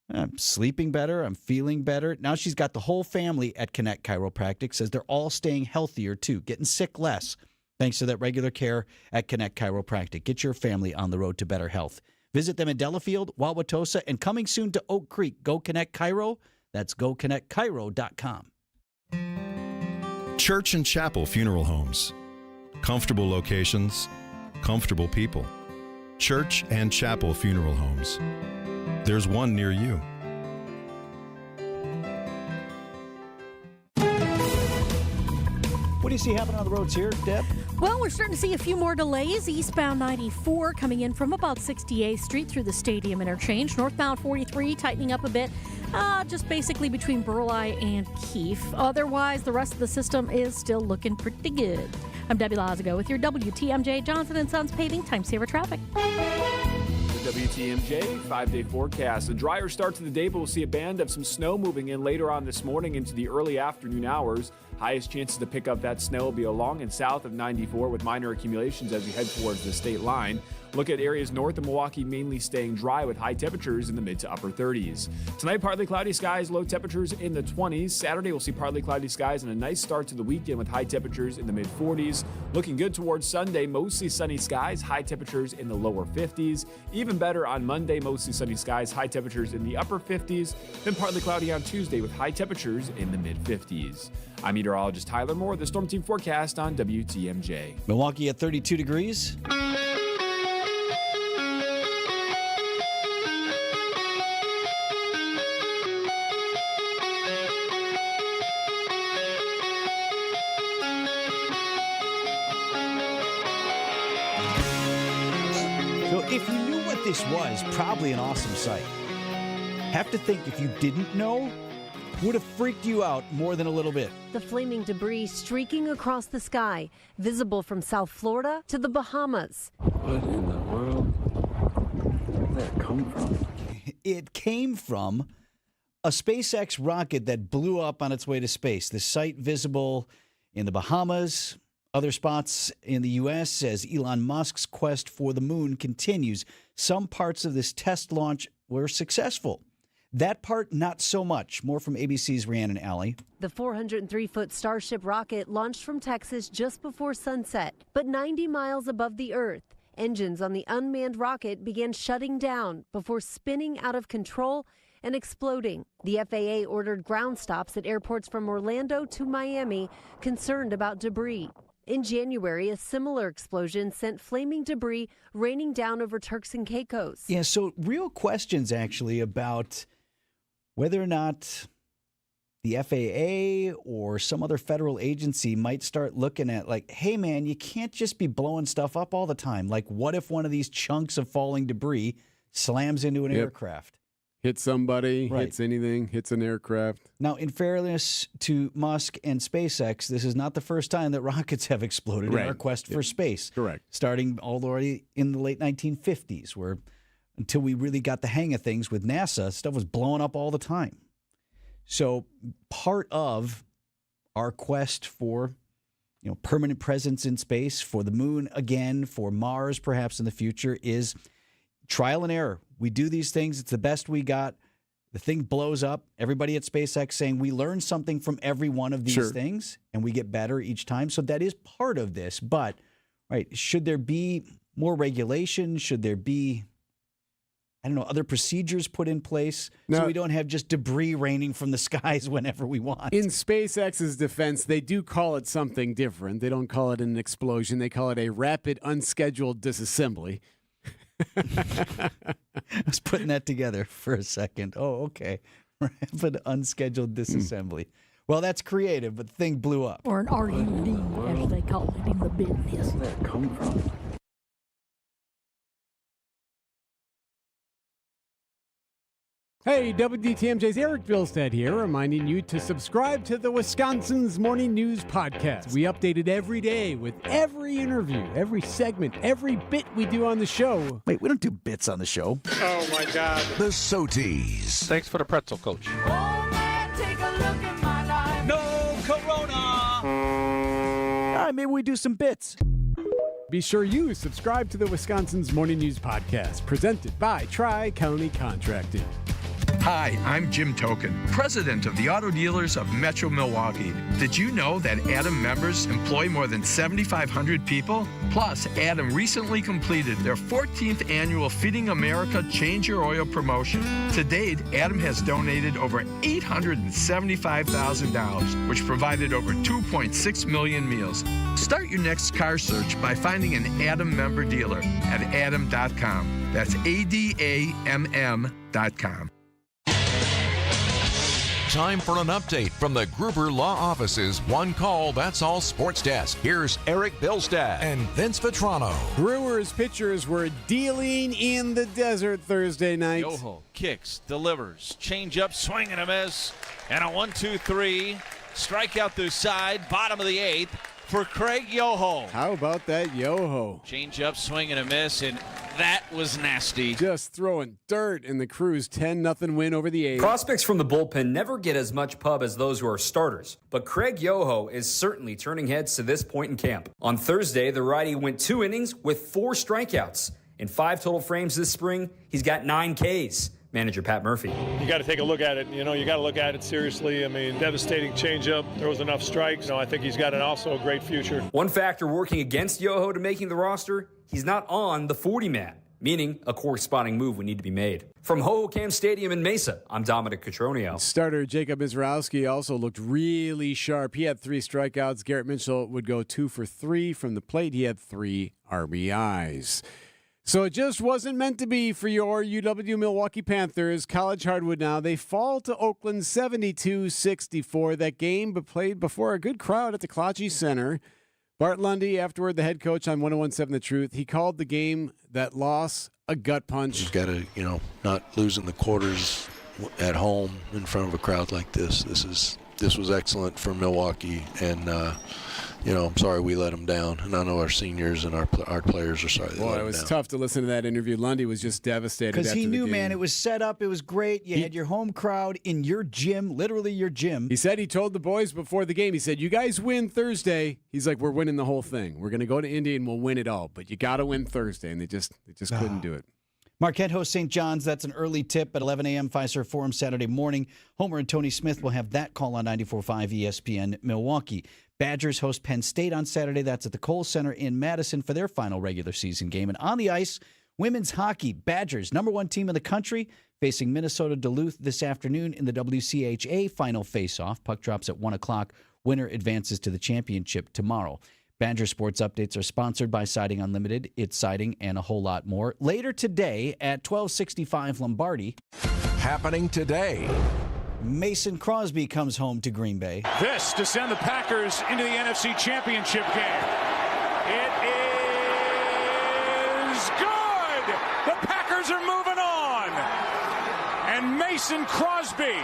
I'm sleeping better. I'm feeling better. Now she's got the whole family at Connect Chiropractic. Says they're all staying healthier, too, getting sick less, thanks to that regular care at Connect Chiropractic. Get your family on the road to better health. Visit them in Delafield, Wauwatosa, and coming soon to Oak Creek. Go Connect Chiro. That's goconnectchiro.com. Church and Chapel Funeral Homes. Comfortable locations, comfortable people. Church and Chapel Funeral Homes. There's one near you. What do you see happening on the roads here, Deb? Well, we're starting to see a few more delays. Eastbound 94 coming in from about 68th Street through the Stadium Interchange. Northbound 43 tightening up a bit, just basically between Burleigh and Keefe. Otherwise, the rest of the system is still looking pretty good. I'm Debbie Lazago with your WTMJ Johnson & Sons Paving Time Saver Traffic. WTMJ 5-day forecast. A drier start to the day, but we'll see a band of some snow moving in later on this morning into the early afternoon hours. Highest chances to pick up that snow will be along and south of 94 with minor accumulations as we head towards the state line. Look at areas north of Milwaukee mainly staying dry with high temperatures in the mid to upper 30s. Tonight, partly cloudy skies, low temperatures in the 20s. Saturday, we'll see partly cloudy skies and a nice start to the weekend with high temperatures in the mid 40s. Looking good towards Sunday, mostly sunny skies, high temperatures in the lower 50s. Even better on Monday, mostly sunny skies, high temperatures in the upper 50s. Then partly cloudy on Tuesday with high temperatures in the mid 50s. I'm meteorologist Tyler Moore, the Storm Team forecast on WTMJ. Milwaukee at 32 degrees. So if you knew what this was, probably an awesome sight. Have to think if you didn't know, would have freaked you out more than a little bit. The flaming debris streaking across the sky, visible from South Florida to the Bahamas. What in the world did that come from? It came from a SpaceX rocket that blew up on its way to space. The site visible in the Bahamas, other spots in the U.S. as Elon Musk's quest for the moon continues. Some parts of this test launch were successful. That part, not so much. More from ABC's Rhiannon Alley. The 403-foot Starship rocket launched from Texas just before sunset, but 90 miles above the Earth. Engines on the unmanned rocket began shutting down before spinning out of control and exploding. The FAA ordered ground stops at airports from Orlando to Miami, concerned about debris. In January, a similar explosion sent flaming debris raining down over Turks and Caicos. Yeah, so real questions actually about whether or not the FAA or some other federal agency might start looking at like, hey, man, you can't just be blowing stuff up all the time. Like, what if one of these chunks of falling debris slams into an aircraft? Hits somebody, Right. hits anything, hits an aircraft. Now, in fairness to Musk and SpaceX, this is not the first time that rockets have exploded in our quest for space. Correct. Starting already in the late 1950s, where until we really got the hang of things with NASA, stuff was blowing up all the time. So part of our quest for, permanent presence in space, for the moon again, for Mars perhaps in the future, is trial and error. We do these things. It's the best we got. the thing blows up. Everybody at SpaceX saying we learn something from every one of these things, and we get better each time. So that is part of this. But, right, should there be more regulation? Should there be, I don't know, other procedures put in place so we don't have just debris raining from the skies whenever we want? In SpaceX's defense, they do call it something different. They don't call it an explosion. They call it a rapid, unscheduled disassembly. I was putting that together for a second. Oh, okay. Rapid, unscheduled disassembly. Well, that's creative, but the thing blew up. Or an RUD, as they call it in the business. Where'd that come from? Hey, WDTMJ's Erik Bilstad here, reminding you to subscribe to the Wisconsin's Morning News Podcast. We update it every day with every interview, every segment, every bit we do on the show. Wait, we don't do bits on the show. Oh, my God. The Soties. Thanks for the pretzel, Coach. No Corona! All right, maybe we do some bits. Be sure you subscribe to the Wisconsin's Morning News Podcast, presented by Tri-County Contracting. Hi, I'm Jim Token, president of the Auto Dealers of Metro Milwaukee. Did you know that Adam members employ more than 7,500 people? Plus, Adam recently completed their 14th annual Feeding America Change Your Oil promotion. To date, Adam has donated over $875,000, which provided over 2.6 million meals. Start your next car search by finding an Adam member dealer at adam.com. That's ADAMM.com. Time for an update from the Gruber Law Office's One Call, That's All Sports Desk. Here's Erik Bilstad and Vince Vitrano. Brewers pitchers were dealing in the desert Thursday night. Yoho kicks, delivers, change up, swing and a miss, and a 1-2-3 strikeout through side, bottom of the 8th for Craig Yoho. How about that Yoho? Change up, swing and a miss, and that was nasty. Just throwing dirt in the Crews' 10-0 win over the A's. Prospects from the bullpen never get as much pub as those who are starters, but Craig Yoho is certainly turning heads to this point in camp. On Thursday, the righty went 2 innings with 4 strikeouts. In 5 total frames this spring, he's got 9 Ks. Manager Pat Murphy. You got to take a look at it. You got to look at it seriously. I mean, devastating changeup. There was enough strikes. I think he's got also a great future. One factor working against Yoho to making the roster, he's not on the 40-man, meaning a corresponding move would need to be made. From Hohokam Stadium in Mesa, I'm Dominic Cotroneo. Starter Jacob Mizrowski also looked really sharp. He had 3 strikeouts. Garrett Mitchell would go 2 for 3 from the plate. He had 3 RBIs. So it just wasn't meant to be for your UW Milwaukee Panthers. College Hardwood now. They fall to Oakland 72-64. That game played before a good crowd at the Klatsche Center. Bart Lundy, afterward, the head coach on 101.7 The Truth, he called the game, that loss, a gut punch. You've got to, not lose in the quarters at home in front of a crowd like this. This was excellent for Milwaukee, and I'm sorry we let them down, and I know our seniors and our players are sorry they let them down. It was tough to listen to that interview. Lundy was just devastated because he knew, the game. man, it was set up, it was great. You had your home crowd in your gym, literally your gym. He said he told the boys before the game, he said, you guys win Thursday. He's like, we're winning the whole thing. We're going to go to Indy and we'll win it all, but you got to win Thursday, and they just couldn't do it. Marquette hosts St. John's. That's an early tip at 11 a.m. Fiserv Forum Saturday morning. Homer and Tony Smith will have that call on 94.5 ESPN Milwaukee. Badgers host Penn State on Saturday. That's at the Kohl Center in Madison for their final regular season game. And on the ice, women's hockey. Badgers, #1 team in the country, facing Minnesota Duluth this afternoon in the WCHA final face-off. Puck drops at 1 o'clock. Winner advances to the championship tomorrow. Badger Sports Updates are sponsored by Siding Unlimited, It's Siding, and a whole lot more. Later today at 1265 Lombardi. Happening today. Mason Crosby comes home to Green Bay. This to send the Packers into the NFC Championship game. It is good! The Packers are moving on! And Mason Crosby,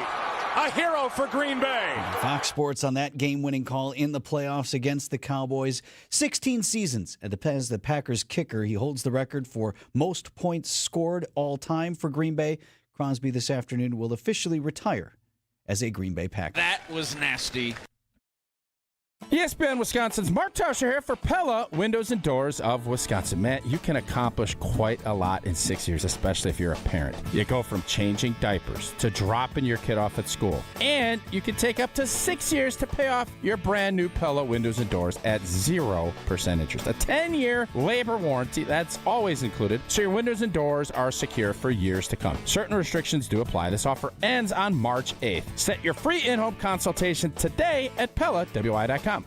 a hero for Green Bay. Fox Sports on that game-winning call in the playoffs against the Cowboys. 16 seasons as the Packers kicker. He holds the record for most points scored all time for Green Bay. Crosby this afternoon will officially retire as a Green Bay Packer. That was nasty. ESPN Wisconsin's Mark Tauscher here for Pella Windows and Doors of Wisconsin. Matt, you can accomplish quite a lot in 6 years, especially if you're a parent. You go from changing diapers to dropping your kid off at school. And you can take up to 6 years to pay off your brand new Pella Windows and Doors at 0% interest. A 10-year labor warranty, that's always included, so your windows and doors are secure for years to come. Certain restrictions do apply. This offer ends on March 8th. Set your free in-home consultation today at PellaWI.com.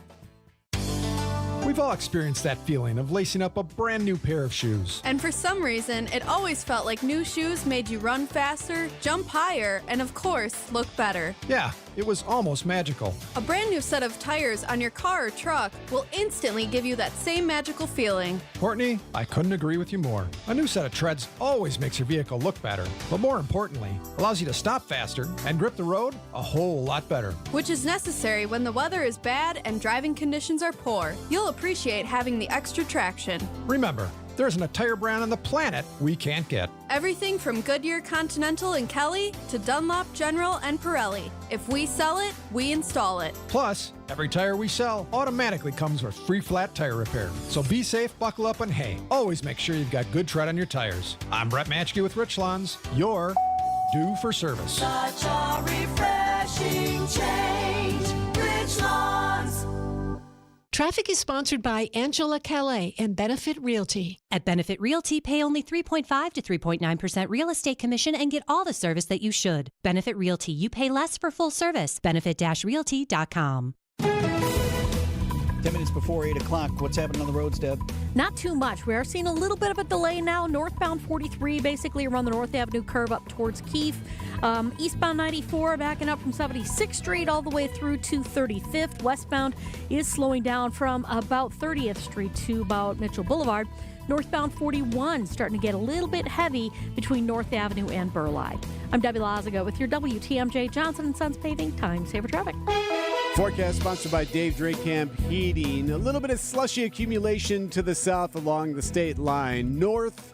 We've all experienced that feeling of lacing up a brand new pair of shoes. And for some reason, it always felt like new shoes made you run faster, jump higher, and of course, look better. Yeah, it was almost magical. A brand new set of tires on your car or truck will instantly give you that same magical feeling. Courtney, I couldn't agree with you more. A new set of treads always makes your vehicle look better, but more importantly, allows you to stop faster and grip the road a whole lot better. Which is necessary when the weather is bad and driving conditions are poor. You'll appreciate having the extra traction. Remember, there isn't a tire brand on the planet we can't get. Everything from Goodyear Continental and Kelly to Dunlop, General, and Pirelli. If we sell it, we install it. Plus, every tire we sell automatically comes with free flat tire repair. So be safe, buckle up, and hey, always make sure you've got good tread on your tires. I'm Brett Matchke with Rich Lawns. You're due for service. Such a refreshing change. Rich Lawns. Traffic is sponsored by Angela Calais and Benefit Realty. At Benefit Realty, pay only 3.5 to 3.9% real estate commission and get all the service that you should. Benefit Realty, you pay less for full service. Benefit-realty.com. 10 minutes before 8 o'clock. What's happening on the roads, Deb? Not too much. We are seeing a little bit of a delay now. Northbound 43, basically around the North Avenue curve up towards Keefe. Eastbound 94, backing up from 76th Street all the way through to 35th. Westbound is slowing down from about 30th Street to about Mitchell Boulevard. Northbound 41 starting to get a little bit heavy between North Avenue and Burleigh. I'm Debbie Lazago with your WTMJ Johnson & Sons Paving Time Saver Traffic. Forecast sponsored by Dave Drakamp Heating. A little bit of slushy accumulation to the south along the state line. North,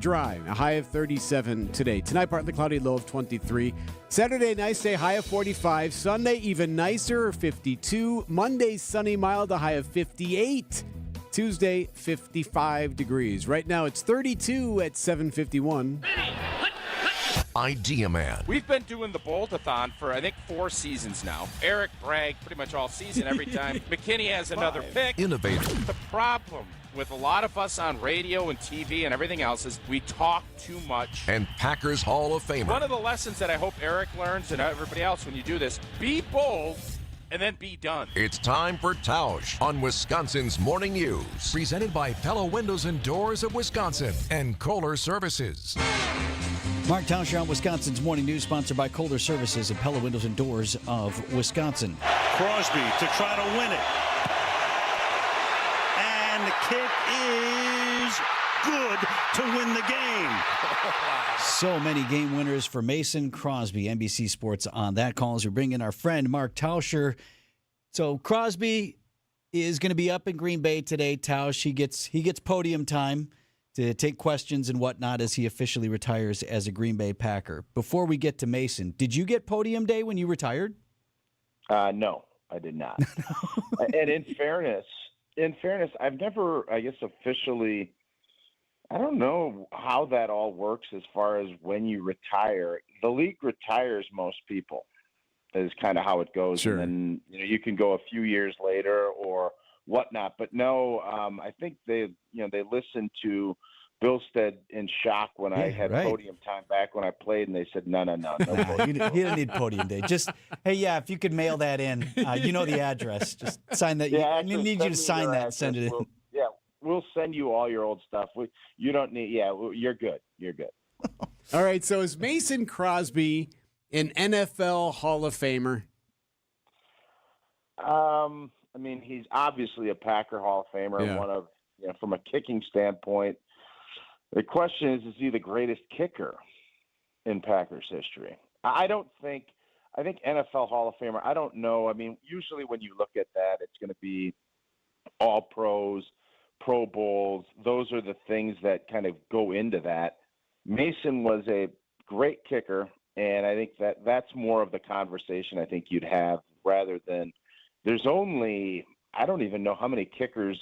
dry, a high of 37 today. Tonight, partly cloudy, low of 23. Saturday, nice day, high of 45. Sunday, even nicer, 52. Monday, sunny, mild, a high of 58. Tuesday, 55 degrees. Right now, it's 32 at 7:51. Idea Man. We've been doing the Bolt-a-thon for, I think, 4 seasons now. Eric bragged pretty much all season every time McKinney has another pick. Innovator. The problem with a lot of us on radio and TV and everything else is we talk too much. And Packers Hall of Famer. One of the lessons that I hope Eric learns and everybody else when you do this, be bold and then be done. It's time for Tausch on Wisconsin's Morning News. Presented by Pella Windows and Doors of Wisconsin and Kohler Services. Mark Tauscher on Wisconsin's Morning News, sponsored by Kohler Services and Pella Windows and Doors of Wisconsin. Crosby to try to win it. And the kick is good to win the game. So many game winners for Mason Crosby. NBC Sports on that call as we bring in our friend Mark Tauscher. So Crosby is going to be up in Green Bay today. Tausch, he gets podium time to take questions and whatnot as he officially retires as a Green Bay Packer. Before we get to Mason, did you get podium day when you retired? No, I did not. And in fairness, I've never, I guess, officially, I don't know how that all works as far as when you retire. The league retires most people is kind of how it goes. Sure. And then, you can go a few years later or whatnot. But no, I think they listened to Bilstad in shock when I had podium time back when I played, and they said, no. You didn't need podium day. Just, hey, if you could mail that in, the address. Just sign that. Yeah, I need you to sign that and send it in. We'll send you all your old stuff. You don't need, you're good. You're good. All right, so is Mason Crosby an NFL Hall of Famer? He's obviously a Packer Hall of Famer, Yeah. one of, from a kicking standpoint. The question is he the greatest kicker in Packers history? I think NFL Hall of Famer, I don't know. Usually when you look at that, it's going to be all pros, Pro Bowls. Those are the things that kind of go into that. Mason was a great kicker, and I think that's more of the conversation I think you'd have rather than there's only I don't even know how many kickers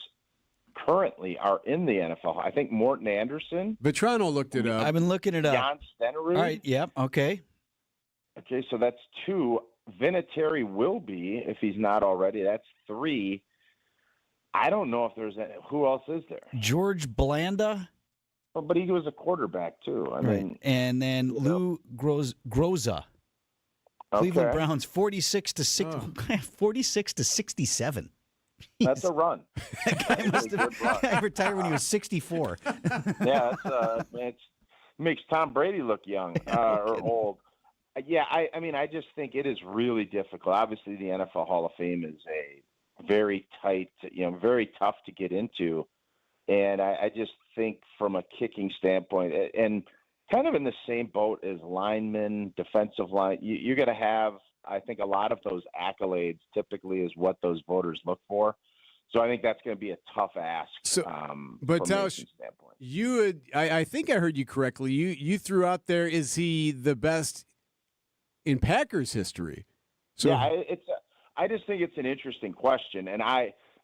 currently are in the NFL. I think Morton Anderson. Vitrano looked it up. I've been looking it up. Jan Stenerud. All right, yep, okay. Okay, so that's 2. Vinatieri will be, if he's not already. That's 3. I don't know if there's who else is there. George Blanda. Oh, but he was a quarterback too. I mean, and then Lou Groza. Cleveland Okay. Browns 46 to 67. That's a run. That guy must have retired when he was 64. Yeah, it makes Tom Brady look young or old. Yeah, I mean, I just think it is really difficult. Obviously, the NFL Hall of Fame is a very tight, very tough to get into. And I just think from a kicking standpoint, and kind of in the same boat as linemen, defensive line, you're going to have, I think, a lot of those accolades typically is what those voters look for. So I think that's going to be a tough ask. But from Tausch, Mason's standpoint. I think I heard you correctly. You threw out there, is he the best in Packers history? So Yeah, I just think it's an interesting question, and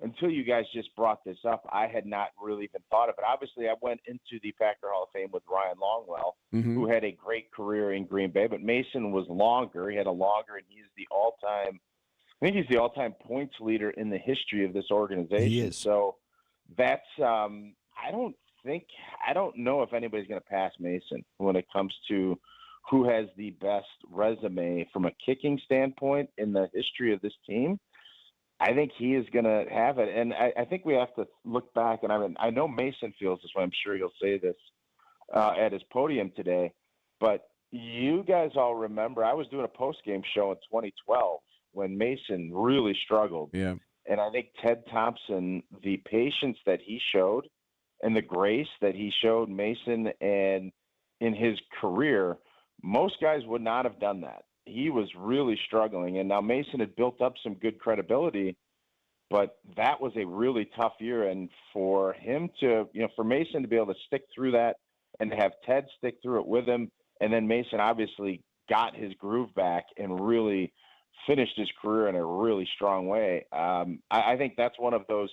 until you guys just brought this up, I had not really even thought of it. Obviously, I went into the Packer Hall of Fame with Ryan Longwell, who had a great career in Green Bay, but Mason was longer. He had a longer, and he's the all-time points leader in the history of this organization. He is. So that's I don't know if anybody's going to pass Mason when it comes to who has the best resume from a kicking standpoint in the history of this team. I think he is going to have it. And I think we have to look back, and I know Mason feels this way. I'm sure he'll say this at his podium today. But you guys all remember, I was doing a post-game show in 2012 when Mason really struggled. Yeah. And I think Ted Thompson, the patience that he showed and the grace that he showed Mason and in his career, most guys would not have done that. He was really struggling. And now Mason had built up some good credibility, but that was a really tough year. And for him to, for Mason to be able to stick through that and have Ted stick through it with him, and then Mason obviously got his groove back and really finished his career in a really strong way. I think that's one of those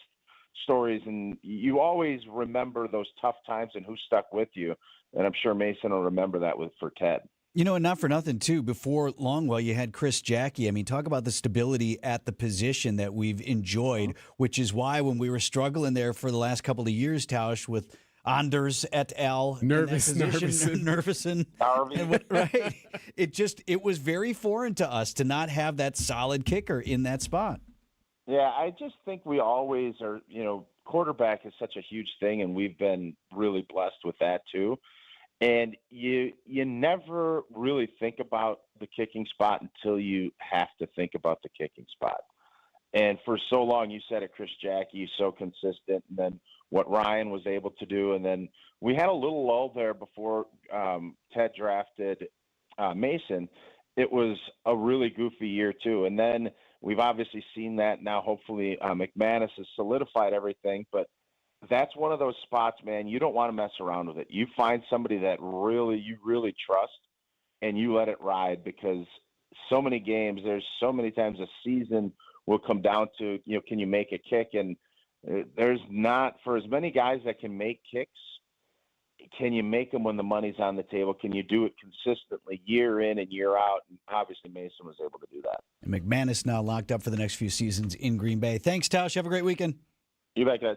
stories, and you always remember those tough times and who stuck with you. And I'm sure Mason will remember that for Ted. And not for nothing, too, before Longwell, you had Chris Jackie. I mean, talk about the stability at the position that we've enjoyed, which is why when we were struggling there for the last couple of years, Tausch, with Anders et al. Nervison. Right. It was very foreign to us to not have that solid kicker in that spot. Yeah, I just think we always are, quarterback is such a huge thing, and we've been really blessed with that, too. And you never really think about the kicking spot until you have to think about the kicking spot. And for so long, you said it, Chris Jackie, so consistent, and then what Ryan was able to do. And then we had a little lull there before Ted drafted Mason. It was a really goofy year, too. And then we've obviously seen that now. Hopefully McManus has solidified everything, but that's one of those spots, man, you don't want to mess around with it. You find somebody that you really trust, and you let it ride, because so many games, there's so many times a season will come down to, can you make a kick? And there's not, for as many guys that can make kicks, can you make them when the money's on the table? Can you do it consistently year in and year out? And obviously Mason was able to do that. And McManus now locked up for the next few seasons in Green Bay. Thanks, Tausch. Have a great weekend. You bet, guys.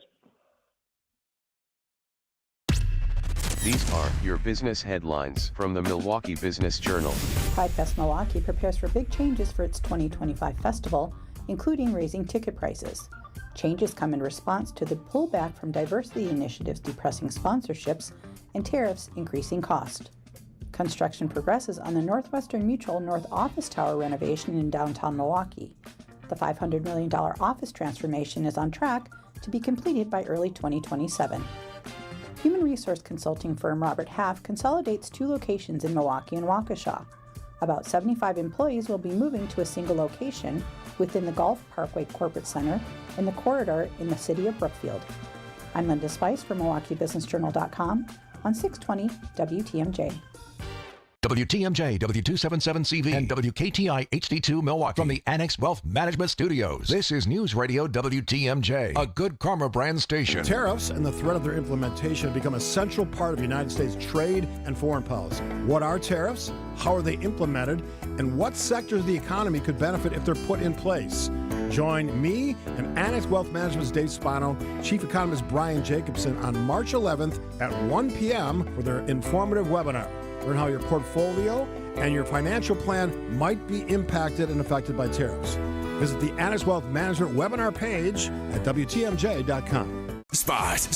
These are your business headlines from the Milwaukee Business Journal. Pride Fest Milwaukee prepares for big changes for its 2025 festival, including raising ticket prices. Changes come in response to the pullback from diversity initiatives depressing sponsorships and tariffs increasing cost. Construction progresses on the Northwestern Mutual North Office Tower renovation in downtown Milwaukee. The $500 million office transformation is on track to be completed by early 2027. Human resource consulting firm Robert Half consolidates 2 locations in Milwaukee and Waukesha. About 75 employees will be moving to a single location within the Golf Parkway Corporate Center in the corridor in the city of Brookfield. I'm Linda Spice from MilwaukeeBusinessJournal.com on 620 WTMJ. WTMJ, W277CV, and WKTI HD2 Milwaukee from the Annex Wealth Management Studios. This is News Radio WTMJ, a Good Karma brand station. Tariffs and the threat of their implementation have become a central part of the United States trade and foreign policy. What are tariffs? How are they implemented? And what sectors of the economy could benefit if they're put in place? Join me and Annex Wealth Management's Dave Spano, Chief Economist Brian Jacobson on March 11th at 1 p.m. for their informative webinar. Learn how your portfolio and your financial plan might be impacted and affected by tariffs. Visit the Annex Wealth Management webinar page at WTMJ.com. Spas!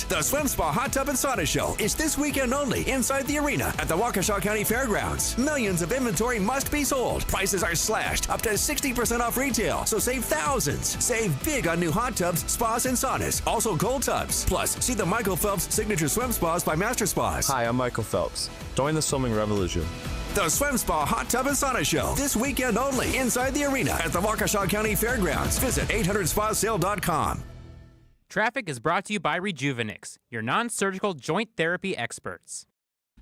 The Swim Spa Hot Tub and Sauna Show is this weekend only inside the arena at the Waukesha County Fairgrounds. Millions of inventory must be sold. Prices are slashed up to 60% off retail, so save thousands. Save big on new hot tubs, spas, and saunas. Also cold tubs. Plus, see the Michael Phelps Signature Swim Spas by Master Spas. Hi, I'm Michael Phelps. Join the swimming revolution. The Swim Spa Hot Tub and Sauna Show this weekend only inside the arena at the Waukesha County Fairgrounds. Visit 800spasale.com. Traffic is brought to you by Rejuvenix, your non-surgical joint therapy experts.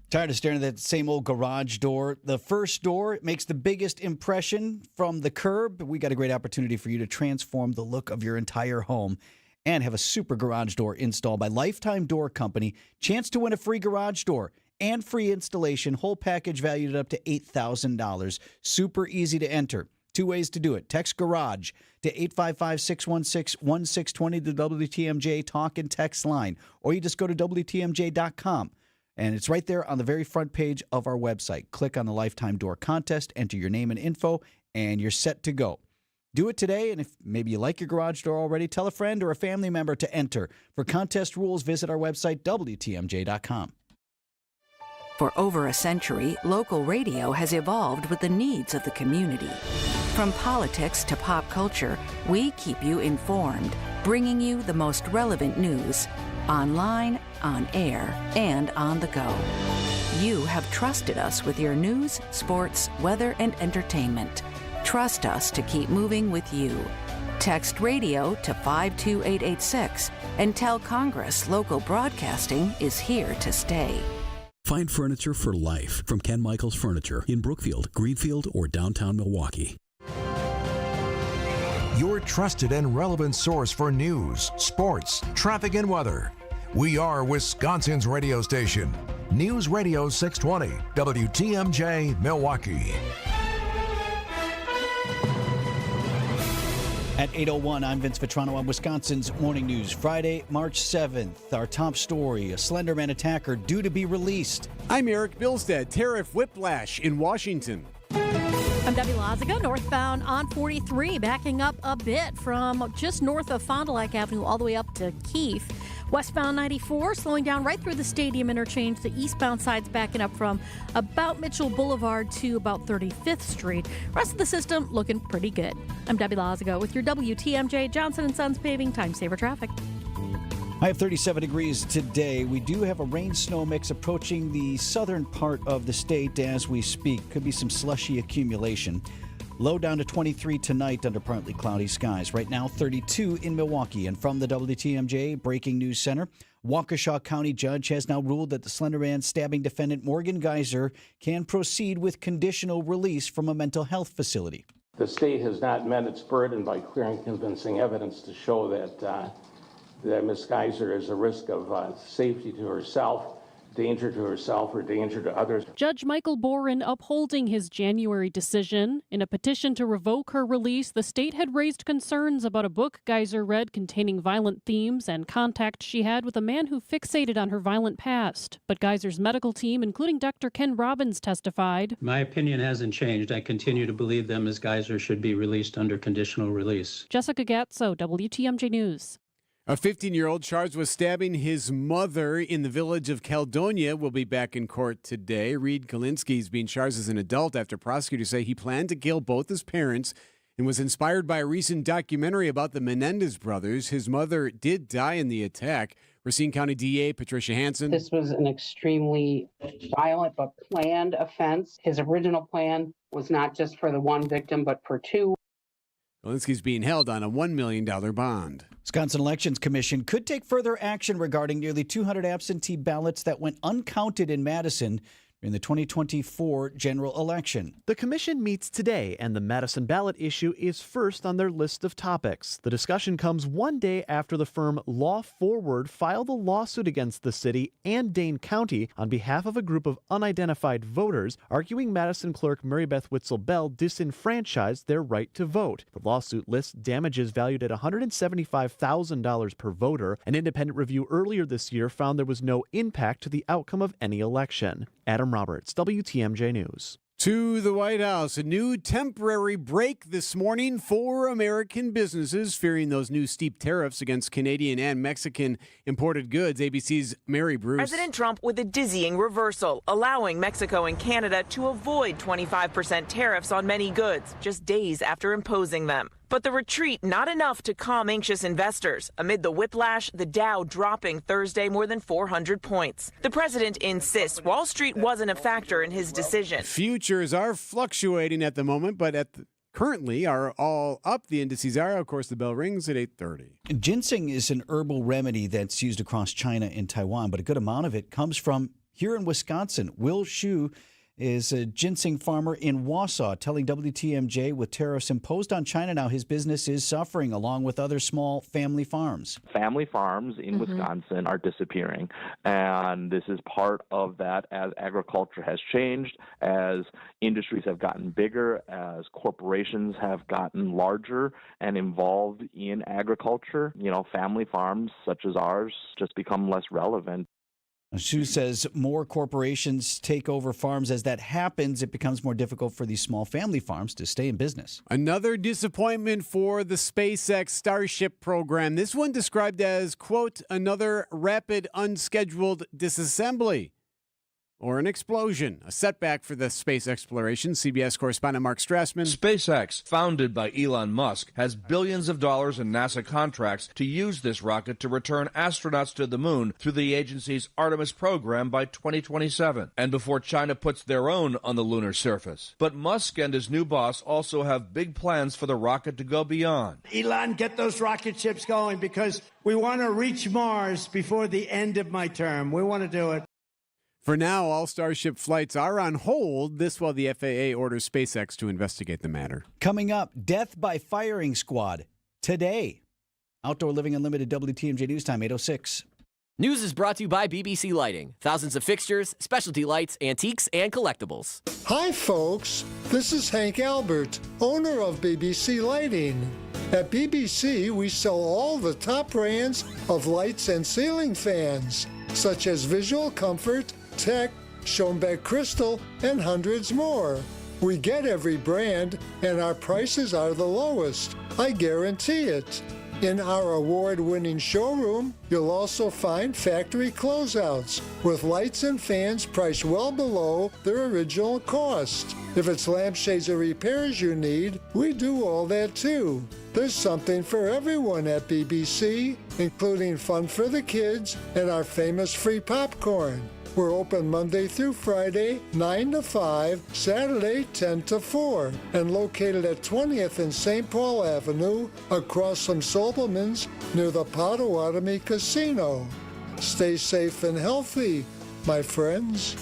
Tired of staring at that same old garage door? The first door makes the biggest impression from the curb. We got a great opportunity for you to transform the look of your entire home and have a super garage door installed by Lifetime Door Company. Chance to win a free garage door and free installation, whole package valued at up to $8,000. Super easy to enter. Two ways to do it. Text GARAGE to 855-616-1620, the WTMJ talk and text line. Or you just go to WTMJ.com. And it's right there on the very front page of our website. Click on the Lifetime Door Contest, enter your name and info, and you're set to go. Do it today, and if maybe you like your garage door already, tell a friend or a family member to enter. For contest rules, visit our website, WTMJ.com. For over a century, local radio has evolved with the needs of the community. From politics to pop culture, we keep you informed, bringing you the most relevant news, online, on air, and on the go. You have trusted us with your news, sports, weather, and entertainment. Trust us to keep moving with you. Text radio to 52886 and tell Congress local broadcasting is here to stay. Find furniture for life from Ken Michaels Furniture in Brookfield, Greenfield, or downtown Milwaukee. Your trusted and relevant source for news, sports, traffic, and weather. We are Wisconsin's radio station. News Radio 620, WTMJ, Milwaukee. At 8:01, I'm Vince Vitrano on Wisconsin's Morning News. Friday, March 7th. Our top story, a Slenderman attacker due to be released. I'm Erik Bilstad. Tariff whiplash in Washington. I'm Debbie Lazaga, northbound on 43, backing up a bit from just north of Fond du Lac Avenue all the way up to Keith. Westbound 94, slowing down right through the stadium interchange. The eastbound side's backing up from about Mitchell Boulevard to about 35th Street. Rest of the system looking pretty good. I'm Debbie Lazaga with your WTMJ Johnson & Sons Paving Time Saver Traffic. I have 37 degrees today. We do have a rain-snow mix approaching the southern part of the state as we speak. Could be some slushy accumulation. Low down to 23 tonight under partly cloudy skies. Right now, 32 in Milwaukee. And from the WTMJ Breaking News Center, Waukesha County judge has now ruled that the Slenderman stabbing defendant Morgan Geyser can proceed with conditional release from a mental health facility. The state has not met its burden by clear and convincing evidence to show that Ms. Geyser is a risk of safety to herself, danger to herself, or danger to others. Judge Michael Boren upholding his January decision. In a petition to revoke her release, the state had raised concerns about a book Geyser read containing violent themes and contact she had with a man who fixated on her violent past. But Geyser's medical team, including Dr. Ken Robbins, testified. My opinion hasn't changed. I continue to believe that Ms. Geyser should be released under conditional release. Jessica Gatso, WTMJ News. A 15-year-old charged with stabbing his mother in the village of Caledonia will be back in court today. Reed Kalinsky is being charged as an adult after prosecutors say he planned to kill both his parents and was inspired by a recent documentary about the Menendez brothers. His mother did die in the attack. Racine County DA Patricia Hansen. This was an extremely violent but planned offense. His original plan was not just for the one victim, but for two. Kalinsky's being held on a $1 million bond. Wisconsin Elections Commission could take further action regarding nearly 200 absentee ballots that went uncounted in Madison in the 2024 general election. The commission meets today, and the Madison ballot issue is first on their list of topics. The discussion comes one day after the firm Law Forward filed a lawsuit against the city and Dane County on behalf of a group of unidentified voters, arguing Madison clerk Mary Beth Witzel Bell disenfranchised their right to vote. The lawsuit lists damages valued at $175,000 per voter. An independent review earlier this year found there was no impact to the outcome of any election. Adam Roberts, WTMJ News. To the White House, a new temporary break this morning for American businesses fearing those new steep tariffs against Canadian and Mexican imported goods. ABC's Mary Bruce. President Trump with a dizzying reversal, allowing Mexico and Canada to avoid 25% tariffs on many goods just days after imposing them. But the retreat not enough to calm anxious investors. Amid the whiplash, the Dow dropping Thursday more than 400 points. The president insists Wall Street wasn't a factor in his decision. Futures are fluctuating at the moment, but currently are all up. The indices are. Of course, the bell rings at 8:30. Ginseng is an herbal remedy that's used across China and Taiwan, but a good amount of it comes from here in Wisconsin. Will Shu is a ginseng farmer in Wausau, telling WTMJ with tariffs imposed on China now, his business is suffering along with other small family farms. Family farms in Wisconsin are disappearing, and this is part of that as agriculture has changed, as industries have gotten bigger, as corporations have gotten larger and involved in agriculture. You know, family farms such as ours just become less relevant. Shu says more corporations take over farms. As that happens, it becomes more difficult for these small family farms to stay in business. Another disappointment for the SpaceX Starship program. This one described as, quote, another rapid unscheduled disassembly or an explosion. A setback for the space exploration. CBS correspondent Mark Strassman. SpaceX, founded by Elon Musk, has billions of dollars in NASA contracts to use this rocket to return astronauts to the moon through the agency's Artemis program by 2027, and before China puts their own on the lunar surface. But Musk and his new boss also have big plans for the rocket to go beyond. Elon, get those rocket ships going, because we want to reach Mars before the end of my term. We want to do it. For now, all Starship flights are on hold, this while the FAA orders SpaceX to investigate the matter. Coming up, death by firing squad today. Outdoor Living Unlimited, WTMJ News Time, 8:06. News is brought to you by BBC Lighting. Thousands of fixtures, specialty lights, antiques, and collectibles. Hi, folks. This is Hank Albert, owner of BBC Lighting. At BBC, we sell all the top brands of lights and ceiling fans, such as Visual Comfort, Tech, Schoenbeck Crystal, and hundreds more. We get every brand, and our prices are the lowest. I guarantee it. In our award-winning showroom, you'll also find factory closeouts with lights and fans priced well below their original cost. If it's lampshades or repairs you need, we do all that too. There's something for everyone at BBC, including fun for the kids and our famous free popcorn. We're open Monday through Friday, 9 to 5, Saturday, 10 to 4, and located at 20th and St. Paul Avenue, across from Sobelman's, near the Potawatomi Casino. Stay safe and healthy, my friends.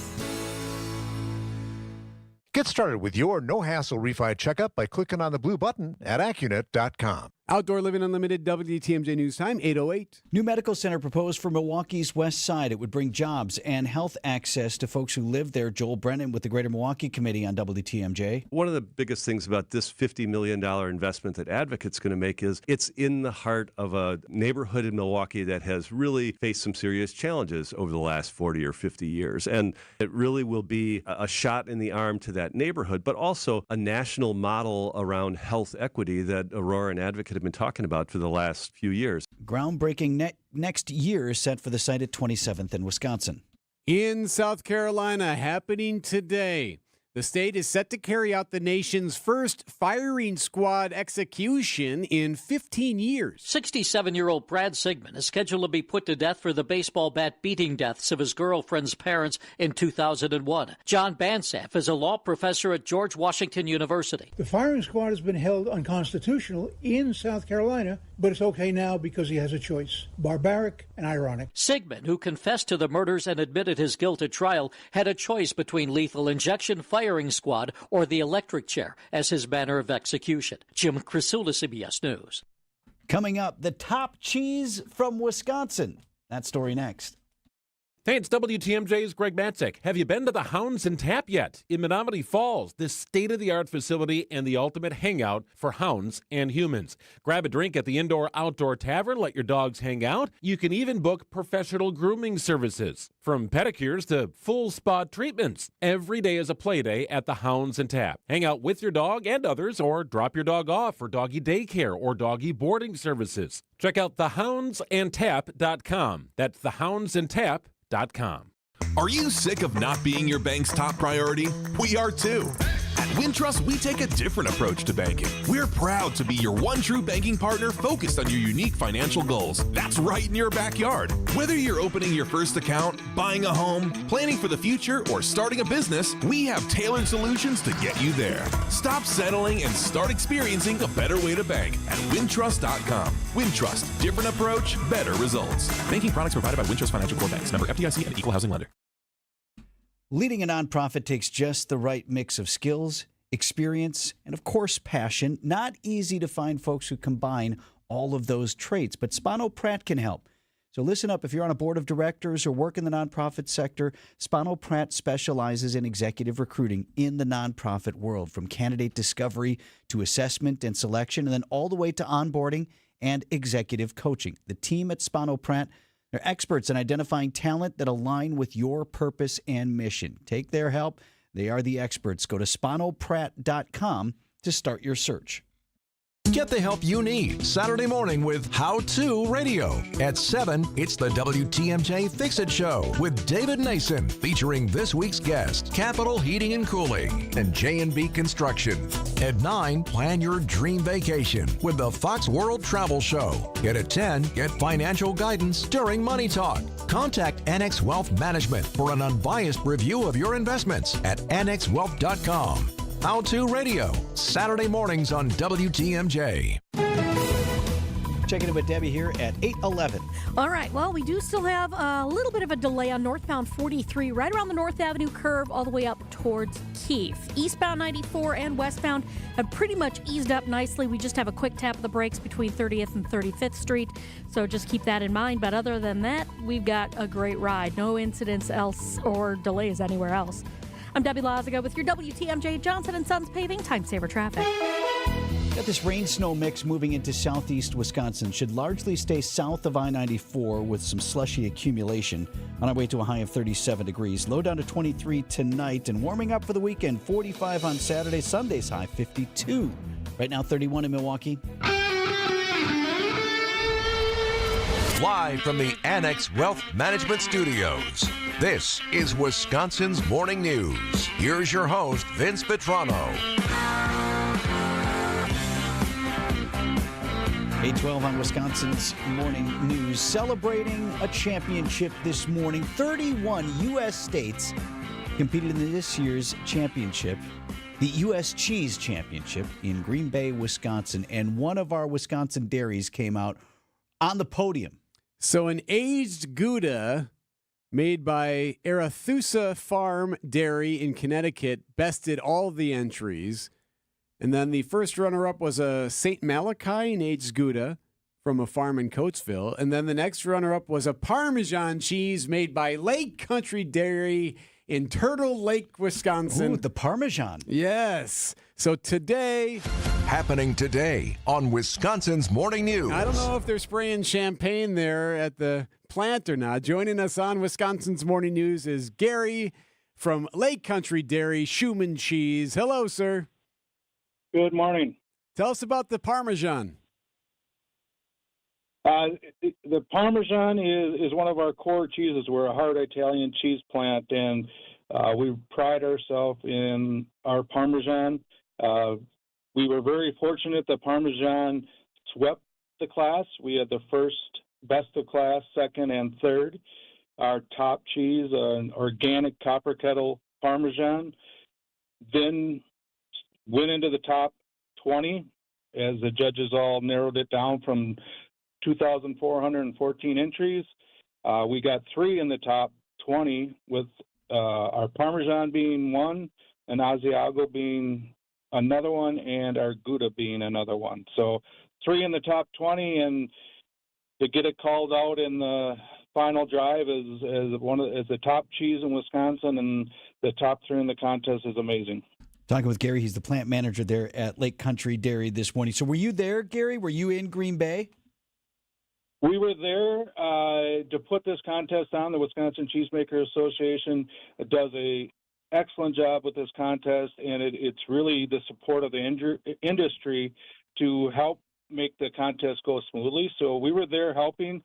Get started with your no-hassle refi checkup by clicking on the blue button at Accunet.com. Outdoor Living Unlimited, WTMJ News Time, 8:08. New medical center proposed for Milwaukee's west side. It would bring jobs and health access to folks who live there. Joel Brennan with the Greater Milwaukee Committee on WTMJ. One of the biggest things about this $50 million investment that Advocate's going to make is it's in the heart of a neighborhood in Milwaukee that has really faced some serious challenges over the last 40 or 50 years. And it really will be a shot in the arm to that neighborhood, but also a national model around health equity that Aurora and Advocate have been talking about for the last few years. Groundbreaking next year is set for the site at 27th in Wisconsin. In South Carolina, happening today, The state is set to carry out the nation's first firing squad execution in 15 years. 67-year-old Brad Sigmund is scheduled to be put to death for the baseball bat beating deaths of his girlfriend's parents in 2001. John Bansaf is a law professor at George Washington University. The firing squad has been held unconstitutional in South Carolina, but it's okay now because he has a choice. Barbaric and ironic. Sigmund, who confessed to the murders and admitted his guilt at trial, had a choice between lethal injection, firing squad, or the electric chair as his manner of execution. Jim Crisula, CBS News. Coming up, the top cheese from Wisconsin. That story next. Hey, it's WTMJ's Greg Matzek. Have you been to the Hounds and Tap yet? In Menominee Falls, this state-of-the-art facility and the ultimate hangout for hounds and humans. Grab a drink at the indoor-outdoor tavern, let your dogs hang out. You can even book professional grooming services, from pedicures to full spa treatments. Every day is a play day at the Hounds and Tap. Hang out with your dog and others, or drop your dog off for doggy daycare or doggy boarding services. Check out thehoundsandtap.com. That's thehoundsandtap.com. Are you sick of not being your bank's top priority? We are too. At Wintrust, we take a different approach to banking. We're proud to be your one true banking partner focused on your unique financial goals. That's right in your backyard. Whether you're opening your first account, buying a home, planning for the future, or starting a business, we have tailored solutions to get you there. Stop settling and start experiencing a better way to bank at Wintrust.com. Wintrust, different approach, better results. Banking products provided by Wintrust Financial Corp Banks, member FDIC and equal housing lender. Leading a nonprofit takes just the right mix of skills, experience, and of course, passion. Not easy to find folks who combine all of those traits, but Spano Pratt can help. So listen up, if you're on a board of directors or work in the nonprofit sector, Spano Pratt specializes in executive recruiting in the nonprofit world, from candidate discovery to assessment and selection, and then all the way to onboarding and executive coaching. The team at Spano Pratt, they're experts in identifying talent that align with your purpose and mission. Take their help. They are the experts. Go to SpanoPratt.com to start your search. Get the help you need Saturday morning with How To Radio. At 7, it's the WTMJ Fix-It Show with David Nason, featuring this week's guest, Capital Heating and Cooling and J&B Construction. At 9, plan your dream vacation with the Fox World Travel Show. And at 10, get financial guidance during Money Talk. Contact Annex Wealth Management for an unbiased review of your investments at annexwealth.com. How To Radio, Saturday mornings on WTMJ. Checking in with Debbie here at 8:11. All right, well, we do still have a little bit of a delay on northbound 43, right around the North Avenue curve, all the way up towards Keefe. Eastbound 94 and westbound have pretty much eased up nicely. We just have a quick tap of the brakes between 30th and 35th Street, so just keep that in mind. But other than that, we've got a great ride. No incidents else or delays anywhere else. I'm Debbie Lazaga with your WTMJ Johnson & Sons Paving Time Saver Traffic. Got this rain-snow mix moving into southeast Wisconsin. Should largely stay south of I-94 with some slushy accumulation. On our way to a high of 37 degrees. Low down to 23 tonight and warming up for the weekend. 45 on Saturday. Sunday's high 52. Right now 31 in Milwaukee. Live from the Annex Wealth Management Studios, this is Wisconsin's Morning News. Here's your host, Vince Vitrano. 8:12 on Wisconsin's Morning News. Celebrating a championship this morning. 31 U.S. states competed in this year's championship, the U.S. Cheese Championship in Green Bay, Wisconsin. And one of our Wisconsin dairies came out on the podium. So an aged Gouda made by Arethusa Farm Dairy in Connecticut bested all the entries. And then the first runner-up was a St. Malachi, an aged Gouda from a farm in Coatesville. And then the next runner-up was a Parmesan cheese made by Lake Country Dairy in Turtle Lake, Wisconsin. Ooh, the Parmesan. Yes. So today... Happening today on Wisconsin's Morning News. I don't know if they're spraying champagne there at the plant or not. Joining us on Wisconsin's Morning News is Gary from Lake Country Dairy, Schumann Cheese. Hello, sir. Good morning. Tell us about the Parmesan. The Parmesan is one of our core cheeses. We're a hard Italian cheese plant, and We pride ourselves in our Parmesan. We were very fortunate that Parmesan swept the class. We had the first best of class, second, and third. Our top cheese, an organic copper kettle Parmesan, then went into the top 20 as the judges all narrowed it down from 2,414 entries. We got 3 in the top 20 with our Parmesan being one, an Asiago being another one, and our Gouda being another one. So 3 in the top 20, and to get it called out in the final drive as the top cheese in Wisconsin and the top 3 in the contest is amazing. Talking with Gary, he's the plant manager there at Lake Country Dairy this morning. So were you there, Gary? Were you in Green Bay? We were there to put this contest on. The Wisconsin Cheesemaker Association does a excellent job with this contest, and it's really the support of the industry to help make the contest go smoothly. So we were there helping.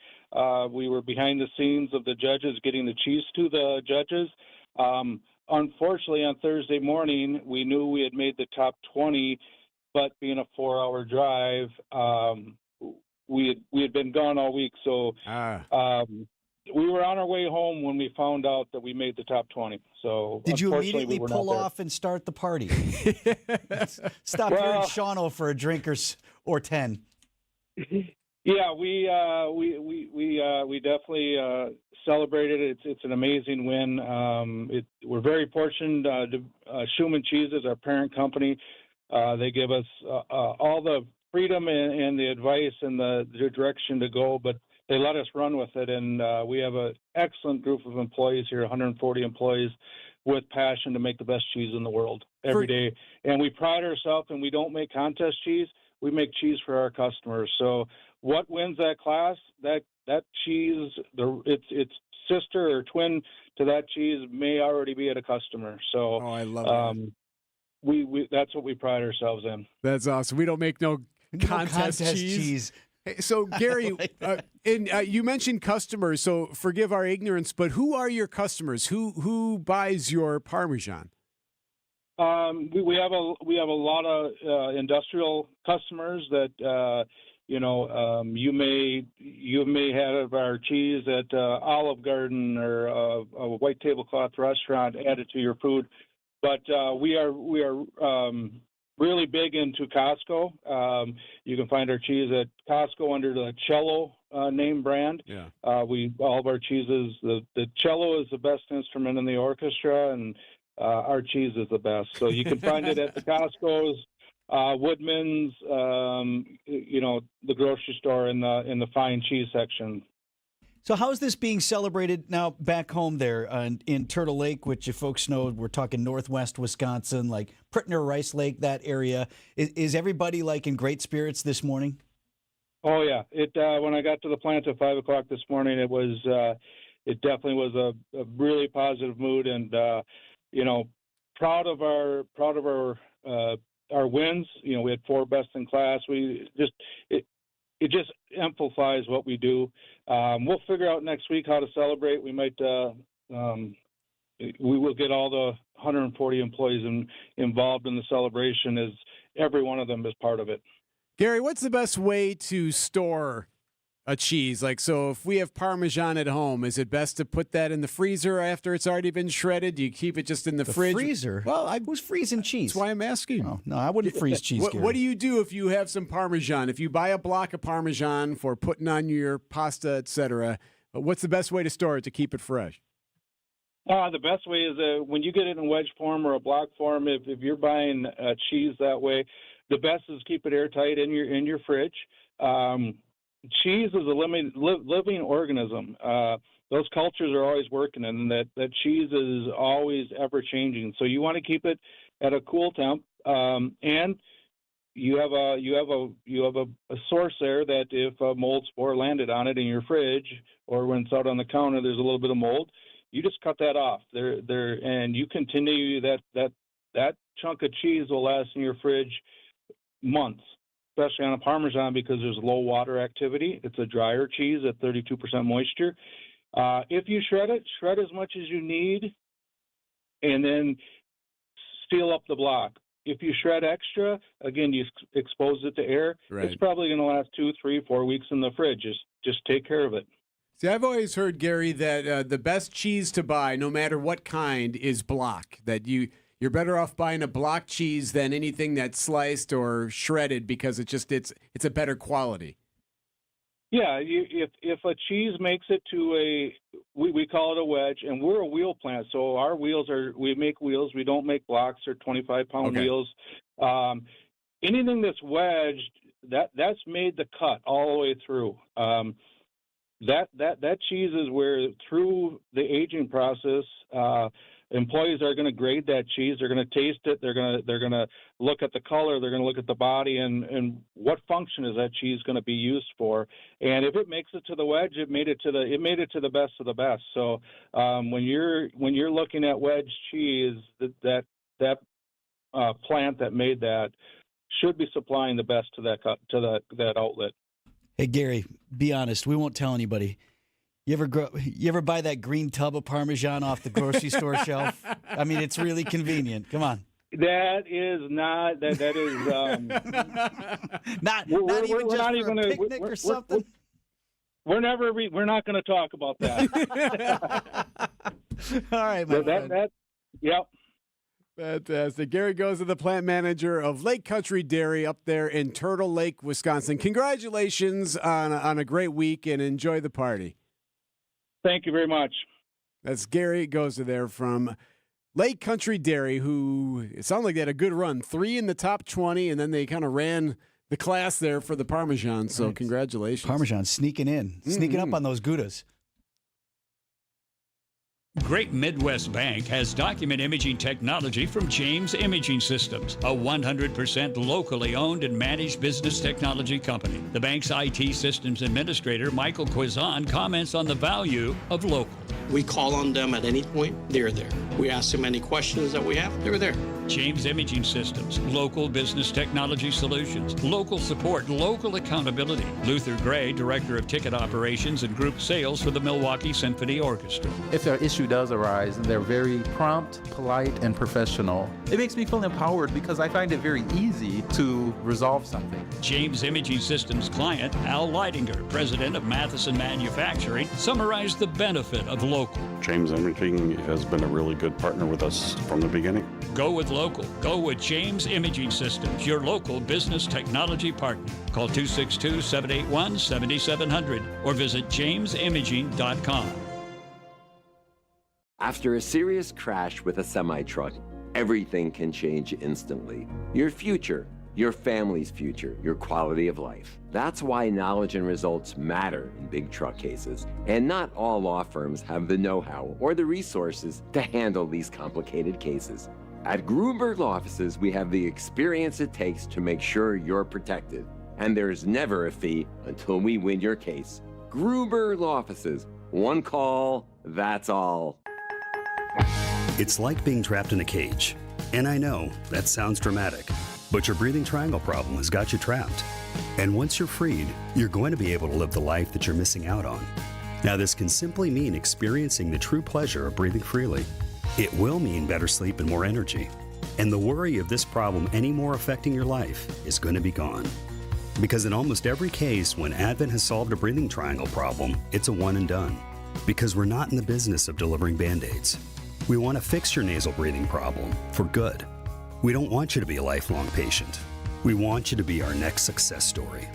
We were behind the scenes of the judges, getting the cheese to the judges. Unfortunately, on Thursday morning, we knew we had made the top 20, but being a 4-hour drive, we had been gone all week. So we were on our way home when we found out that we made the top 20. So did you immediately pull off and start the party? Stop here in Shawano for a drink or 10. Yeah, we definitely celebrated it. It's an amazing win. We're very fortunate. Schumann Cheeses, our parent company, they give us all the freedom and the advice and the direction to go, but they let us run with it. And we have an excellent group of employees here, 140 employees, with passion to make the best cheese in the world every day. And we pride ourselves, and we don't make contest cheese. We make cheese for our customers. So what wins that class? That cheese, its sister or twin to that cheese may already be at a customer. So I love that. We that's what we pride ourselves in. That's awesome. We don't make no contest cheese. Hey, so Gary, you mentioned customers. So forgive our ignorance, but who are your customers? Who buys your Parmesan? We have a lot of industrial customers that you may have our cheese at Olive Garden or a white tablecloth restaurant added to your food, but we are really big into Costco. You can find our cheese at Costco under the Cello name brand. Yeah. All of our cheeses. The cello is the best instrument in the orchestra, and our cheese is the best. So you can find it at the Costco's, Woodman's, the grocery store in the fine cheese section. So how is this being celebrated now back home there in Turtle Lake, which if folks know, we're talking northwest Wisconsin, like Prittner, Rice Lake, that area. Is everybody like in great spirits this morning? Oh, yeah. When I got to the plant at 5 o'clock this morning, it definitely was a really positive mood, and proud of our wins. We had 4 best in class. It just amplifies what we do. We'll figure out next week how to celebrate. We might we will get all the 140 employees involved in the celebration, as every one of them is part of it. Gary, what's the best way to store a cheese? Like, so if we have Parmesan at home, is it best to put that in the freezer after it's already been shredded? Do you keep it just in the fridge? Freezer? Well, who's freezing cheese? That's why I'm asking. Oh, no, I wouldn't freeze cheese, Gary. What do you do if you have some Parmesan? If you buy a block of Parmesan for putting on your pasta, etc., what's the best way to store it to keep it fresh? The best way is when you get it in wedge form or a block form. If you're buying cheese that way, the best is keep it airtight in your fridge. Cheese is a living organism. Those cultures are always working, and that cheese is always ever changing. So you want to keep it at a cool temp, and you have a source there that if a mold spore landed on it in your fridge or when it's out on the counter, there's a little bit of mold. You just cut that off and you continue that chunk of cheese will last in your fridge months, especially on a Parmesan because there's low water activity. It's a drier cheese at 32% moisture. If you shred as much as you need and then seal up the block. If you shred extra, again, you expose it to air. Right. It's probably going to last 2, 3, 4 weeks in the fridge. Just take care of it. See, I've always heard, Gary, that the best cheese to buy, no matter what kind, is block. That you're better off buying a block cheese than anything that's sliced or shredded because it's a better quality. Yeah, if a cheese makes it to we call it a wedge, and we're a wheel plant, so our wheels we make wheels. We don't make blocks or 25-pound wheels. Anything that's wedged, that's made the cut all the way through. That cheese is where through the aging process, employees are going to grade that cheese. They're going to taste it. They're going to look at the color. They're going to look at the body and what function is that cheese going to be used for. And if it makes it to the wedge, it made it to the best of the best. So when you're looking at wedge cheese, that plant that made that should be supplying the best to that outlet. Hey, Gary, be honest. We won't tell anybody. You ever buy that green tub of Parmesan off the grocery store shelf? I mean, it's really convenient. Come on. That is not. That is. not even just for a picnic or something. We're not going to talk about that. All right, my friend. Yep. Fantastic. Gary goes to the plant manager of Lake Country Dairy up there in Turtle Lake, Wisconsin. Congratulations on a great week and enjoy the party. Thank you very much. That's Gary goes to there from Lake Country Dairy, who it sounded like they had a good run. 3 in the top 20, and then they kind of ran the class there for the Parmesan. So congratulations. Parmesan sneaking up on those Goudas. Great Midwest Bank has document imaging technology from James Imaging Systems, a 100% locally owned and managed business technology company. The bank's IT systems administrator, Michael Quizon, comments on the value of local. We call on them at any point, they're there. We ask them any questions that we have, they're there. James Imaging Systems, local business technology solutions, local support, local accountability. Luther Gray, Director of Ticket Operations and Group Sales for the Milwaukee Symphony Orchestra. If an issue does arise, they're very prompt, polite, and professional. It makes me feel empowered because I find it very easy to resolve something. James Imaging Systems client, Al Leidinger, President of Matheson Manufacturing, summarized the benefit of local. James Imaging has been a really good partner with us from the beginning. Go with local. Go with James Imaging Systems, your local business technology partner. Call 262-781-7700 or visit jamesimaging.com. After a serious crash with a semi-truck, everything can change instantly. Your future, your family's future, your quality of life. That's why knowledge and results matter in big truck cases. And not all law firms have the know-how or the resources to handle these complicated cases. At Gruberg Law Offices, we have the experience it takes to make sure you're protected. And there's never a fee until we win your case. Gruberg Law Offices. One call, that's all. It's like being trapped in a cage. And I know, that sounds dramatic, but your breathing triangle problem has got you trapped. And once you're freed, you're going to be able to live the life that you're missing out on. Now, this can simply mean experiencing the true pleasure of breathing freely. It will mean better sleep and more energy. And the worry of this problem anymore affecting your life is going to be gone. Because in almost every case, when Advent has solved a breathing triangle problem, it's a one and done. Because we're not in the business of delivering Band-Aids. We want to fix your nasal breathing problem for good. We don't want you to be a lifelong patient. We want you to be our next success story.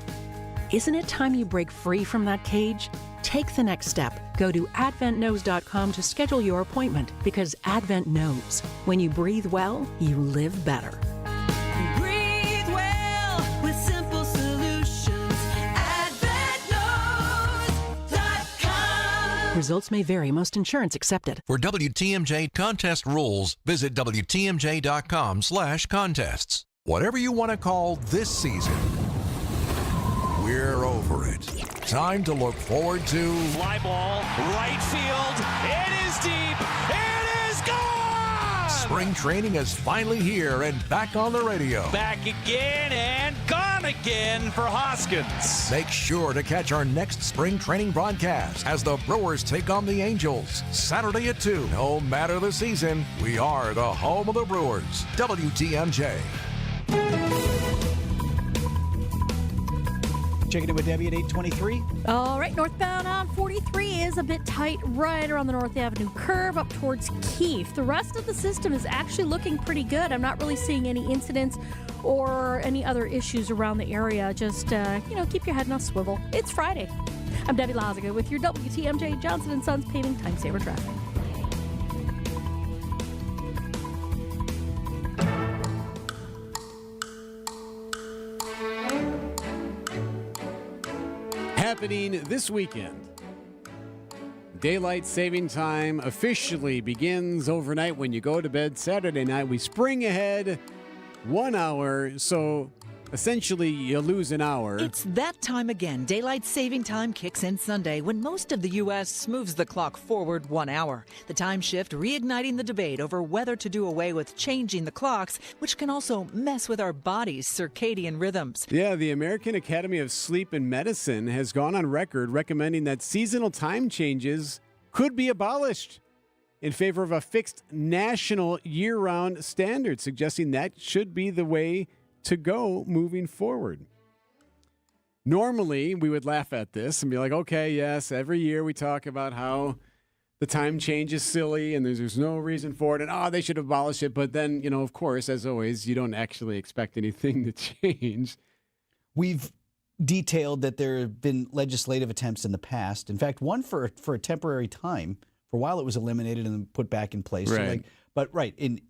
Isn't it time you break free from that cage? Take the next step. Go to adventknows.com to schedule your appointment because Advent knows. When you breathe well, you live better. Breathe well with simple solutions. AdventKnows.com. Results may vary. Most insurance accepted. For WTMJ contest rules, visit WTMJ.com/contests. Whatever you want to call this season, we're over it. Time to look forward to fly ball, right field. It is deep. It is gone! Spring training is finally here and back on the radio. Back again and gone again for Hoskins. Make sure to catch our next spring training broadcast as the Brewers take on the Angels Saturday at 2. No matter the season, we are the home of the Brewers. WTMJ. Checking in with Debbie at 8:23. All right, northbound on 43 is a bit tight right around the North Avenue curve up towards Keefe. The rest of the system is actually looking pretty good. I'm not really seeing any incidents or any other issues around the area. Just, keep your head on a swivel. It's Friday. I'm Debbie Lazaga with your WTMJ Johnson & Sons Paving Time Saver Traffic. Happening this weekend. Daylight saving time officially begins overnight when you go to bed Saturday night. We spring ahead 1 hour, so essentially you lose an hour. It's that time again. Daylight saving time kicks in Sunday when most of the U.S. moves the clock forward 1 hour. The time shift reigniting the debate over whether to do away with changing the clocks, which can also mess with our body's circadian rhythms. Yeah, the American Academy of Sleep and Medicine has gone on record recommending that seasonal time changes could be abolished in favor of a fixed national year-round standard, suggesting that should be the way to go moving forward. Normally, we would laugh at this and be like, okay, yes, every year we talk about how the time change is silly and there's no reason for it and, they should abolish it. But then, of course, as always, you don't actually expect anything to change. We've detailed that there have been legislative attempts in the past. In fact, one for a temporary time. For a while, it was eliminated and then put back in place. Right. In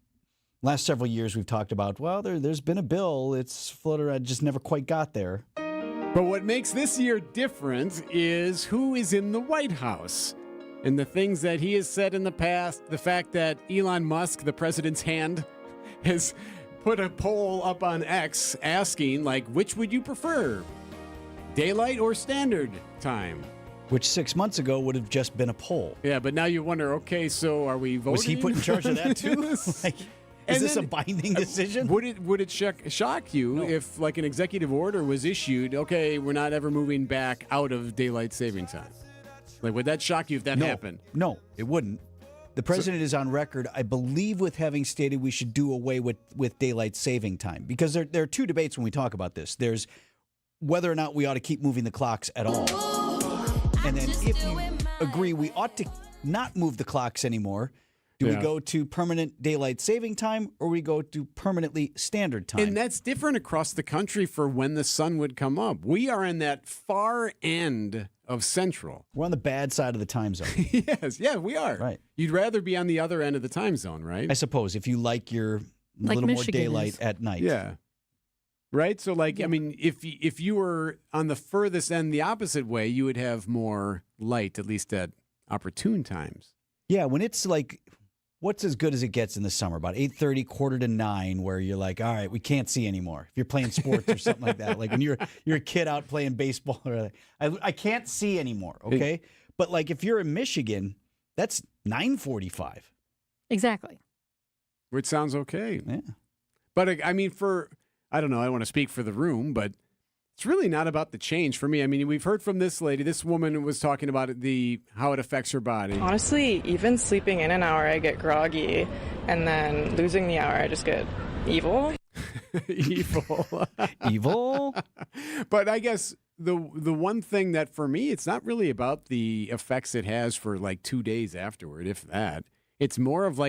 last several years, we've talked about, there's been a bill. It's floated around, just never quite got there. But what makes this year different is who is in the White House and the things that he has said in the past. The fact that Elon Musk, the president's hand, has put a poll up on X asking, which would you prefer, daylight or standard time? Which 6 months ago would have just been a poll. Yeah, but now you wonder, okay, so are we voting? Was he put in charge of that too? Is this a binding decision? Would it shock you if, an executive order was issued, okay, we're not ever moving back out of daylight saving time? Would that shock you if that happened? No, it wouldn't. The president is on record, I believe, with having stated we should do away with daylight saving time. Because there are two debates when we talk about this. There's whether or not we ought to keep moving the clocks at all. And then if you agree we ought to not move the clocks anymore, do we go to permanent daylight saving time or we go to permanently standard time? And that's different across the country for when the sun would come up. We are in that far end of central. We're on the bad side of the time zone. Yes, yeah, we are. Right. You'd rather be on the other end of the time zone, right? I suppose, if you like your little Michigan more daylight is. at night. Yeah. Right? So, if you were on the furthest end the opposite way, you would have more light, at least at opportune times. Yeah, when it's what's as good as it gets in the summer? About 8:30, 8:45, where you're like, all right, we can't see anymore. If you're playing sports or something like that. When you're a kid out playing baseball, or I can't see anymore, okay? But if you're in Michigan, that's 9:45. Exactly. Which sounds okay. Yeah. But, I don't know, I don't want to speak for the room, but it's really not about the change for me. We've heard from this lady. This woman was talking about how it affects her body. Honestly, even sleeping in an hour, I get groggy, and then losing the hour, I just get evil. Evil? But I guess the one thing that for me, it's not really about the effects it has for 2 days afterward, if that. It's more of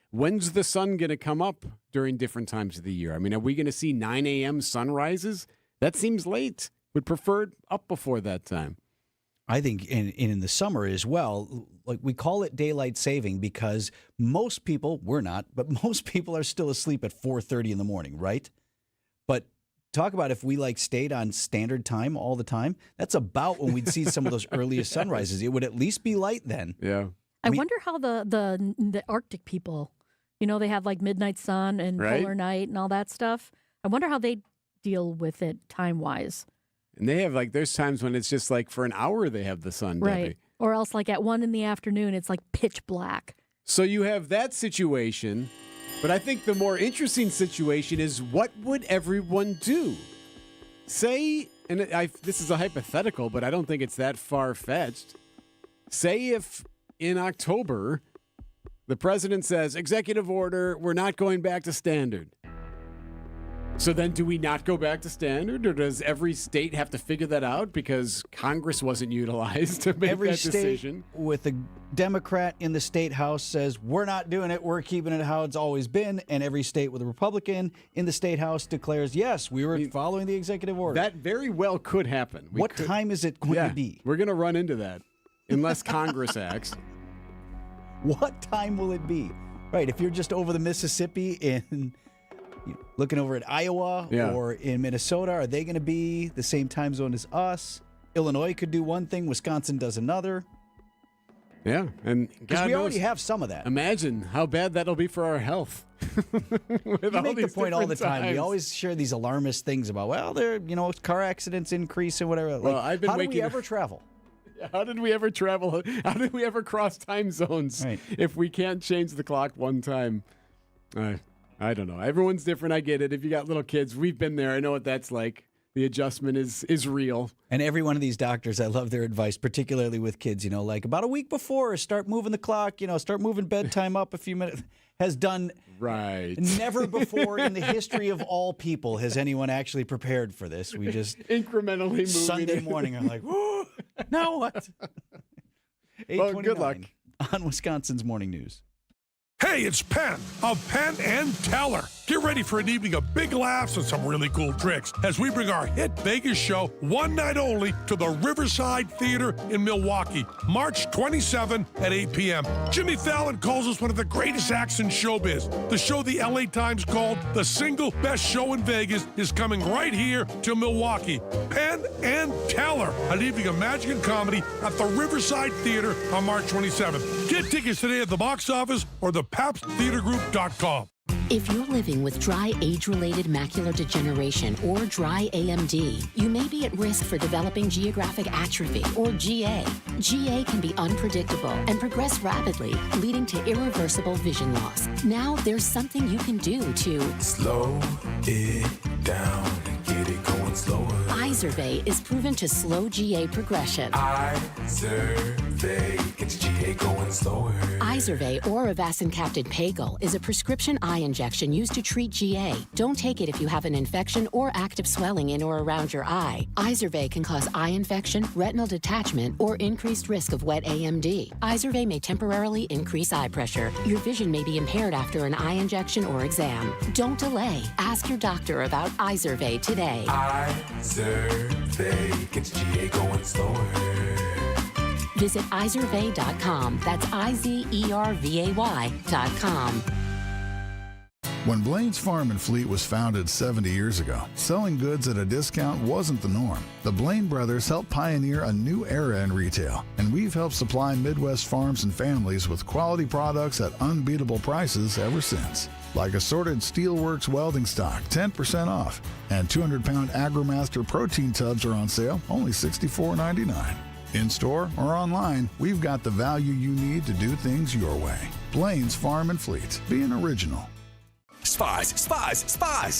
when's the sun going to come up during different times of the year? Are we going to see 9 a.m. sunrises? That seems late. Would prefer it up before that time. I think in the summer as well, we call it daylight saving because most people, we're not, but most people are still asleep at 4:30 in the morning, right? But talk about if we stayed on standard time all the time, that's about when we'd see some of those earliest sunrises. It would at least be light then. Yeah. I wonder how the Arctic people, they have midnight sun and polar night and all that stuff. I wonder how they deal with it time-wise. And they have there's times when it's just for an hour they have the sun, right? Debbie. Or else at 1 in the afternoon it's pitch black. So you have that situation, But I think the more interesting situation is, what would everyone do? Say, and this is a hypothetical, but I don't think it's that far-fetched. Say if in October the president says, executive order, we're not going back to standard. So then do we not go back to standard, or does every state have to figure that out because Congress wasn't utilized to make Every that state decision? with a Democrat in the state house says, we're not doing it, we're keeping it how it's always been. And every state with a Republican in the state house declares, yes, we were following the executive order. That very well could happen. What time is it going to be? We're going to run into that unless Congress acts. What time will it be? Right, if you're just over the Mississippi in... looking over at Iowa or in Minnesota, are they going to be the same time zone as us? Illinois could do one thing, Wisconsin does another. Yeah, and because we already have some of that. Imagine how bad that'll be for our health. You make the point all the time. We always share these alarmist things about, well, car accidents increase and whatever. Well, I've been how do we ever travel? How did we ever travel? How did we ever cross time zones if we can't change the clock one time? I don't know. Everyone's different. I get it. If you got little kids, we've been there. I know what that's like. The adjustment is real. And every one of these doctors, I love their advice, particularly with kids, like about a week before, start moving the clock, start moving bedtime up a few minutes. Has done never before in the history of all people has anyone actually prepared for this. We just incrementally moving Sunday morning, I'm like, whoa, now what? Well, good luck. On Wisconsin's Morning News. Hey, it's Penn of Penn and Teller. Get ready for an evening of big laughs and some really cool tricks as we bring our hit Vegas show one night only to the Riverside Theater in Milwaukee, March 27 at 8 p.m. Jimmy Fallon calls us one of the greatest acts in showbiz. The show the LA Times called the single best show in Vegas is coming right here to Milwaukee. Penn and Teller, an evening of magic and comedy at the Riverside Theater on March 27th. Get tickets today at the box office or the PabstTheaterGroup.com. If you're living with dry age-related macular degeneration or dry AMD, you may be at risk for developing geographic atrophy or GA. GA can be unpredictable and progress rapidly, leading to irreversible vision loss. Now there's something you can do to slow it down and get it going slower. Izervay is proven to slow GA progression. Izervay gets GA going slower. Izervay or avacincaptad pagel is a prescription eye injection used to treat GA. Don't take it if you have an infection or active swelling in or around your eye. Izervay can cause eye infection, retinal detachment, or increased risk of wet AMD. Izervay may temporarily increase eye pressure. Your vision may be impaired after an eye injection or exam. Don't delay. Ask your doctor about Izervay today. Izervay gets GA going slower. Visit Izervay.com. That's IZERVAY.com. When Blaine's Farm and Fleet was founded 70 years ago, selling goods at a discount wasn't the norm. The Blaine brothers helped pioneer a new era in retail, and we've helped supply Midwest farms and families with quality products at unbeatable prices ever since. Like assorted Steelworks welding stock, 10% off, and 200-pound AgroMaster protein tubs are on sale, only $64.99. In-store or online, we've got the value you need to do things your way. Blaine's Farm and Fleet, being original. Spas.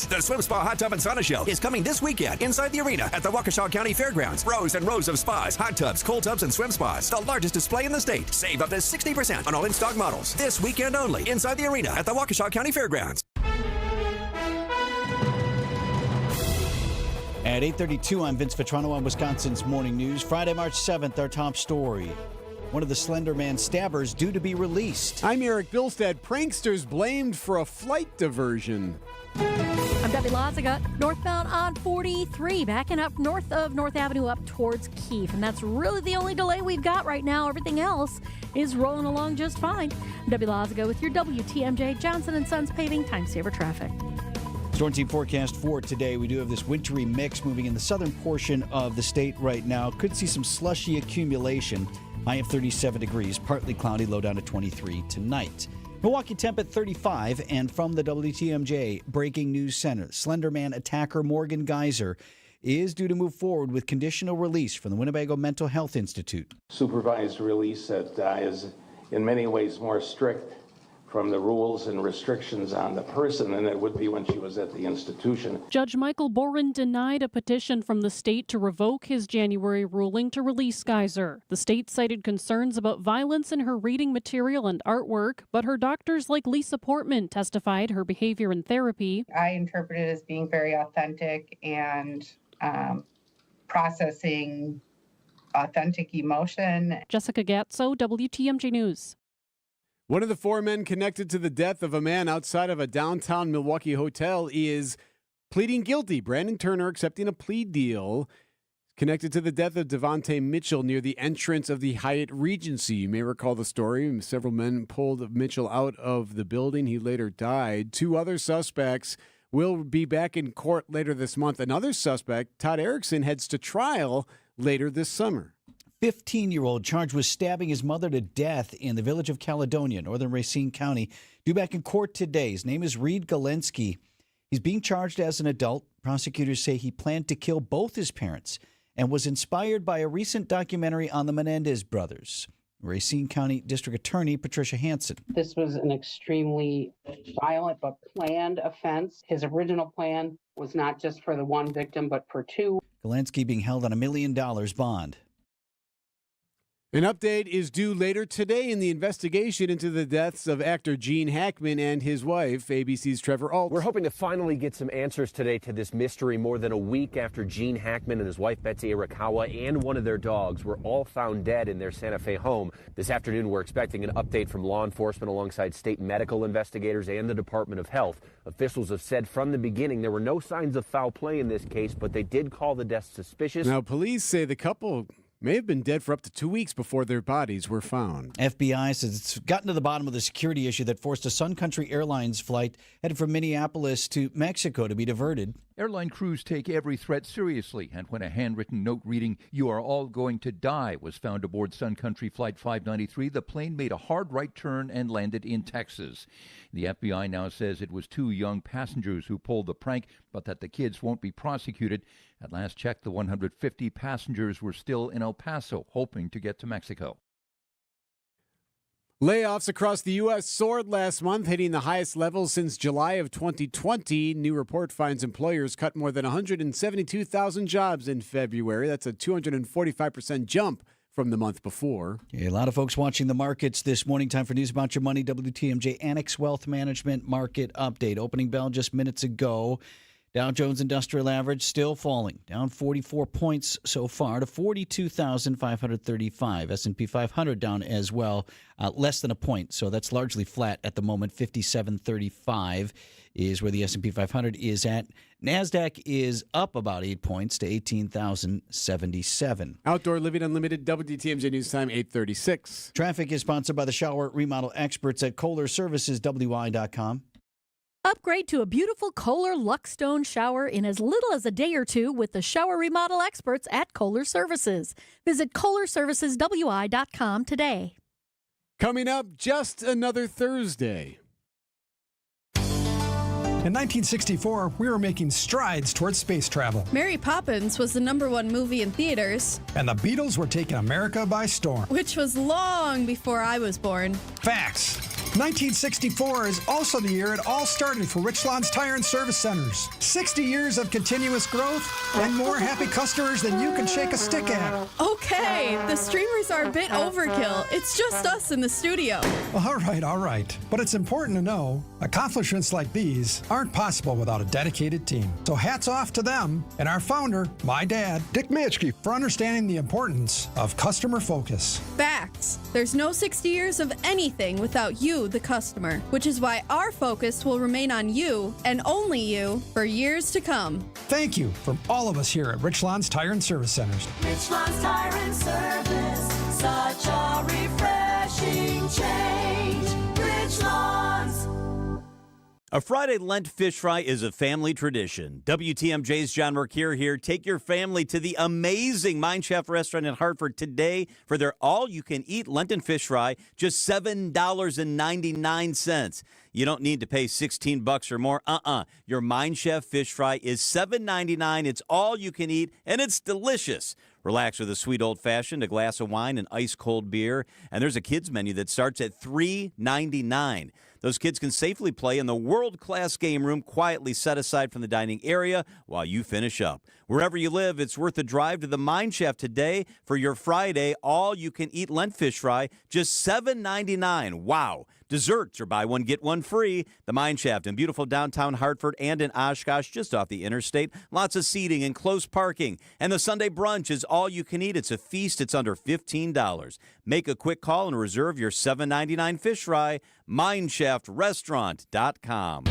The Swim Spa Hot Tub and Sauna Show is coming this weekend inside the arena at the Waukesha County Fairgrounds. Rows and rows of spas, hot tubs, cold tubs, and swim spas. The largest display in the state. Save up to 60% on all in-stock models. This weekend only inside the arena at the Waukesha County Fairgrounds. At 8:32, I'm Vince Vitrano on Wisconsin's Morning News. Friday, March 7th, our top story. One of the Slender Man stabbers due to be released. I'm Erik. Bilstad. Pranksters blamed for a flight diversion. I'm Debbie Laziga. Northbound on 43, backing up north of North Avenue up towards Keefe. And that's really the only delay we've got right now. Everything else is rolling along just fine. I'm Debbie Laziga with your WTMJ Johnson & Sons Paving Time Saver Traffic. Storm team forecast for today. We do have this wintry mix moving in the southern portion of the state right now. Could see some slushy accumulation. High of 37 degrees, partly cloudy, low down to 23 tonight. Milwaukee temp at 35, and from the WTMJ Breaking News Center, Slenderman attacker Morgan Geyser is due to move forward with conditional release from the Winnebago Mental Health Institute. Supervised release that is in many ways more strict from the rules and restrictions on the person than it would be when she was at the institution. Judge Michael Boren denied a petition from the state to revoke his January ruling to release Geyser. The state cited concerns about violence in her reading material and artwork, but her doctors like Lisa Portman testified her behavior in therapy. I interpret it as being very authentic and processing authentic emotion. Jessica Gatso, WTMJ News. One of the 4 men connected to the death of a man outside of a downtown Milwaukee hotel is pleading guilty. Brandon Turner accepting a plea deal connected to the death of Devontae Mitchell near the entrance of the Hyatt Regency. You may recall the story. Several men pulled Mitchell out of the building. He later died. 2 other suspects will be back in court later this month. Another suspect, Todd Erickson, heads to trial later this summer. 15-year-old charged with stabbing his mother to death in the village of Caledonia, northern Racine County, due back in court today. His name is Reed Galensky. He's being charged as an adult. Prosecutors say he planned to kill both his parents and was inspired by a recent documentary on the Menendez brothers. Racine County District Attorney Patricia Hansen. This was an extremely violent but planned offense. His original plan was not just for the one victim, but for 2. Galensky being held on $1 million bond. An update is due later today in the investigation into the deaths of actor Gene Hackman and his wife, ABC's Trevor Ault. We're hoping to finally get some answers today to this mystery more than a week after Gene Hackman and his wife, Betsy Arakawa, and one of their dogs were all found dead in their Santa Fe home. This afternoon, we're expecting an update from law enforcement alongside state medical investigators and the Department of Health. Officials have said from the beginning there were no signs of foul play in this case, but they did call the death suspicious. Now, police say the couple may have been dead for up to 2 weeks before their bodies were found. FBI says it's gotten to the bottom of the security issue that forced a Sun Country Airlines flight headed from Minneapolis to Mexico to be diverted. Airline crews take every threat seriously, and when a handwritten note reading, "You are all going to die," was found aboard Sun Country Flight 593, the plane made a hard right turn and landed in Texas. The FBI now says it was 2 young passengers who pulled the prank, but that the kids won't be prosecuted. At last check, the 150 passengers were still in El Paso, hoping to get to Mexico. Layoffs across the U.S. soared last month, hitting the highest levels since July of 2020. New report finds employers cut more than 172,000 jobs in February. That's a 245% jump from the month before. A lot of folks watching the markets this morning. Time for News About Your Money. WTMJ Annex Wealth Management Market Update. Opening bell just minutes ago. Dow Jones Industrial Average still falling, down 44 points so far to 42,535. S&P 500 down as well, less than a point, so that's largely flat at the moment. 5735 is where the S&P 500 is at. NASDAQ is up about 8 points to 18,077. Outdoor Living Unlimited, WTMJ News Time, 8:36. Traffic is sponsored by the shower remodel experts at Kohler Services, WI.com. Upgrade to a beautiful Kohler Luxstone shower in as little as a day or 2 with the shower remodel experts at Kohler Services. Visit KohlerServicesWI.com today. Coming up, just another Thursday. In 1964, we were making strides towards space travel. Mary Poppins was the #1 movie in theaters. And the Beatles were taking America by storm. Which was long before I was born. Facts. 1964 is also the year it all started for Richland's Tire and Service Centers. 60 years of continuous growth and more happy customers than you can shake a stick at. Okay, the streamers are a bit overkill. It's just us in the studio. All right. But it's important to know accomplishments like these aren't possible without a dedicated team. So hats off to them and our founder, my dad, Dick Manchke, for understanding the importance of customer focus. Facts. There's no 60 years of anything without you, the customer, which is why our focus will remain on you and only you for years to come. Thank you from all of us here at Richland's Tire and Service Centers. Richland's Tire and Service, such a refreshing change. Richland's. A Friday Lent fish fry is a family tradition. WTMJ's John Mercure here. Take your family to the amazing Mind Chef restaurant in Hartford today for their all-you-can-eat Lenten fish fry, just $7.99. You don't need to pay $16 or more. Your Mind Chef fish fry is $7.99. It's all you can eat, and it's delicious. Relax with a sweet old-fashioned, a glass of wine, an ice-cold beer, and there's a kids menu that starts at $3.99. Those kids can safely play in the world-class game room quietly set aside from the dining area while you finish up. Wherever you live, it's worth a drive to the Mine Shaft today for your Friday all-you-can-eat Lent fish fry, just $7.99. Wow. Desserts are buy one, get one free. The Mine Shaft in beautiful downtown Hartford and in Oshkosh, just off the interstate. Lots of seating and close parking. And the Sunday brunch is all you can eat. It's a feast. It's under $15. Make a quick call and reserve your $7.99 fish fry. MineShaftRestaurant.com.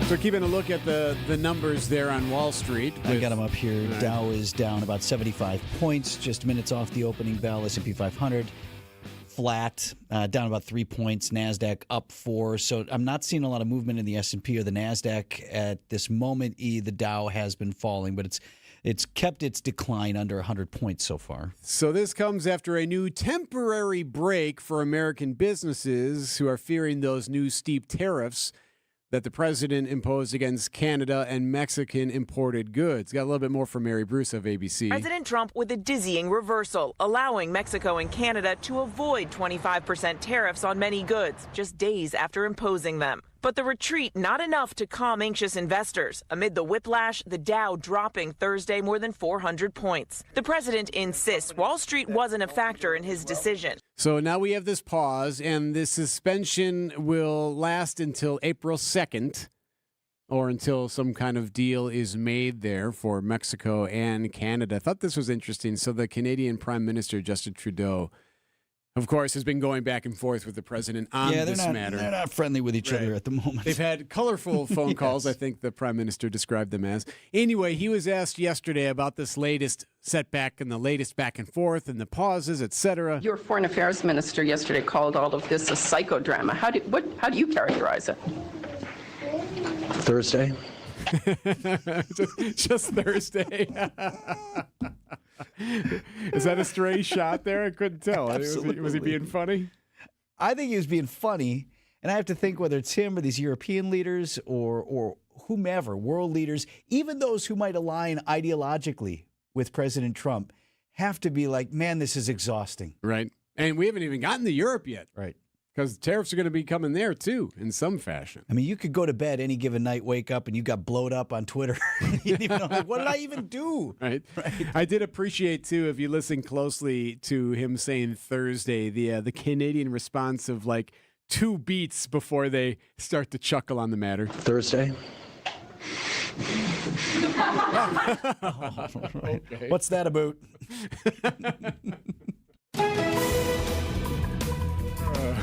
So keeping a look at the numbers there on Wall Street. I got them up here. Right. Dow is down about 75 points, just minutes off the opening bell. S&P 500 flat, down about 3 points. NASDAQ up 4. So I'm not seeing a lot of movement in the S&P or the NASDAQ at this moment. The Dow has been falling, but it's kept its decline under 100 points so far. So this comes after a new temporary break for American businesses who are fearing those new steep tariffs that the president imposed against Canada and Mexican imported goods. Got a little bit more from Mary Bruce of ABC. President Trump with a dizzying reversal, allowing Mexico and Canada to avoid 25% tariffs on many goods just days after imposing them. But the retreat not enough to calm anxious investors. Amid the whiplash, the Dow dropping Thursday more than 400 points. The president insists Wall Street wasn't a factor in his decision. So now we have this pause, and this suspension will last until April 2nd, or until some kind of deal is made there for Mexico and Canada. I thought this was interesting. So the Canadian Prime Minister, Justin Trudeau, of course, has been going back and forth with the president on this matter. They're not friendly with each other at the moment. They've had colorful phone calls, I think the prime minister described them as. Anyway, he was asked yesterday about this latest setback and the latest back and forth and the pauses, etc. Your foreign affairs minister yesterday called all of this a psychodrama. How do you characterize it? Thursday. just Thursday. Is that a stray shot there? I couldn't tell. Was he being funny? I think he was being funny, and I have to think whether it's him or these European leaders or whomever, world leaders, even those who might align ideologically with President Trump, have to be like, man, this is exhausting. Right. And we haven't even gotten to Europe yet. Right. Because tariffs are going to be coming there, too, in some fashion. I mean, you could go to bed any given night, wake up, and you got blowed up on Twitter. You didn't even know, like, what did I even do? Right. I did appreciate, too, if you listen closely to him saying Thursday, the Canadian response of, like, 2 beats before they start to chuckle on the matter. Thursday. Right. Okay. What's that about?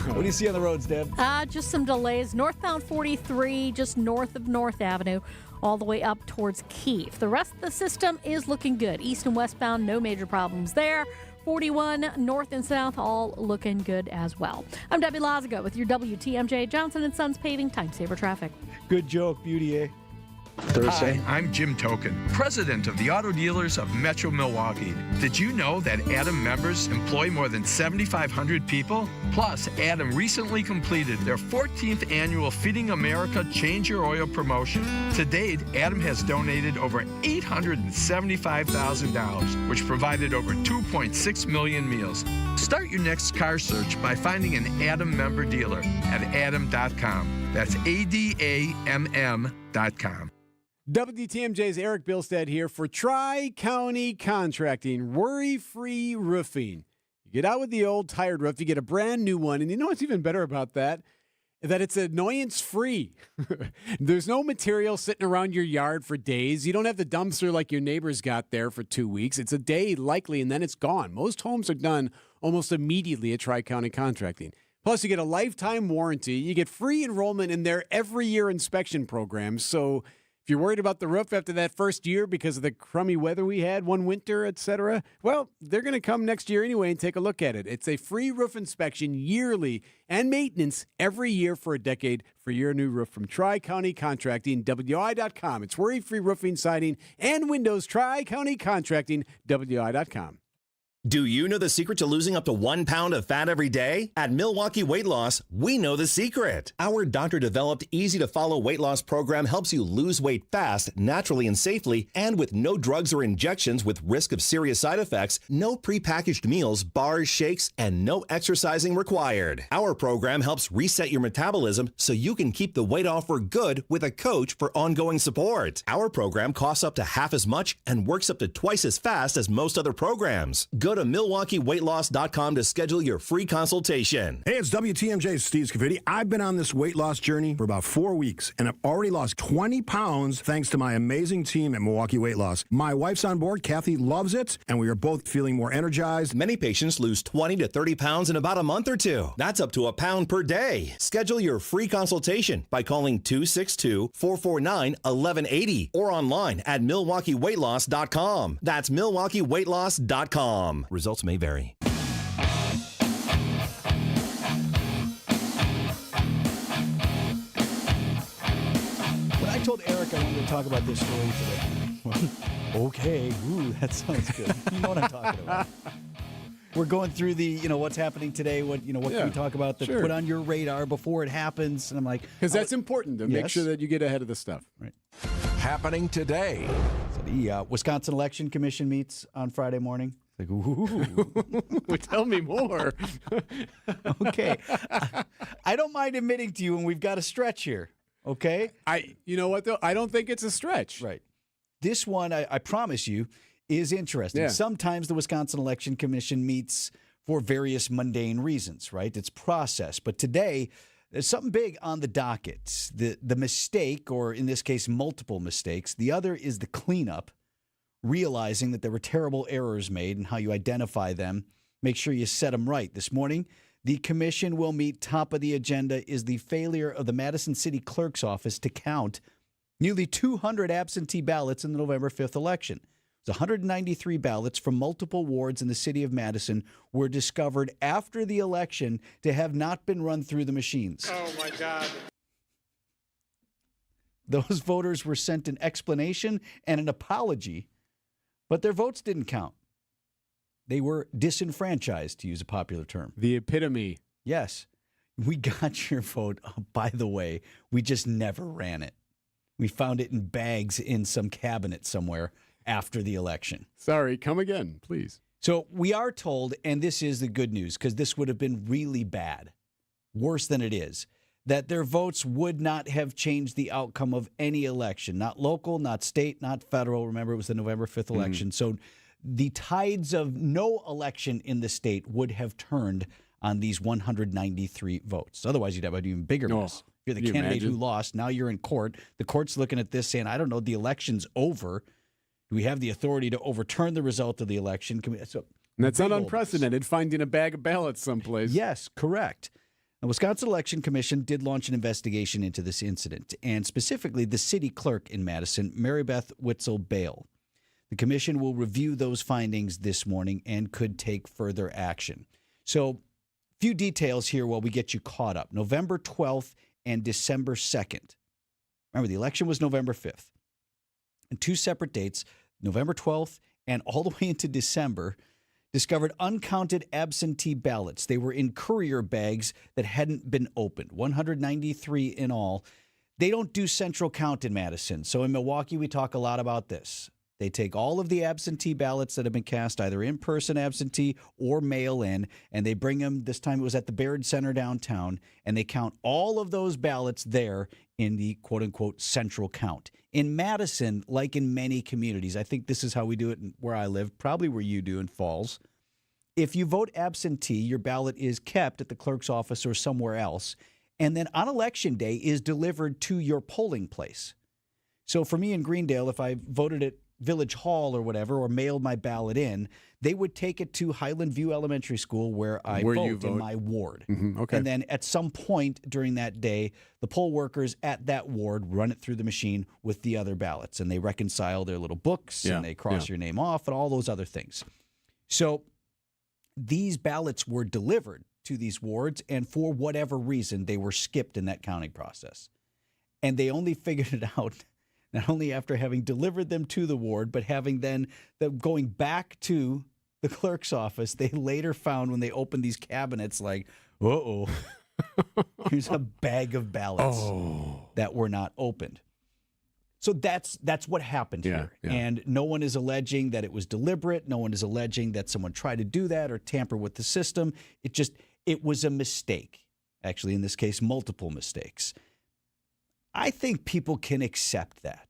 What do you see on the roads, Deb? Just some delays. Northbound 43, just north of North Avenue, all the way up towards Keefe. The rest of the system is looking good. East and westbound, no major problems there. 41 north and south, all looking good as well. I'm Debbie Lazago with your WTMJ Johnson & Sons Paving Time Saver Traffic. Good joke, Beauty, eh? Thursday. Hi, I'm Jim Token, president of the Auto Dealers of Metro Milwaukee. Did you know that Adam members employ more than 7,500 people? Plus, Adam recently completed their 14th annual Feeding America Change Your Oil promotion. To date, Adam has donated over $875,000, which provided over 2.6 million meals. Start your next car search by finding an Adam member dealer at adam.com. That's ADAMM.com. WTMJ's Erik Bilstad here for Tri-County Contracting, worry-free roofing. You get out with the old tired roof, you get a brand new one, and you know what's even better about that? That it's annoyance-free. There's no material sitting around your yard for days. You don't have the dumpster like your neighbors got there for 2 weeks. It's a day likely, and then it's gone. Most homes are done almost immediately at Tri-County Contracting. Plus, you get a lifetime warranty. You get free enrollment in their every-year inspection program, so if you're worried about the roof after that first year because of the crummy weather we had one winter, etc., well, they're going to come next year anyway and take a look at it. It's a free roof inspection yearly and maintenance every year for a decade for your new roof from Tri-County Contracting, WI.com. It's worry-free roofing, siding, and windows, Tri-County Contracting, WI.com. Do you know the secret to losing up to 1 pound of fat every day? At Milwaukee Weight Loss, we know the secret. Our doctor-developed, easy-to-follow weight loss program helps you lose weight fast, naturally and safely, and with no drugs or injections with risk of serious side effects, no prepackaged meals, bars, shakes, and no exercising required. Our program helps reset your metabolism so you can keep the weight off for good with a coach for ongoing support. Our program costs up to half as much and works up to twice as fast as most other programs. Go to MilwaukeeWeightLoss.com to schedule your free consultation. Hey, it's WTMJ's Steve Scafidi. I've been on this weight loss journey for about 4 weeks, and I've already lost 20 pounds thanks to my amazing team at Milwaukee Weight Loss. My wife's on board. Kathy loves it, and we are both feeling more energized. Many patients lose 20 to 30 pounds in about a month or two. That's up to a pound per day. Schedule your free consultation by calling 262-449-1180 or online at MilwaukeeWeightLoss.com. That's MilwaukeeWeightLoss.com. Results may vary. When I told Eric I wanted to talk about this story today, okay, ooh, that sounds good. You know what I'm talking about. We're going through the, what's happening today, what can we talk about that put on your radar before it happens? And I'm like... Because that's important to make sure that you get ahead of the stuff. Right. Happening today. So the Wisconsin Election Commission meets on Friday morning. Like, ooh. Tell me more. Okay. I don't mind admitting to you when we've got a stretch here. Okay? You know what, though? I don't think it's a stretch. Right. This one, I promise you, is interesting. Yeah. Sometimes the Wisconsin Election Commission meets for various mundane reasons, right? It's process. But today, there's something big on the docket. The mistake, or in this case, multiple mistakes. The other is the cleanup, realizing that there were terrible errors made and how you identify them. Make sure you set them right. This morning, the commission will meet. Top of the agenda is the failure of the Madison City Clerk's office to count nearly 200 absentee ballots in the November 5th election. 193 ballots from multiple wards in the city of Madison were discovered after the election to have not been run through the machines. Oh, my God. Those voters were sent an explanation and an apology, but their votes didn't count. They were disenfranchised, to use a popular term. The epitome. Yes. We got your vote. Oh, by the way, we just never ran it. We found it in bags in some cabinet somewhere after the election. Sorry, come again, please. So we are told, and this is the good news, because this would have been really bad, worse than it is, that their votes would not have changed the outcome of any election, not local, not state, not federal. Remember, it was the November 5th election. So the tides of no election in the state would have turned on these 193 votes. Otherwise, you'd have an even bigger mess. If you're the candidate who lost, now you're in court. The court's looking at this saying, I don't know, the election's over. Do we have the authority to overturn the result of the election? And that's not unprecedented, finding a bag of ballots someplace. Yes, correct. The Wisconsin Election Commission did launch an investigation into this incident, and specifically the city clerk in Madison, Mary Beth Witzel Bale. The commission will review those findings this morning and could take further action. So, few details here while we get you caught up. November 12th and December 2nd. Remember, the election was November 5th. And two separate dates, November 12th and all the way into December, discovered uncounted absentee ballots. They were in courier bags that hadn't been opened, 193 in all. They don't do central count in Madison. So in Milwaukee, we talk a lot about this. They take all of the absentee ballots that have been cast, either in-person absentee or mail-in, and they bring them, this time it was at the Baird Center downtown, and they count all of those ballots there in the quote-unquote central count. In Madison, like in many communities, I think this is how we do it where I live, probably where you do in Falls. If you vote absentee, your ballot is kept at the clerk's office or somewhere else, and then on election day is delivered to your polling place. So for me in Greendale, if I voted at Village Hall or whatever, or mailed my ballot in, they would take it to Highland View Elementary School where I vote in my ward. Okay. And then at some point during that day, the poll workers at that ward run it through the machine with the other ballots, and they reconcile their little books, and they cross your name off, and all those other things. So these ballots were delivered to these wards, and for whatever reason, they were skipped in that counting process. And they only figured it out not only after having delivered them to the ward, but having then them going back to the clerk's office, they later found when they opened these cabinets, like, uh-oh, here's a bag of ballots that were not opened. So that's what happened here. Yeah. And no one is alleging that it was deliberate. No one is alleging that someone tried to do that or tamper with the system. It was a mistake. Actually, in this case, multiple mistakes. I think people can accept that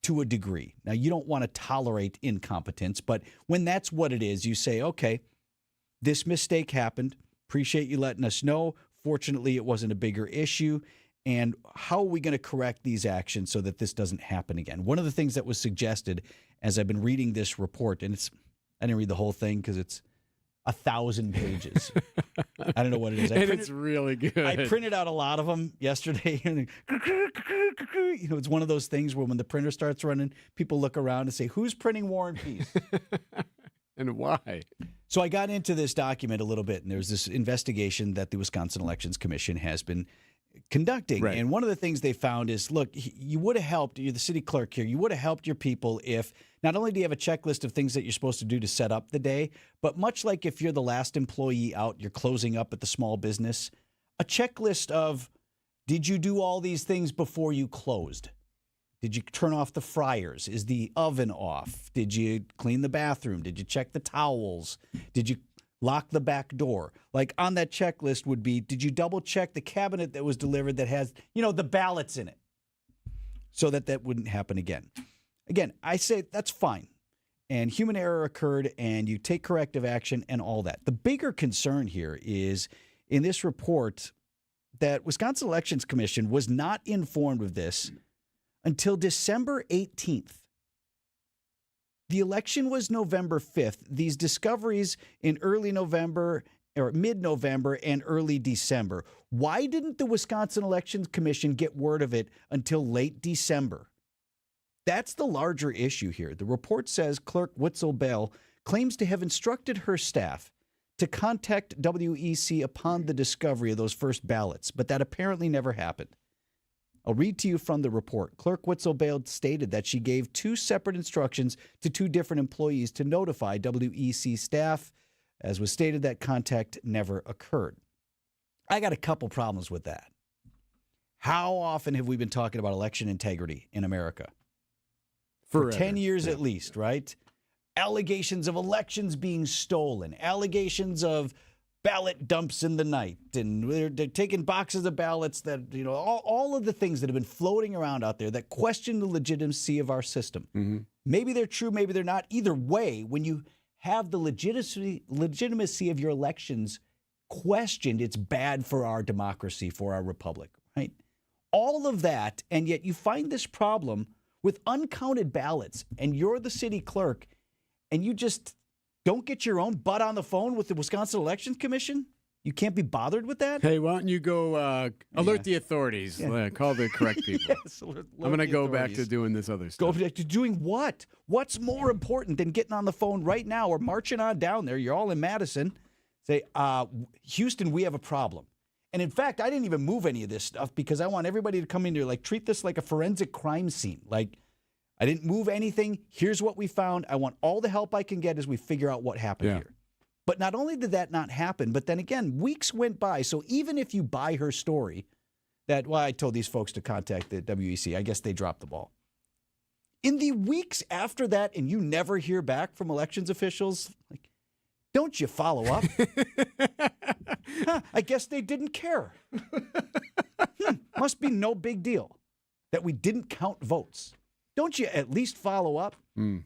to a degree. Now, you don't want to tolerate incompetence, but when that's what it is, you say, okay, this mistake happened. Appreciate you letting us know. Fortunately, it wasn't a bigger issue. And how are we going to correct these actions so that this doesn't happen again? One of the things that was suggested as I've been reading this report, and I didn't read the whole thing because it's 1,000 pages. I don't know what it is. It's really good. I printed out a lot of them yesterday. And it's one of those things where when the printer starts running, people look around and say, who's printing War and Peace? And why? So I got into this document a little bit, and there's this investigation that the Wisconsin Elections Commission has been conducting. Right. And one of the things they found is, look, you would have helped, you're the city clerk here, you would have helped your people if not only do you have a checklist of things that you're supposed to do to set up the day, but much like if you're the last employee out, you're closing up at the small business, a checklist of, did you do all these things before you closed? Did you turn off the fryers? Is the oven off? Did you clean the bathroom? Did you check the towels? Did you lock the back door? Like on that checklist would be, did you double check the cabinet that was delivered that has, the ballots in it? So that wouldn't happen again. Again, I say that's fine. And human error occurred and you take corrective action and all that. The bigger concern here is in this report that Wisconsin Elections Commission was not informed of this until December 18th. The election was November 5th. These discoveries in early November or mid-November and early December. Why didn't the Wisconsin Elections Commission get word of it until late December? That's the larger issue here. The report says Clerk Witzel Bell claims to have instructed her staff to contact WEC upon the discovery of those first ballots, but that apparently never happened. I'll read to you from the report. Clerk Witzel Bale stated that she gave 2 separate instructions to 2 different employees to notify WEC staff. As was stated, that contact never occurred. I got a couple problems with that. How often have we been talking about election integrity in America? Forever. For 10 years at least, right? Allegations of elections being stolen, allegations of ballot dumps in the night, and they're taking boxes of ballots that, all of the things that have been floating around out there that question the legitimacy of our system. Mm-hmm. Maybe they're true, maybe they're not. Either way, when you have the legitimacy of your elections questioned, it's bad for our democracy, for our republic, right? All of that, and yet you find this problem with uncounted ballots, and you're the city clerk, and you just don't get your own butt on the phone with the Wisconsin Elections Commission? You can't be bothered with that? Hey, why don't you go alert the authorities? Yeah. Call the correct people. Yes, alert I'm going to the go back authorities. to doing this other Go stuff. back to doing what? What's more important than getting on the phone right now or marching on down there? You're all in Madison. Say, Houston, we have a problem. And in fact, I didn't even move any of this stuff because I want everybody to come in here, treat this like a forensic crime scene. I didn't move anything. Here's what we found. I want all the help I can get as we figure out what happened here. But not only did that not happen, but then again, weeks went by. So even if you buy her story that, I told these folks to contact the WEC, I guess they dropped the ball. In the weeks after that, and you never hear back from elections officials, don't you follow up? I guess they didn't care. Must be no big deal that we didn't count votes. Don't you at least follow up? Mm.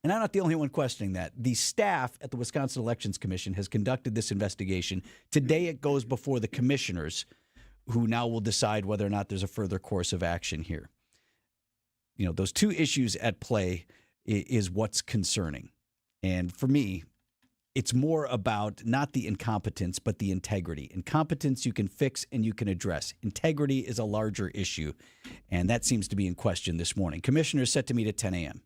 And I'm not the only one questioning that. The staff at the Wisconsin Elections Commission has conducted this investigation. Today it goes before the commissioners, who now will decide whether or not there's a further course of action here. Those 2 issues at play is what's concerning. And for me, it's more about not the incompetence, but the integrity. Incompetence you can fix and you can address. Integrity is a larger issue, and that seems to be in question this morning. Commissioners set to meet at 10 a.m.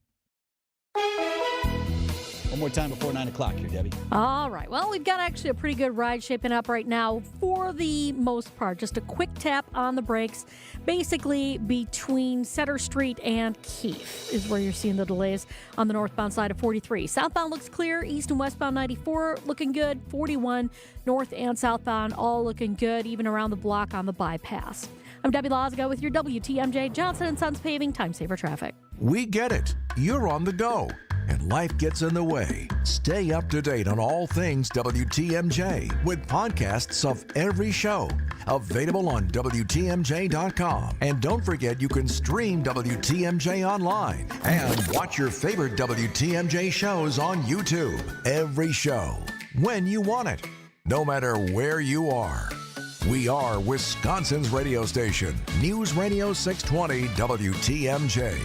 One more time before 9 o'clock here, Debbie. All right. Well, we've got actually a pretty good ride shaping up right now for the most part. Just a quick tap on the brakes. Basically, between Center Street and Keith is where you're seeing the delays on the northbound side of 43. Southbound looks clear. East and westbound 94 looking good. 41 north and southbound all looking good, even around the block on the bypass. I'm Debbie Lazago with your WTMJ Johnson & Sons Paving Time Saver Traffic. We get it. You're on the go, and life gets in the way. Stay up to date on all things WTMJ with podcasts of every show. Available on WTMJ.com. And don't forget you can stream WTMJ online and watch your favorite WTMJ shows on YouTube. Every show, when you want it, no matter where you are. We are Wisconsin's radio station, News Radio 620 WTMJ.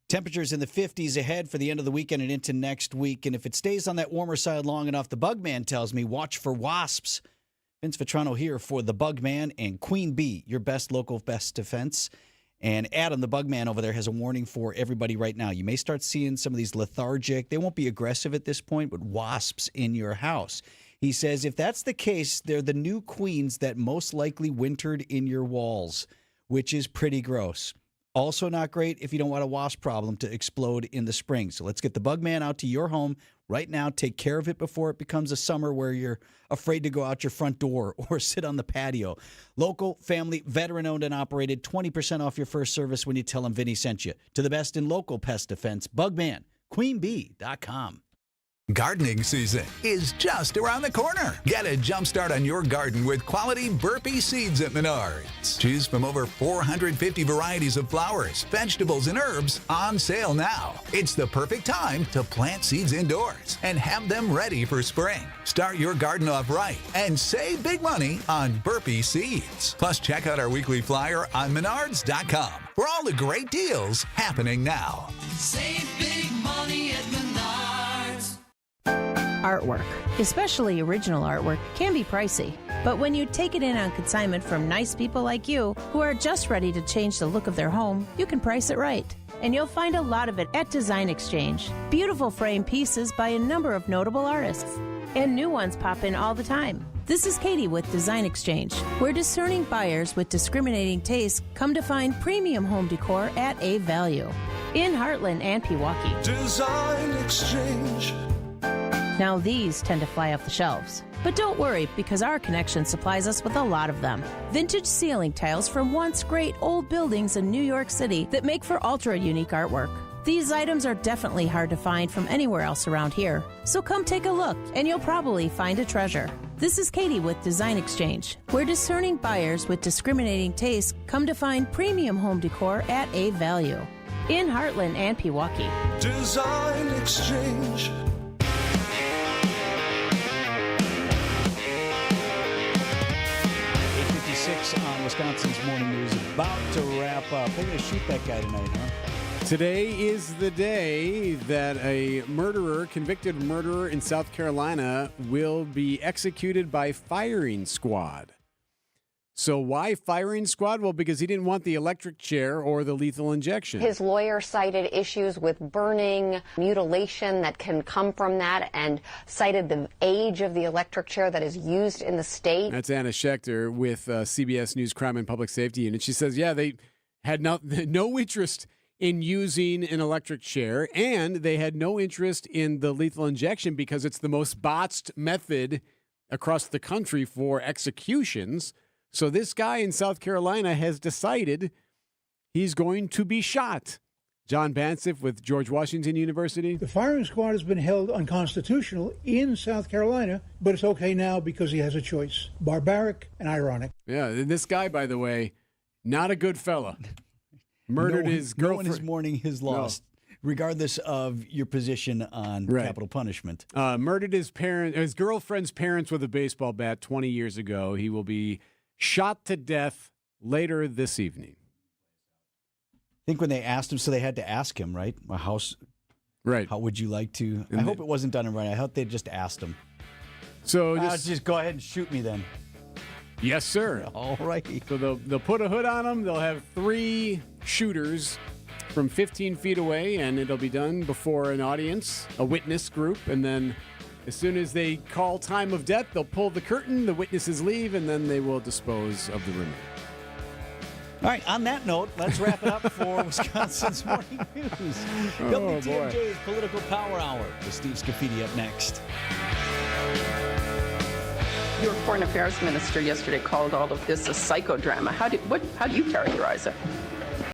Temperatures in the 50s ahead for the end of the weekend and into next week. And if it stays on that warmer side long enough, the Bugman tells me watch for wasps. Vince Vitrano here for the Bugman and Queen Bee, your best local best defense. And Adam, the Bugman over there, has a warning for everybody right now. You may start seeing some of these lethargic, they won't be aggressive at this point, but wasps in your house. He says if that's the case, they're the new queens that most likely wintered in your walls, which is pretty gross. Also not great if you don't want a wasp problem to explode in the spring. So let's get the Bugman out to your home right now. Take care of it before it becomes a summer where you're afraid to go out your front door or sit on the patio. Local, family, veteran-owned and operated. 20% off your first service when you tell them Vinny sent you. To the best in local pest defense, Bugman, queenbee.com. Gardening season is just around the corner. Get a jump start on your garden with quality Burpee seeds at Menards. Choose from over 450 varieties of flowers, vegetables, and herbs on sale now. It's the perfect time to plant seeds indoors and have them ready for spring. Start your garden off right and save big money on Burpee seeds. Plus, check out our weekly flyer on Menards.com for all the great deals happening now. Save big money at Menards. Artwork, especially original artwork, can be pricey. But when you take it in on consignment from nice people like you who are just ready to change the look of their home, you can price it right. And you'll find a lot of it at Design Exchange. Beautiful frame pieces by a number of notable artists. And new ones pop in all the time. This is Katie with Design Exchange, where discerning buyers with discriminating tastes come to find premium home decor at a value. In Heartland and Pewaukee. Design Exchange. Now these tend to fly off the shelves. But don't worry, because our connection supplies us with a lot of them. Vintage ceiling tiles from once great old buildings in New York City that make for ultra-unique artwork. These items are definitely hard to find from anywhere else around here. So come take a look, and you'll probably find a treasure. This is Katie with Design Exchange, where discerning buyers with discriminating tastes come to find premium home decor at a value. In Heartland and Pewaukee. Design Exchange. 6 on Wisconsin's Morning News, about to wrap up. They're going to shoot that guy tonight, huh? Today is the day that a convicted murderer in South Carolina, will be executed by firing squad. So why firing squad? Well, because he didn't want the electric chair or the lethal injection. His lawyer cited issues with burning, mutilation that can come from that, and cited the age of the electric chair that is used in the state. That's Anna Schechter with CBS News Crime and Public Safety Unit. She says, yeah, they had no interest in using an electric chair, and they had no interest in the lethal injection because it's the most botched method across the country for executions. So this guy in South Carolina has decided he's going to be shot. John Bansif with George Washington University. The firing squad has been held unconstitutional in South Carolina, but it's okay now because he has a choice. Barbaric and ironic. Yeah, and this guy, by the way, not a good fella. Murdered his girlfriend. No one is mourning his loss, regardless of your position on capital punishment. Murdered his girlfriend's parents with a baseball bat 20 years ago. He will be shot to death later this evening. I think when they asked him, so they had to ask him, right? How would you like to? I hope it wasn't done right. I hope they just asked him. So just go ahead and shoot me then. Yes, sir. All right. So they'll put a hood on him. They'll have 3 shooters from 15 feet away, and it'll be done before an audience, a witness group, and then as soon as they call time of death, they'll pull the curtain, the witnesses leave, and then they will dispose of the remains. All right, on that note, let's wrap it up for Wisconsin's Morning News. WTMJ's Political Power Hour with Steve Scafidi up next. Your Foreign Affairs Minister yesterday called all of this a psychodrama. How do you characterize it?